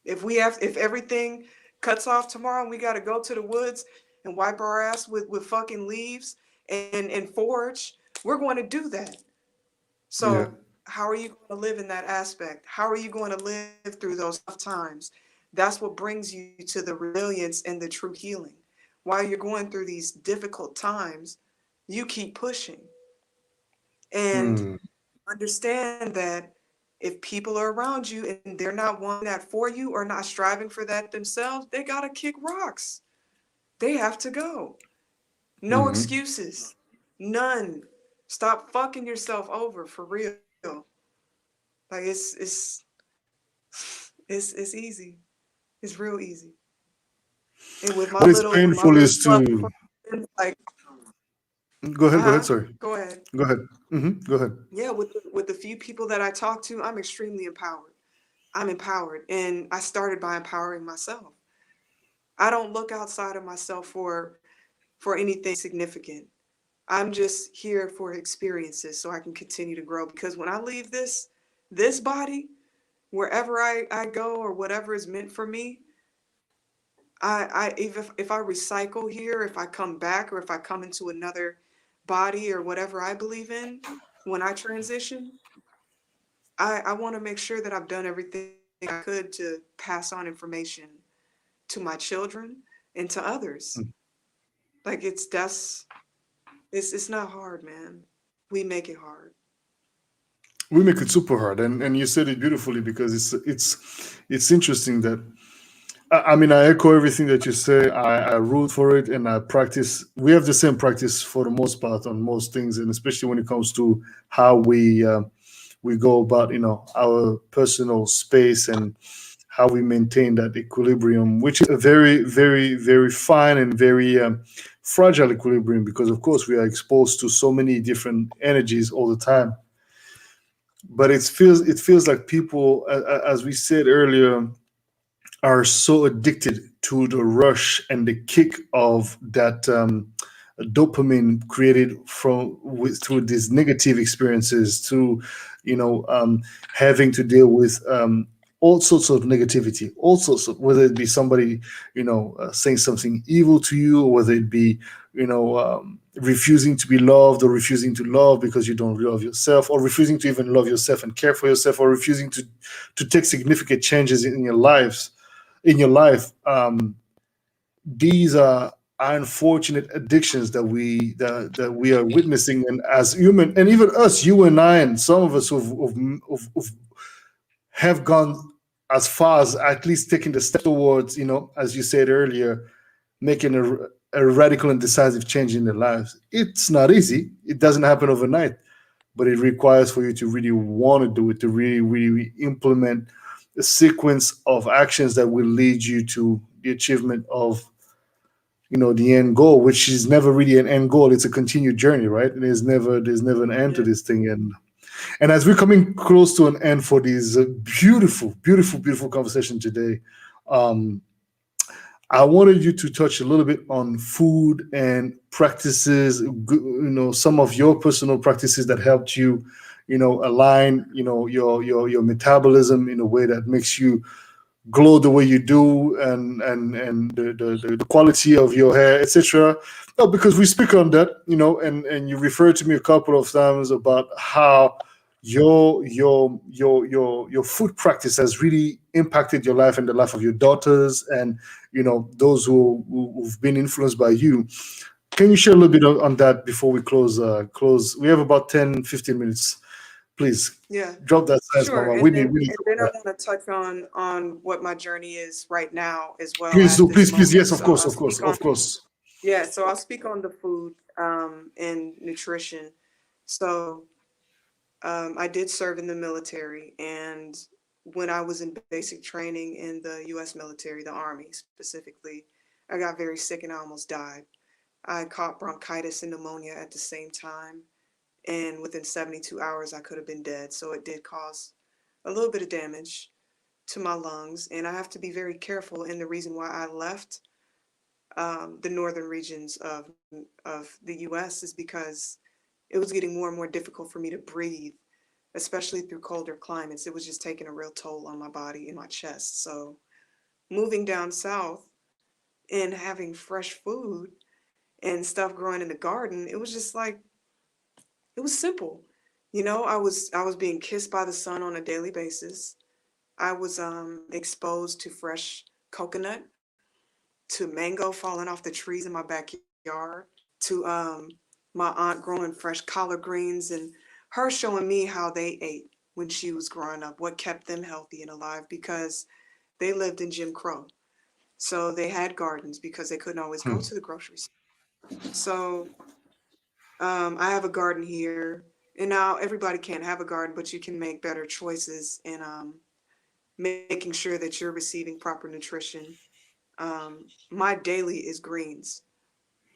Speaker 2: If everything cuts off tomorrow and we got to go to the woods and wipe our ass with fucking leaves and forage, we're going to do that.
Speaker 1: Yeah.
Speaker 2: So how are you going to live in that aspect? How are you going to live through those tough times? That's what brings you to the resilience and the true healing. While you're going through these difficult times, you keep pushing and
Speaker 1: Mm.
Speaker 2: understand that if people are around you and they're not wanting that for you or not striving for that themselves, they got to kick rocks. They have to go. No
Speaker 1: Mm-hmm.
Speaker 2: excuses. None. Stop fucking yourself over for real. Like it's easy. It's real easy. And
Speaker 1: What is
Speaker 2: with my
Speaker 1: painful
Speaker 2: little
Speaker 1: is
Speaker 2: fluff
Speaker 1: to
Speaker 2: like
Speaker 1: go ahead. Go ahead.
Speaker 2: uh-huh.
Speaker 1: Sorry.
Speaker 2: Go ahead.
Speaker 1: Go ahead. Go ahead.
Speaker 2: Yeah, with the few people that I talk to, I'm extremely empowered. I'm empowered and I started by empowering myself. I don't look outside of myself for anything significant. I'm just here for experiences so I can continue to grow because when I leave this body, wherever I go or whatever is meant for me, I if I recycle here, if I come back or if I come into another body or whatever I believe in when I transition, I want to make sure that I've done everything I could to pass on information to my children and to others. Like it's not hard, man. We make it hard.
Speaker 1: We make it super hard, and you said it beautifully because it's interesting that I mean, I echo everything that you say. I root for it, and I practice. We have the same practice for the most part on most things, and especially when it comes to how we go about, our personal space and how we maintain that equilibrium, which is a very, very, very fine and very fragile equilibrium because, of course, we are exposed to so many different energies all the time. But it feels like people, as we said earlier, are so addicted to the rush and the kick of that dopamine created through these negative experiences, to having to deal with all sorts of negativity, all sorts of, whether it be somebody saying something evil to you, or whether it be refusing to be loved, or refusing to love because you don't love yourself, or refusing to even love yourself and care for yourself, or refusing to take significant changes in your life. These are unfortunate addictions that we are witnessing, and as human, and even us, you and I, and some of us who've have gone as far as at least taking the step towards, as you said earlier, making a radical and decisive change in their lives. It's not easy. It doesn't happen overnight, but it requires for you to really want to do it, to really, really implement a sequence of actions that will lead you to the achievement of the end goal, which is never really an end goal. It's a continued journey, right? And there's never an end to
Speaker 2: Yeah.
Speaker 1: this thing. And as we're coming close to an end for this beautiful, beautiful, beautiful conversation today, um, I wanted you to touch a little bit on food and practices, some of your personal practices that helped you, align, your metabolism in a way that makes you glow the way you do, and the quality of your hair, etc. No, because we speak on that, and you referred to me a couple of times about how your food practice has really impacted your life and the life of your daughters, and those who've been influenced by you. Can you share a little bit on that before we close? We have about 10-15 minutes. Please
Speaker 2: Yeah.
Speaker 1: drop that science,
Speaker 2: Sure.
Speaker 1: mama.
Speaker 2: And
Speaker 1: We need
Speaker 2: and
Speaker 1: to
Speaker 2: then I
Speaker 1: that.
Speaker 2: want to touch on what my journey is right now as well
Speaker 1: Please
Speaker 2: at
Speaker 1: do.
Speaker 2: this
Speaker 1: Please, please.
Speaker 2: moment.
Speaker 1: Yes, of
Speaker 2: So
Speaker 1: course,
Speaker 2: I'll
Speaker 1: of course,
Speaker 2: speak on
Speaker 1: of course.
Speaker 2: yeah, so I'll speak on the food and nutrition. So I did serve in the military, and when I was in basic training in the US military, the Army specifically, I got very sick and I almost died. I caught bronchitis and pneumonia at the same time, and within 72 hours, I could have been dead. So it did cause a little bit of damage to my lungs, and I have to be very careful. And the reason why I left the northern regions of the U.S. is because it was getting more and more difficult for me to breathe, especially through colder climates. It was just taking a real toll on my body and my chest. So moving down south and having fresh food and stuff growing in the garden, it was just like, it was simple. I was being kissed by the sun on a daily basis. I was exposed to fresh coconut, to mango falling off the trees in my backyard, to my aunt growing fresh collard greens and her showing me how they ate when she was growing up, what kept them healthy and alive because they lived in Jim Crow. So they had gardens because they couldn't always go
Speaker 1: Hmm.
Speaker 2: to the grocery store. So I have a garden here. And now everybody can't have a garden, but you can make better choices in making sure that you're receiving proper nutrition. My daily is greens.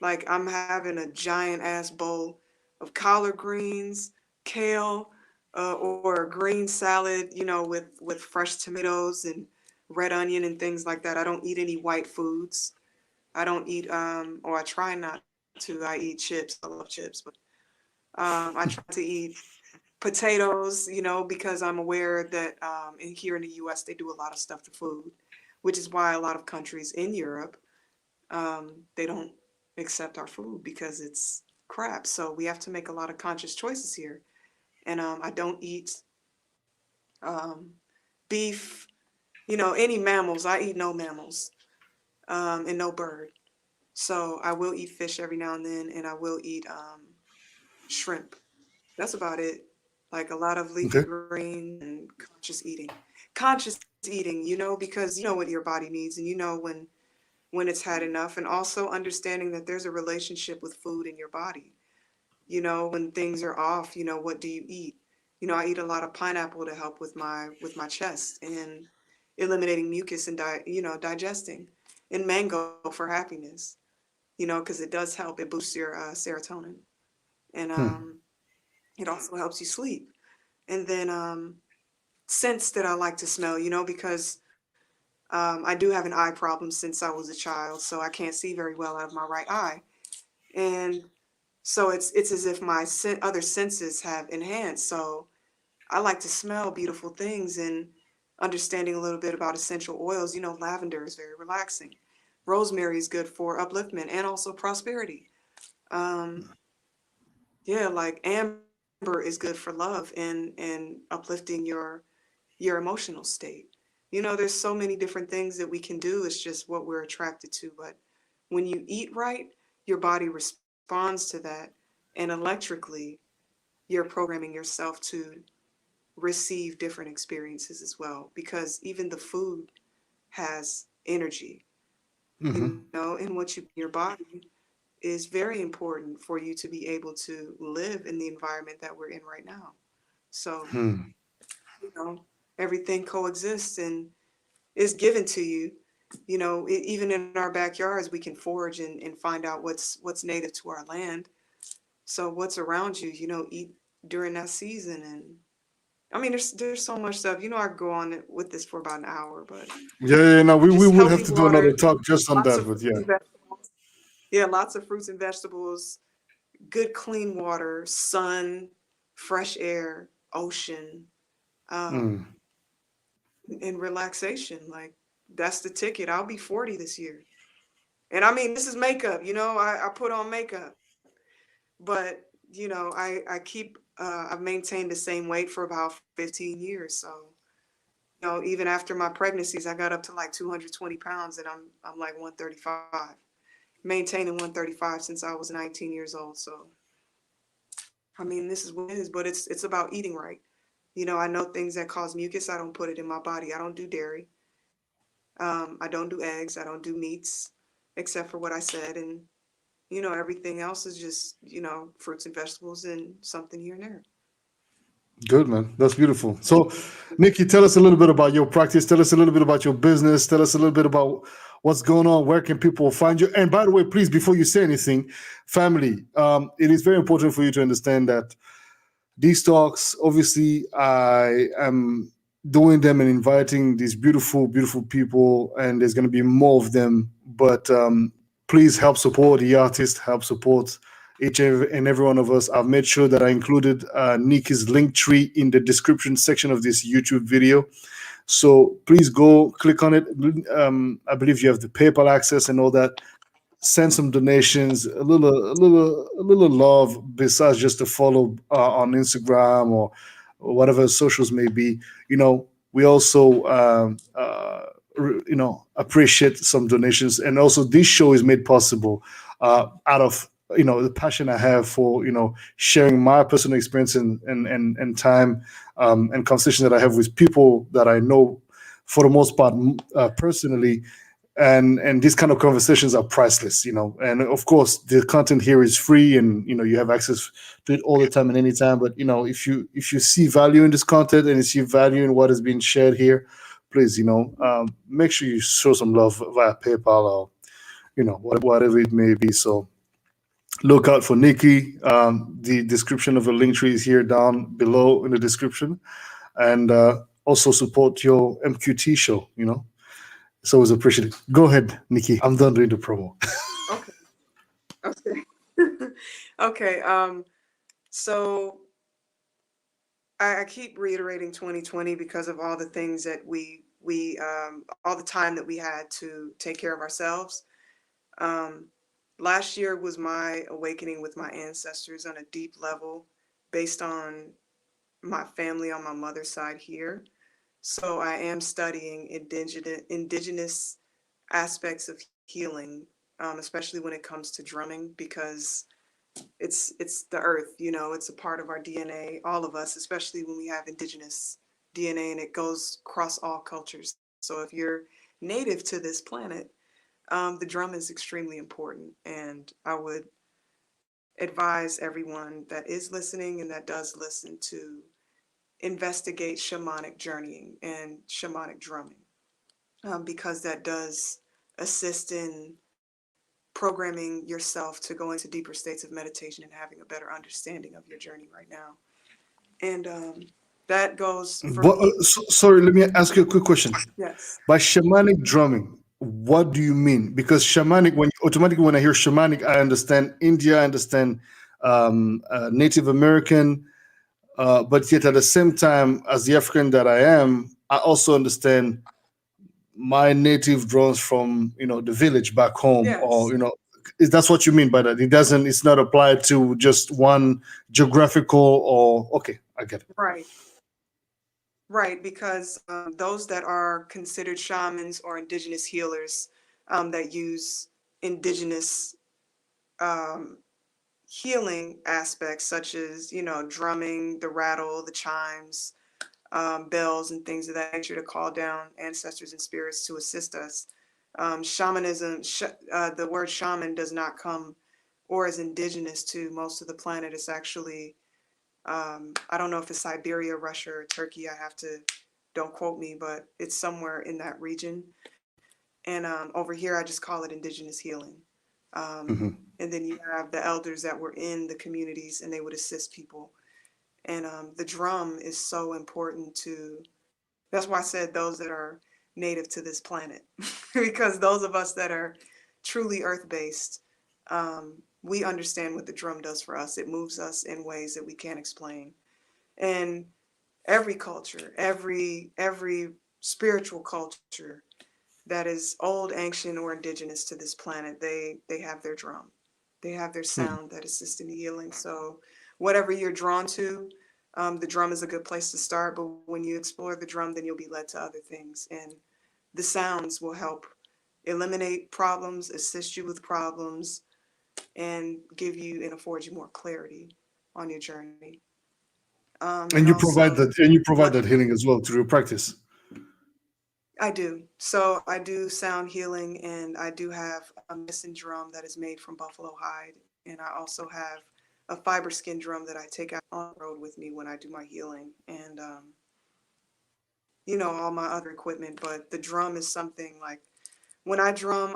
Speaker 2: Like I'm having a giant ass bowl of collard greens, kale, or a green salad, with fresh tomatoes and red onion and things like that. I don't eat any white foods. I don't eat, or I try not to. I eat chips. I love chips, but I try to eat potatoes, because I'm aware that here in the U.S. they do a lot of stuff to food, which is why a lot of countries in Europe they don't accept our food because it's crap. So we have to make a lot of conscious choices here. And I don't eat um, beef, any mammals. I eat no mammals and no bird. So I will eat fish every now and then, and I will eat shrimp. That's about it. Like a lot of leafy
Speaker 1: Okay.
Speaker 2: greens and conscious eating. Conscious eating, because you know what your body needs and you know when it's had enough, and also understanding that there's a relationship with food in your body. When things are off, what do you eat? I eat a lot of pineapple to help with my chest and eliminating mucus and digesting, and mango for happiness. Because it does help. It boosts your serotonin, and
Speaker 1: Hmm.
Speaker 2: it also helps you sleep. And then scents that I like to smell, because I do have an eye problem since I was a child, so I can't see very well out of my right eye. And so it's as if my other senses have enhanced. So I like to smell beautiful things and understanding a little bit about essential oils. Lavender is very relaxing. Rosemary is good for upliftment and also prosperity. Um, yeah, like amber is good for love and uplifting your emotional state. There's so many different things that we can do. It's just what we're attracted to. But when you eat right, your body responds to that. And electrically, you're programming yourself to receive different experiences as well. Because even the food has energy,
Speaker 1: Hmm.
Speaker 2: and what you put in your body is very important for you to be able to live in the environment that we're in right now. So,
Speaker 1: Hmm.
Speaker 2: everything coexists and is given to you. Even in our backyards, we can forage and find out what's native to our land. So what's around you, eat during that season. And I mean, there's so much stuff. I could go on with this for about an hour, but
Speaker 1: Yeah, yeah, no, we
Speaker 2: just
Speaker 1: would
Speaker 2: healthy
Speaker 1: have to do another
Speaker 2: water,
Speaker 1: talk just on
Speaker 2: lots
Speaker 1: that,
Speaker 2: of
Speaker 1: but
Speaker 2: fruits
Speaker 1: yeah.
Speaker 2: and vegetables. Yeah, lots of fruits and vegetables, good clean water, sun, fresh air, ocean, um,
Speaker 1: Mm.
Speaker 2: and relaxation. Like that's the ticket. I'll be 40 this year. And I mean, this is makeup, I put on makeup, but I keep, I've maintained the same weight for about 15 years. So, even after my pregnancies, I got up to like 220 pounds and I'm like 135, maintaining 135 since I was 19 years old. So, I mean, this is what it is, but it's about eating right. I know things that cause mucus. I don't put it in my body. I don't do dairy. I don't do eggs. I don't do meats, except for what I said. And everything else is just, fruits and vegetables and something here and there.
Speaker 1: Good, man. That's beautiful. So, Nikki, tell us a little bit about your practice. Tell us a little bit about your business. Tell us a little bit about what's going on. Where can people find you? And by the way, please, before you say anything, family, it is very important for you to understand that these talks, obviously, I am doing them and inviting these beautiful, beautiful people, and there's going to be more of them. But please help support the artist, help support each and every one of us. I've made sure that I included Nikki's link tree in the description section of this YouTube video. So please go click on it. I believe you have the PayPal access and all that. Send some donations, a little love besides just to follow on Instagram or whatever socials may be. We also appreciate some donations, and also this show is made possible out of the passion I have for sharing my personal experience and time and conversation that I have with people that I know for the most part personally, and these kind of conversations are priceless, and of course the content here is free, and you have access to it all the time and anytime. But if you see value in this content and you see value in what is being shared here, please make sure you show some love via PayPal or whatever it may be. So look out for Nikki. The description of the link tree is here down below in the description, and also support your MQT show. It's always appreciated. Go ahead, Nikki. I'm done doing the promo.
Speaker 2: Okay. Okay. Okay. So I keep reiterating 2020 because of all the things that we all the time that we had to take care of ourselves. Um, Last year was my awakening with my ancestors on a deep level, based on my family on my mother's side here. So I am studying indigenous aspects of healing, especially when it comes to drumming, because it's the earth, it's a part of our DNA, all of us, especially when we have indigenous DNA, and it goes across all cultures. So if you're native to this planet, the drum is extremely important, and I would advise everyone that is listening and that does listen to investigate shamanic journeying and shamanic drumming, because that does assist in programming yourself to go into deeper states of meditation and having a better understanding of your journey right now. And that goes for me.
Speaker 1: Sorry, let me ask you a quick question.
Speaker 2: Yes.
Speaker 1: By shamanic drumming, what do you mean? Because shamanic, when I hear shamanic, I understand India, I understand Native American, but yet at the same time, as the African that I am, I also understand my native drums from the village back home, or
Speaker 2: Yes.
Speaker 1: that's what you mean by that. It's not applied to just one geographical, or okay, I get it.
Speaker 2: Right. Right. Because those that are considered shamans or indigenous healers, that use indigenous um, healing aspects, such as, drumming, the rattle, the chimes, bells, and things of that nature to call down ancestors and spirits to assist us. Shamanism, the word shaman does not come or is indigenous to most of the planet. It's actually, I don't know if it's Siberia, Russia, or Turkey. Don't quote me, but it's somewhere in that region. And over here, I just call it indigenous healing.
Speaker 1: Mhm.
Speaker 2: And then you have the elders that were in the communities, and they would assist people. And the drum is so important to, that's why I said those that are native to this planet, because those of us that are truly earth based, we understand what the drum does for us. It moves us in ways that we can't explain. And every culture, every spiritual culture that is old, ancient, or indigenous to this planet, they have their drum. They have their
Speaker 1: Mhm.
Speaker 2: sound that assists in healing. So whatever you're drawn to, the drum is a good place to start. But when you explore the drum, then you'll be led to other things. And the sounds will help eliminate problems, assist you with problems, and give you and afford you more clarity on your journey. And
Speaker 1: And you provide
Speaker 2: also,
Speaker 1: that, healing as well through your practice.
Speaker 2: I do. So I do sound healing, and I do have a medicine drum that is made from buffalo hide. And I also have a fiber skin drum that I take out on the road with me when I do my healing. And, all my other equipment. But the drum is something like, when I drum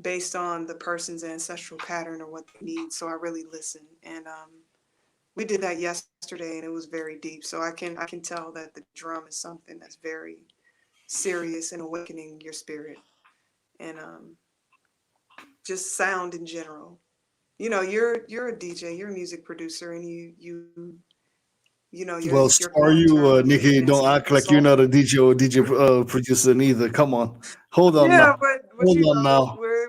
Speaker 2: based on the person's ancestral pattern or what they need. So I really listen. And we did that yesterday, and it was very deep. So I can tell that the drum is something that's very serious in awakening your spirit. And just sound in general. You're a DJ, you're a music producer, and
Speaker 1: Well,
Speaker 2: your
Speaker 1: so are
Speaker 2: core
Speaker 1: you,
Speaker 2: term is
Speaker 1: Nikki? Don't
Speaker 2: dancehall
Speaker 1: act
Speaker 2: and
Speaker 1: like you're not
Speaker 2: soulful.
Speaker 1: a DJ or DJ producer neither. Come on, hold on
Speaker 2: Yeah,
Speaker 1: now,
Speaker 2: but
Speaker 1: hold on now.
Speaker 2: we're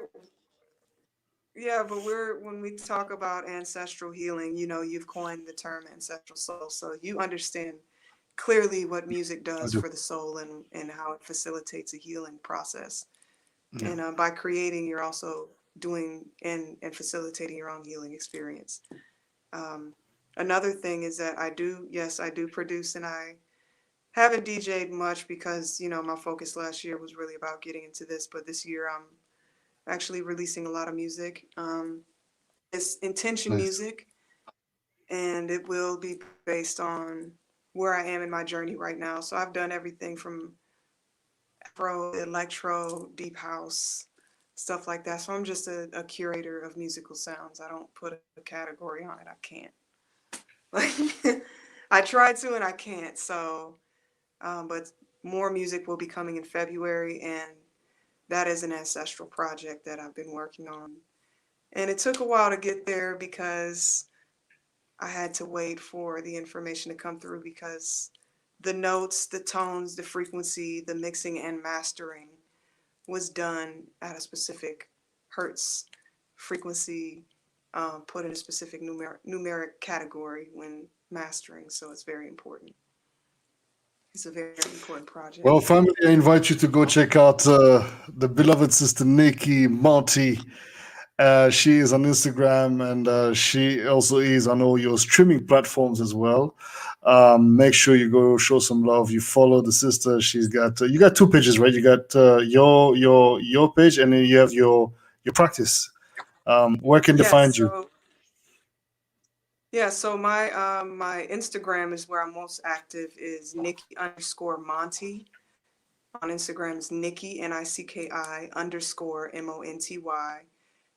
Speaker 2: when we talk about ancestral healing, you've coined the term ancestral soul, so you understand clearly what music
Speaker 1: I
Speaker 2: does
Speaker 1: do.
Speaker 2: for the soul and how it facilitates a healing process.
Speaker 1: Yeah.
Speaker 2: And by creating, you're also doing and facilitating your own healing experience. Um, Another thing is that yes, I do produce, and I haven't DJ'd much because, my focus last year was really about getting into this, but this year I'm actually releasing a lot of music. It's intention
Speaker 1: Nice.
Speaker 2: music, and it will be based on where I am in my journey right now. So I've done everything from Afro, electro, deep house, stuff like that. So I'm just a curator of musical sounds. I don't put a category on it. I can't. Like I try to and I can't. So, but more music will be coming in February, and that is an ancestral project that I've been working on. And it took a while to get there because I had to wait for the information to come through because the notes, the tones, the frequency, the mixing and mastering was done at a specific hertz frequency, put in a specific numeric category when mastering. So it's very important. It's a very important project.
Speaker 1: Well, family, I invite you to go check out the beloved sister Nicki Monty. She is on Instagram, and she also is on all your streaming platforms as well. Make sure you go show some love. You follow the sister. She's got you got two pages, right? You got your page, and then you have your practice. Where can they
Speaker 2: Yes.
Speaker 1: find you?
Speaker 2: So my Instagram is where I'm most active is Nicki_Monty. On Instagram is Nicki Nicki_Monty.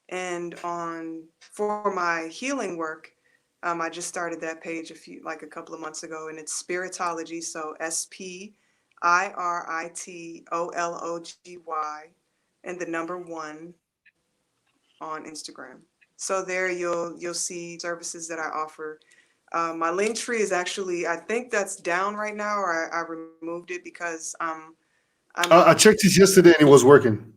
Speaker 2: And for my healing work, I just started that page a couple of months ago, and it's Spiritology. So Spiritology and the number one on Instagram. So there you'll see services that I offer. My link tree is actually, I think that's down right now, or I removed it because I'm
Speaker 1: I checked it yesterday, and it was working.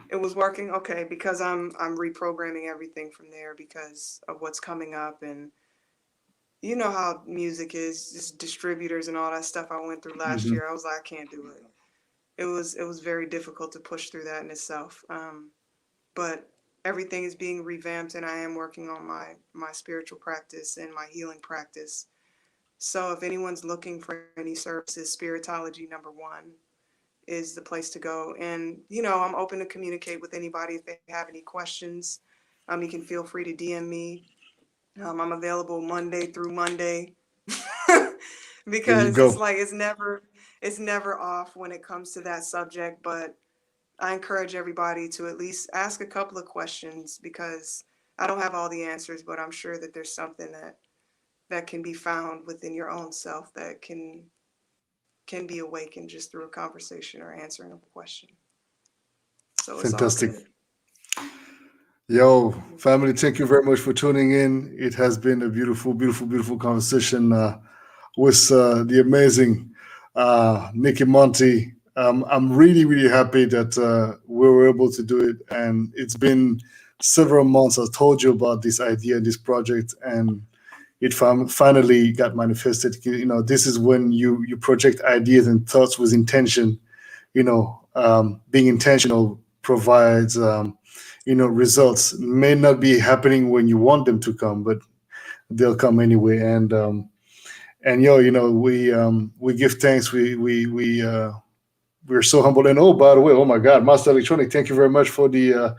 Speaker 2: it was working. Okay, because I'm reprogramming everything from there because of what's coming up, and you know how music is, just distributors and all that stuff I went through last
Speaker 1: Hmm.
Speaker 2: year. I was like, I can't do it. It was very difficult to push through that in itself. But everything is being revamped, and I am working on my spiritual practice and my healing practice. So if anyone's looking for any services, Spiritology number one is the place to go. And I'm open to communicate with anybody if they have any questions. You can feel free to DM me. I'm available Monday through Monday
Speaker 1: There you
Speaker 2: because
Speaker 1: go.
Speaker 2: it's never off when it comes to that subject. But I encourage everybody to at least ask a couple of questions because I don't have all the answers, but I'm sure that there's something that can be found within your own self that can be awakened just through a conversation or answering a question. So it's all
Speaker 1: Fantastic.
Speaker 2: good.
Speaker 1: Yo, family, thank you very much for tuning in. It has been a beautiful, beautiful, beautiful conversation with the amazing Nicki Monty. I'm really, really happy that we were able to do it. And it's been several months. I told you about this idea, this project, and it finally got manifested. This is when you project ideas and thoughts with intention. Being intentional provides results. May not be happening when you want them to come, but they'll come anyway. And we give thanks. We're so humble. And oh, by the way, oh my God, Master Electronic, thank you very much for the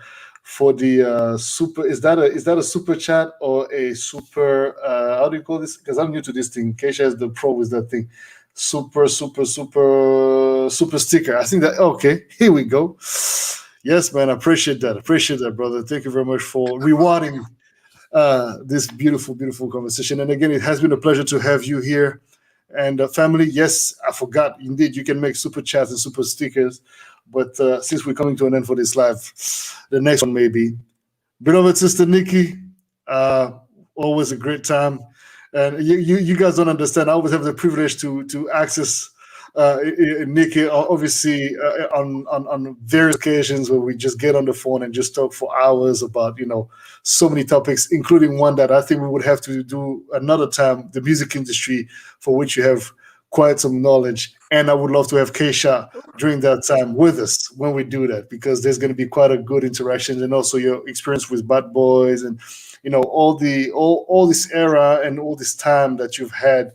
Speaker 1: super. Is that a super chat or a super? How do you call this? Because I'm new to this thing. Keisha is the pro with that thing. Super, super, super, super sticker. I think that okay. Here we go. Yes, man. I appreciate that. Appreciate that, brother. Thank you very much for rewarding this beautiful, beautiful conversation. And again, it has been a pleasure to have you here. And family, yes, I forgot. Indeed, you can make super chats and super stickers. But since we're coming to an end for this live, the next one maybe. Beloved sister Nikki, uh, always a great time. And you guys don't understand. I always have the privilege to access Nikki, obviously on various occasions where we just get on the phone and just talk for hours about so many topics, including one that I think we would have to do another time, the music industry, for which you have quite some knowledge. And I would love to have Keisha during that time with us when we do that, because there's going to be quite a good interaction, and also your experience with Bad Boys and all this era and all this time that you've had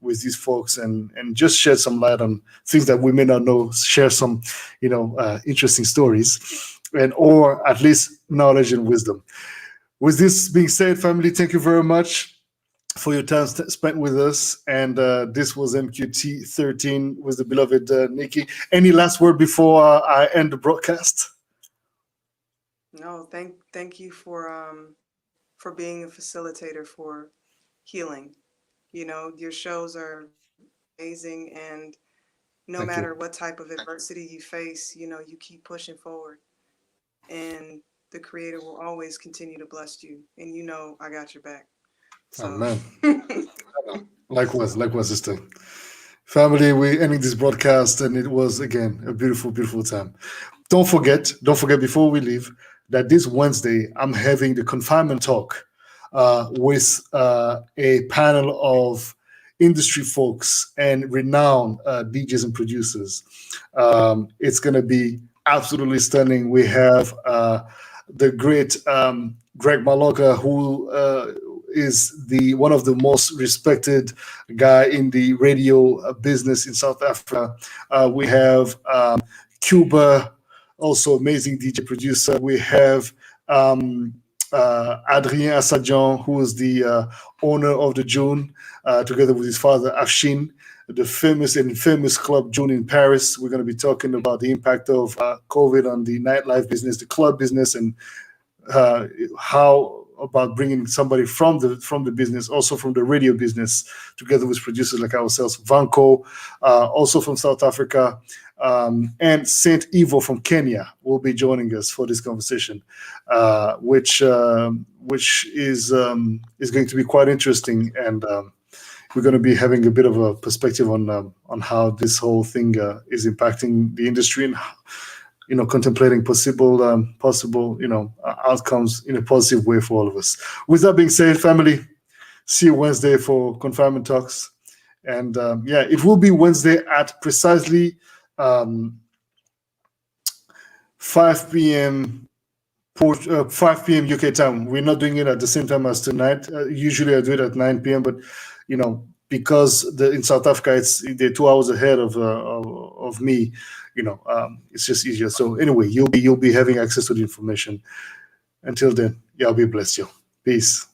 Speaker 1: with these folks, and just shed some light on things that we may not know, share some interesting stories, and or at least knowledge and wisdom. With this being said, family, thank you very much for your time spent with us. And this was MQT 13 with the beloved Nikki. Any last word before I end the broadcast?
Speaker 2: No, thank you for being a facilitator for healing. Your shows are amazing, and no
Speaker 1: Thank
Speaker 2: matter
Speaker 1: you.
Speaker 2: what type of adversity you face, you keep pushing forward, and the Creator will always continue to bless you. And I got your back. So,
Speaker 1: Amen. Likewise, sister. Family, we're ending this broadcast, and it was again a beautiful, beautiful time. Don't forget before we leave that this Wednesday I'm having the confinement talk with a panel of industry folks and renowned DJs and producers. It's going to be absolutely stunning. We have the great Greg Maloka, who is the one of the most respected guy in the radio business in South Africa. We have Cuba, also amazing DJ producer. We have Adrien Assadjan, who is the owner of the June, together with his father Afshin, the famous and infamous club June in Paris. We're going to be talking about the impact of COVID on the nightlife business, the club business, and how about bringing somebody from the business, also from the radio business, together with producers like ourselves, Vanco, also from South Africa, and Saint Ivo from Kenya will be joining us for this conversation, which is going to be quite interesting, and we're going to be having a bit of a perspective on how this whole thing is impacting the industry, and contemplating possible outcomes in a positive way for all of us. With that being said, family, see you Wednesday for confinement talks, and it will be Wednesday at precisely 5 p.m. 5 p.m. UK time. We're not doing it at the same time as tonight. Usually I do it at 9 p.m. But because in South Africa they're 2 hours ahead of me. It's just easier. So anyway, you'll be having access to the information. Until then, y'all be blessed, yo. Peace.